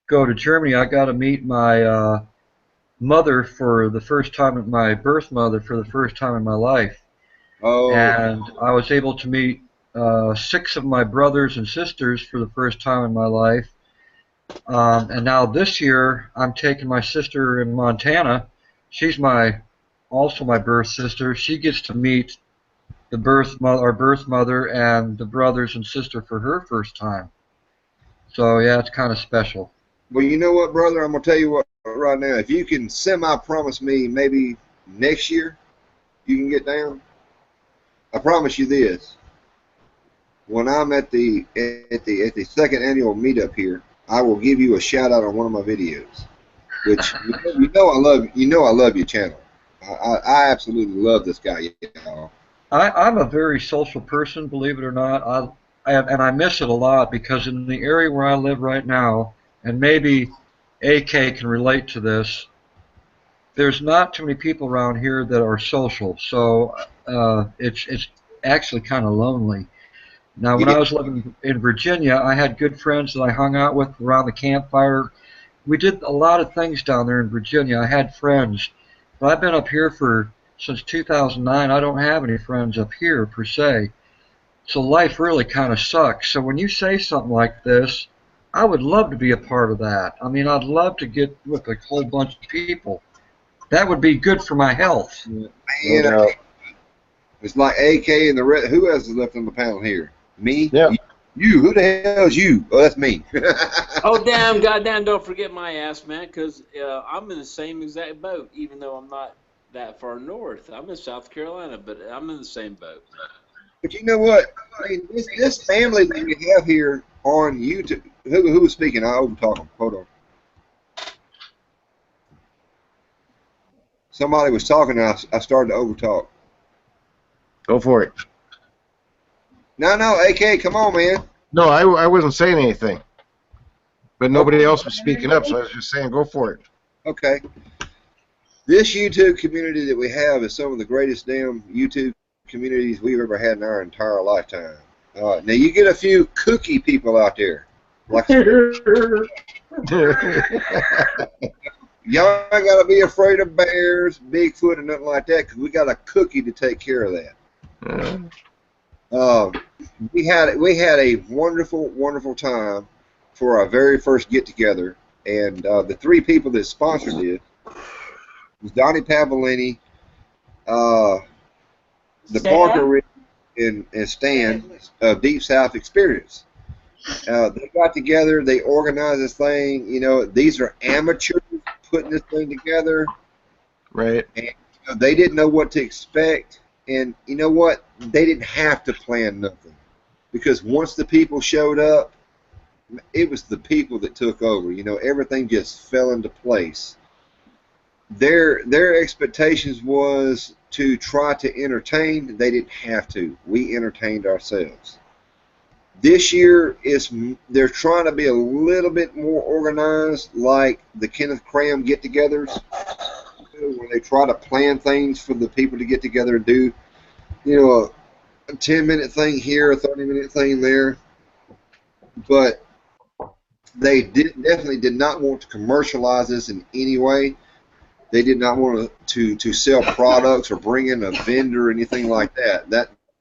go to Germany. I got to meet my mother for the first time, my birth mother for the first time in my life. Oh. And I was able to meet 6 of my brothers and sisters for the first time in my life. And now this year, I'm taking my sister in Montana. She's also my birth sister. She gets to meet our birth mother and the brothers and sister for her first time. So yeah, it's kind of special. Well, you know what, brother? I'm gonna tell you what right now. If you can semi-promise me maybe next year you can get down, I promise you this. When I'm at the second annual meetup here, I will give you a shout out on one of my videos. Which you know I love your channel. I absolutely love this guy. Y'all. I'm a very social person, believe it or not. I miss it a lot because in the area where I live right now, and maybe AK can relate to this, there's not too many people around here that are social. So it's actually kind of lonely. Now, when I was living in Virginia, I had good friends that I hung out with around the campfire. We did a lot of things down there in Virginia. I had friends. But I've been up here since 2009. I don't have any friends up here, per se. So life really kind of sucks. So when you say something like this, I would love to be a part of that. I mean, I'd love to get with a whole bunch of people. That would be good for my health. Man, it's like AK and the rest. Who else is left on the panel here? Me? Yeah. You. Who the hell is you? Oh, that's me. oh, damn, goddamn, don't forget my ass, man, because I'm in the same exact boat, even though I'm not that far north. I'm in South Carolina, but I'm in the same boat. But you know what? I mean, this family that we have here on YouTube. Who was speaking? I overtalk them. Hold on. Somebody was talking, and I started to overtalk. Go for it. No, AK, come on, man. No, I wasn't saying anything. But nobody else was speaking up, so I was just saying go for it. Okay. This YouTube community that we have is some of the greatest damn YouTube communities we've ever had in our entire lifetime. Now you get a few kooky people out there, like y'all ain't gotta be afraid of bears, Bigfoot, and nothing like that, because we got a Kooky to take care of that. We had a wonderful time for our very first get together, and the three people that sponsored it was Donnie Pavolini, the Parker and Stan of Deep South Experience. They got together, they organized this thing. You know, these are amateurs putting this thing together. Right. And they didn't know what to expect. And you know what? They didn't have to plan nothing. Because once the people showed up, it was the people that took over. You know, everything just fell into place. Their expectations was to try to entertain. They didn't have to. We entertained ourselves. This year they're trying to be a little bit more organized, like the Kenneth Cram get-togethers, where they try to plan things for the people to get together and do, you know, a 10-minute thing here, a 30-minute thing there. But they definitely did not want to commercialize this in any way. They did not want to sell products or bring in a vendor or anything like that.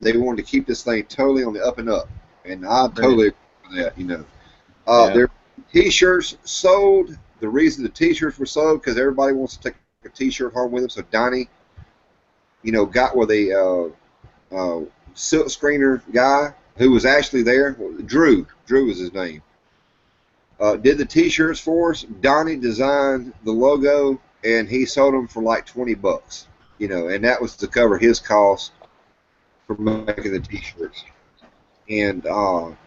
They wanted to keep this thing totally on the up and up. And I totally agree with that, you know. Their T-shirts sold. The reason the T-shirts were sold because everybody wants to take a T-shirt home with them. So Donnie, you know, got with a silk screener guy who was actually there. Drew was his name. Did the T-shirts for us. Donnie designed the logo, and he sold them for like $20, you know, and that was to cover his cost for making the T-shirts. And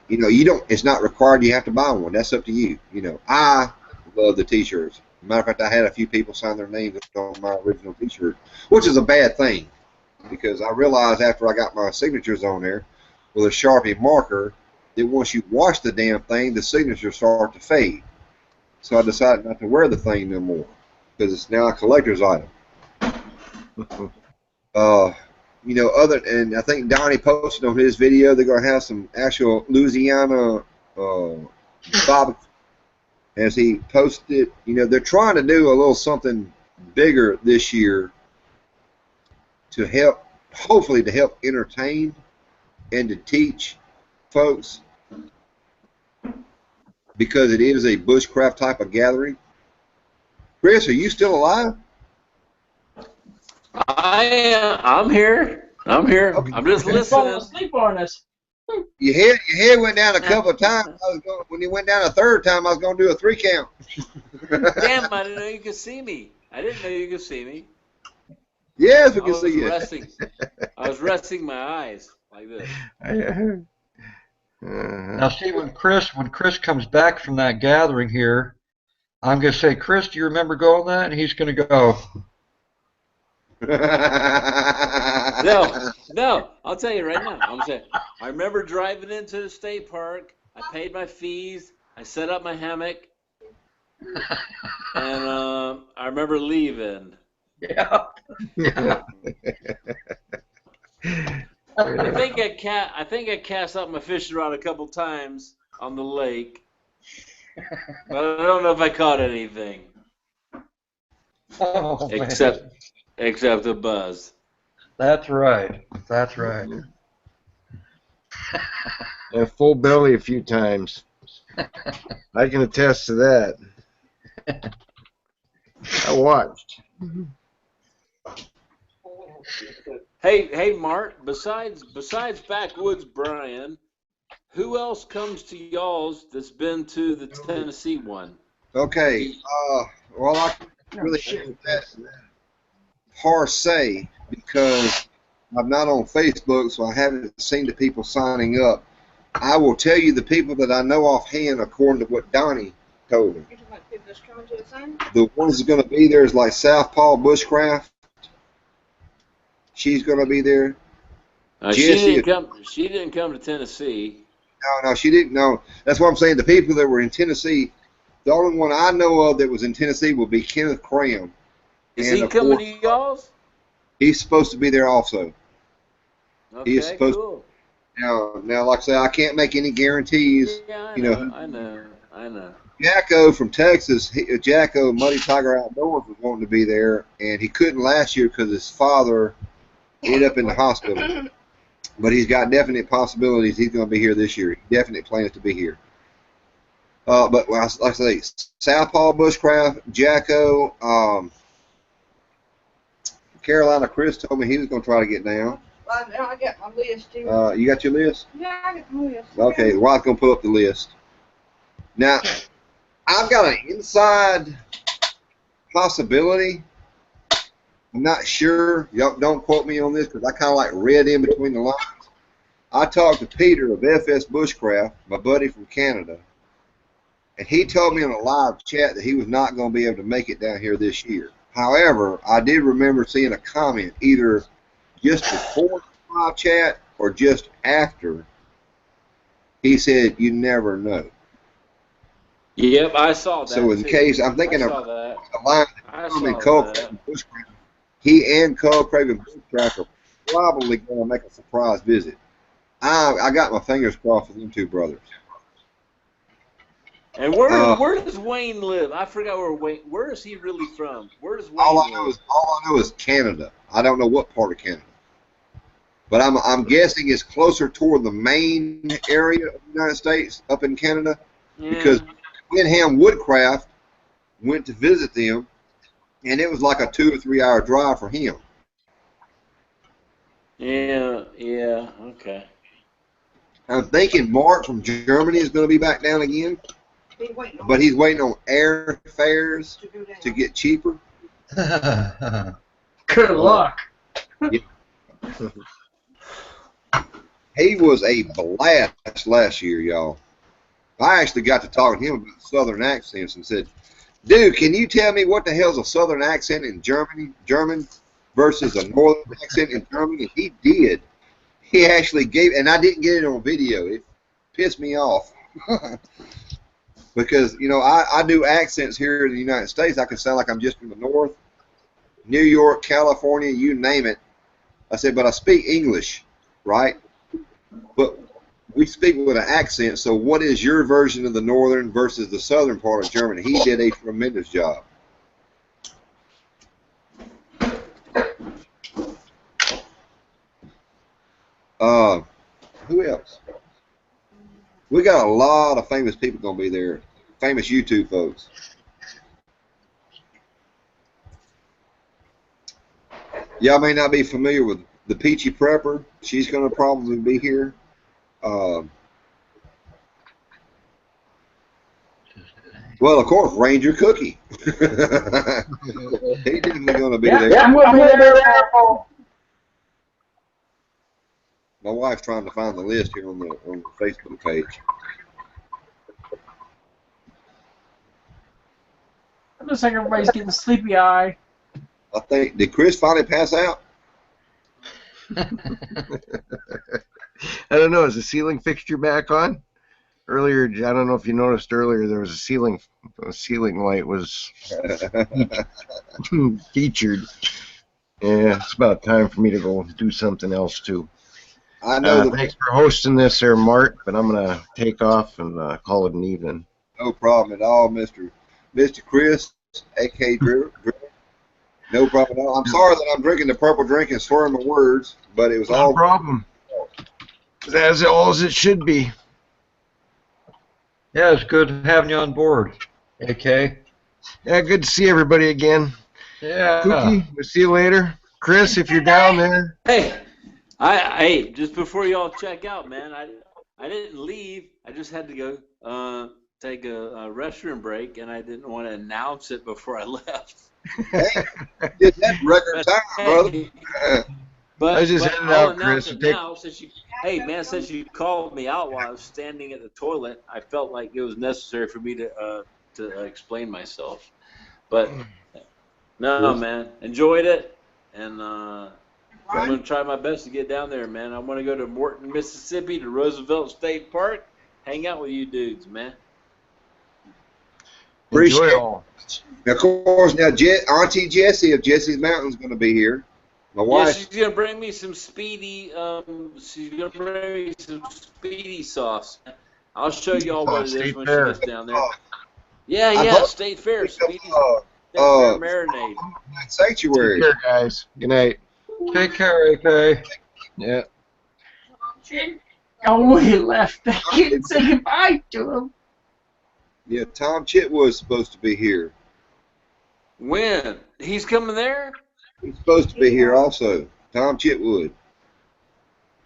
you know, it's not required you have to buy one. That's up to you. You know, I love the T-shirts. Matter of fact, I had a few people sign their names on my original T-shirt, which is a bad thing because I realized after I got my signatures on there with a Sharpie marker that once you wash the damn thing, the signatures start to fade. So I decided not to wear the thing no more because it's now a collector's item. You know, and I think Donnie posted on his video they're going to have some actual Louisiana barbecue. As he posted, you know, they're trying to do a little something bigger this year to help, hopefully to help entertain and to teach folks, because it is a bushcraft type of gathering. Chris, are you still alive? I'm here. Okay. I'm just listening. Falling asleep on us. Your head went down a couple of times. When you went down a third time, I was going to do a 3 count. Damn, I didn't know you could see me. Yes, we can see you. I was resting my eyes like this. Now, see, when Chris comes back from that gathering here, I'm going to say, Chris, do you remember going that? And he's going to go. No, I'll tell you right now. I'm saying, I remember driving into the state park. I paid my fees. I set up my hammock, and I remember leaving. Yeah. I think I cast out my fishing rod a couple times on the lake, but I don't know if I caught anything. Oh, except a buzz. That's right. And full belly a few times. I can attest to that. I watched. Hey, Mark. Besides Backwoods Brian, who else comes to y'all's that's been to the Tennessee one? Okay. Well, I can't really share that per se because I'm not on Facebook, so I haven't seen the people signing up. I will tell you the people that I know offhand, according to what Donnie told me. The ones that's going to be there is like Southpaw Bushcraft. She's going to be there. She didn't come to Tennessee. No, she didn't. No, that's what I'm saying. The people that were in Tennessee, the only one I know of that was in Tennessee will be Kenneth Cram. Is And he of coming course, to y'all's? he's supposed to be there also. He is Okay, supposed cool. now, like I say, I can't make any guarantees. Yeah, I You know, know, I know. Jacko from Texas, Jacko Muddy Tiger Outdoors was wanting to be there, and he couldn't last year because his father ended up in the hospital. But he's got definite possibilities he's going to be here this year. He definitely plans to be here. But like I say, Southpaw Bushcraft, Jacko, Carolina Chris told me he was going to try to get down. I got my list too. You got your list? Yeah, I got my list. Okay, the wife's going to pull up the list. Now, I've got an inside possibility. I'm not sure. Y'all don't quote me on this because I kind of like read in between the lines. I talked to Peter of FS Bushcraft, my buddy from Canada, and he told me on a live chat that he was not going to be able to make it down here this year. However, I did remember seeing a comment either just before the live chat or just after. He said, "You never know." Yep, I saw that. So in too. case I'm thinking I of saw that. a line I between saw Cole that. Craven Bushcraft, he and Cole Craven Bushcraft are probably going to make a surprise visit. I got my fingers crossed for them two brothers. And where does Wayne live? I forgot where is he really from? Where does Wayne All I live? know is Canada. I don't know what part of Canada, but I'm guessing it's closer toward the main area of the United States, up in Canada, because Winham Woodcraft went to visit them, and it was like a 2 or 3 hour drive for him. Yeah, okay. I'm thinking Mark from Germany is going to be back down again, but he's waiting on air fares to get cheaper. Good luck. Yeah. He was a blast last year, y'all. I actually got to talk to him about Southern accents and said, "Dude, can you tell me what the hell's a Southern accent in German versus a Northern accent in German?" And he did. He actually gave, and I didn't get it on video. It pissed me off. Because, you know, I do accents here in the United States. I can sound like I'm just from the North. New York, California, you name it. I said, but I speak English, right? But we speak with an accent, so what is your version of the northern versus the southern part of Germany? He did a tremendous job. Who else? We got a lot of famous people going to be there. Famous YouTube folks. Y'all may not be familiar with the Peachy Prepper. She's going to probably be here. Well, of course, Ranger Kooky. He's definitely going to be there. Yeah, I'm going to be there. My wife's trying to find the list here on the Facebook page. It looks like everybody's getting sleepy eye. I think, did Chris finally pass out? I don't know. Is the ceiling fixture back on? Earlier, I don't know if you noticed earlier, there was a ceiling light was featured. Yeah, it's about time for me to go do something else too. I know. Thanks for hosting this, there, Mark. But I'm gonna take off and call it an evening. No problem at all, Mr. Chris, A.K. Driver. No problem at all. I'm sorry that I'm drinking the purple drink and slurring my words, but it was all. No problem. That's all as it should be. Yeah, it's good having you on board, AK. Yeah, good to see everybody again. Yeah. Kooky, we'll see you later. Chris, if you're down there. Hey, hey, just before y'all check out, man, I didn't leave. I just had to go take a restroom break, and I didn't want to announce it before I left. Hey, did that record time, brother. But I just headed out, Chris. Hey, man, since you called me out while I was standing at the toilet, I felt like it was necessary for me to explain myself. But no, man, enjoyed it, and I'm gonna try my best to get down there, man. I want to go to Morton, Mississippi, to Roosevelt State Park, hang out with you dudes, man. Appreciate Enjoy it it. all. Now, of course, now Auntie Jessie of Jesse's Mountain is going to be here. My Yeah, wife. she's gonna bring me some speedy. She's gonna bring me some speedy sauce. I'll show y'all what it is State when she Fair. gets down there. Yeah, I yeah, thought- State Fair, speedy State uh, Fair marinade. Take Sanctuary. care, guys. Good night. Take care, AK. Yeah. Oh, he left. I couldn't say goodbye to him. Yeah, Tom Chitwood's supposed to be here. When he's coming there, He's supposed to be here also. Tom Chitwood.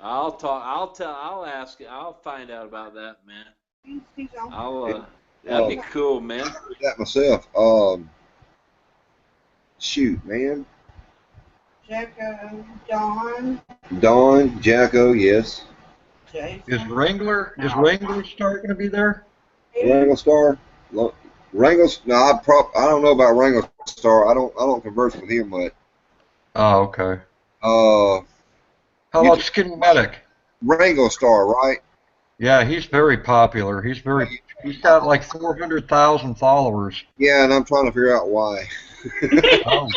I'll talk. I'll ask. I'll find out about that, man. That'd be cool, man. That myself. Shoot, man. Jacko, Don, Dawn, Jacko, yes. Jason. Is Wrangler Star going to be there? Wrangle Star. Wrangle's. No, I don't know about Wrangle Star. I don't converse with him much. Oh, okay. Uh, How about Skin Medic? Wrangle Star, right? Yeah, he's very popular. He's got like 400,000 followers. Yeah, and I'm trying to figure out why. Oh.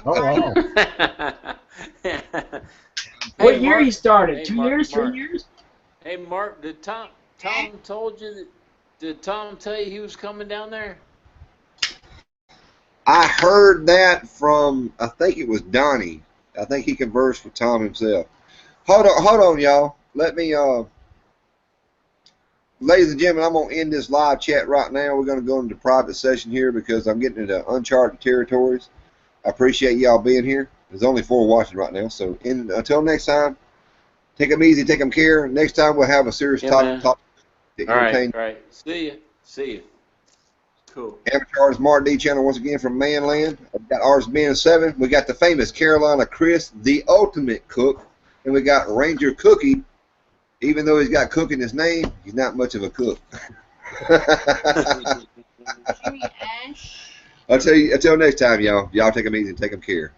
Oh, wow. What year he started? Hey, 2 Mark, years? 3 Mark. years? Hey, Mark, did Tom told you that? Did Tom tell you he was coming down there? I heard that from, I think it was Donnie. I think he conversed with Tom himself. Hold on, y'all. Let me, ladies and gentlemen, I'm going to end this live chat right now. We're going to go into private session here because I'm getting into uncharted territories. I appreciate y'all being here. There's only 4 watching right now. So until next time, take them easy, take them care. Next time we'll have a serious topic to entertain. All right. See you. Cool. Avatar's Mark D channel once again from ManLan. We've got ours being 7. We got the famous Carolina Chris, the ultimate cook. And we got Ranger Kooky. Even though he's got cook in his name, he's not much of a cook. Jimmy Ash. I'll tell you, until next time, y'all. Y'all take them easy and take them care.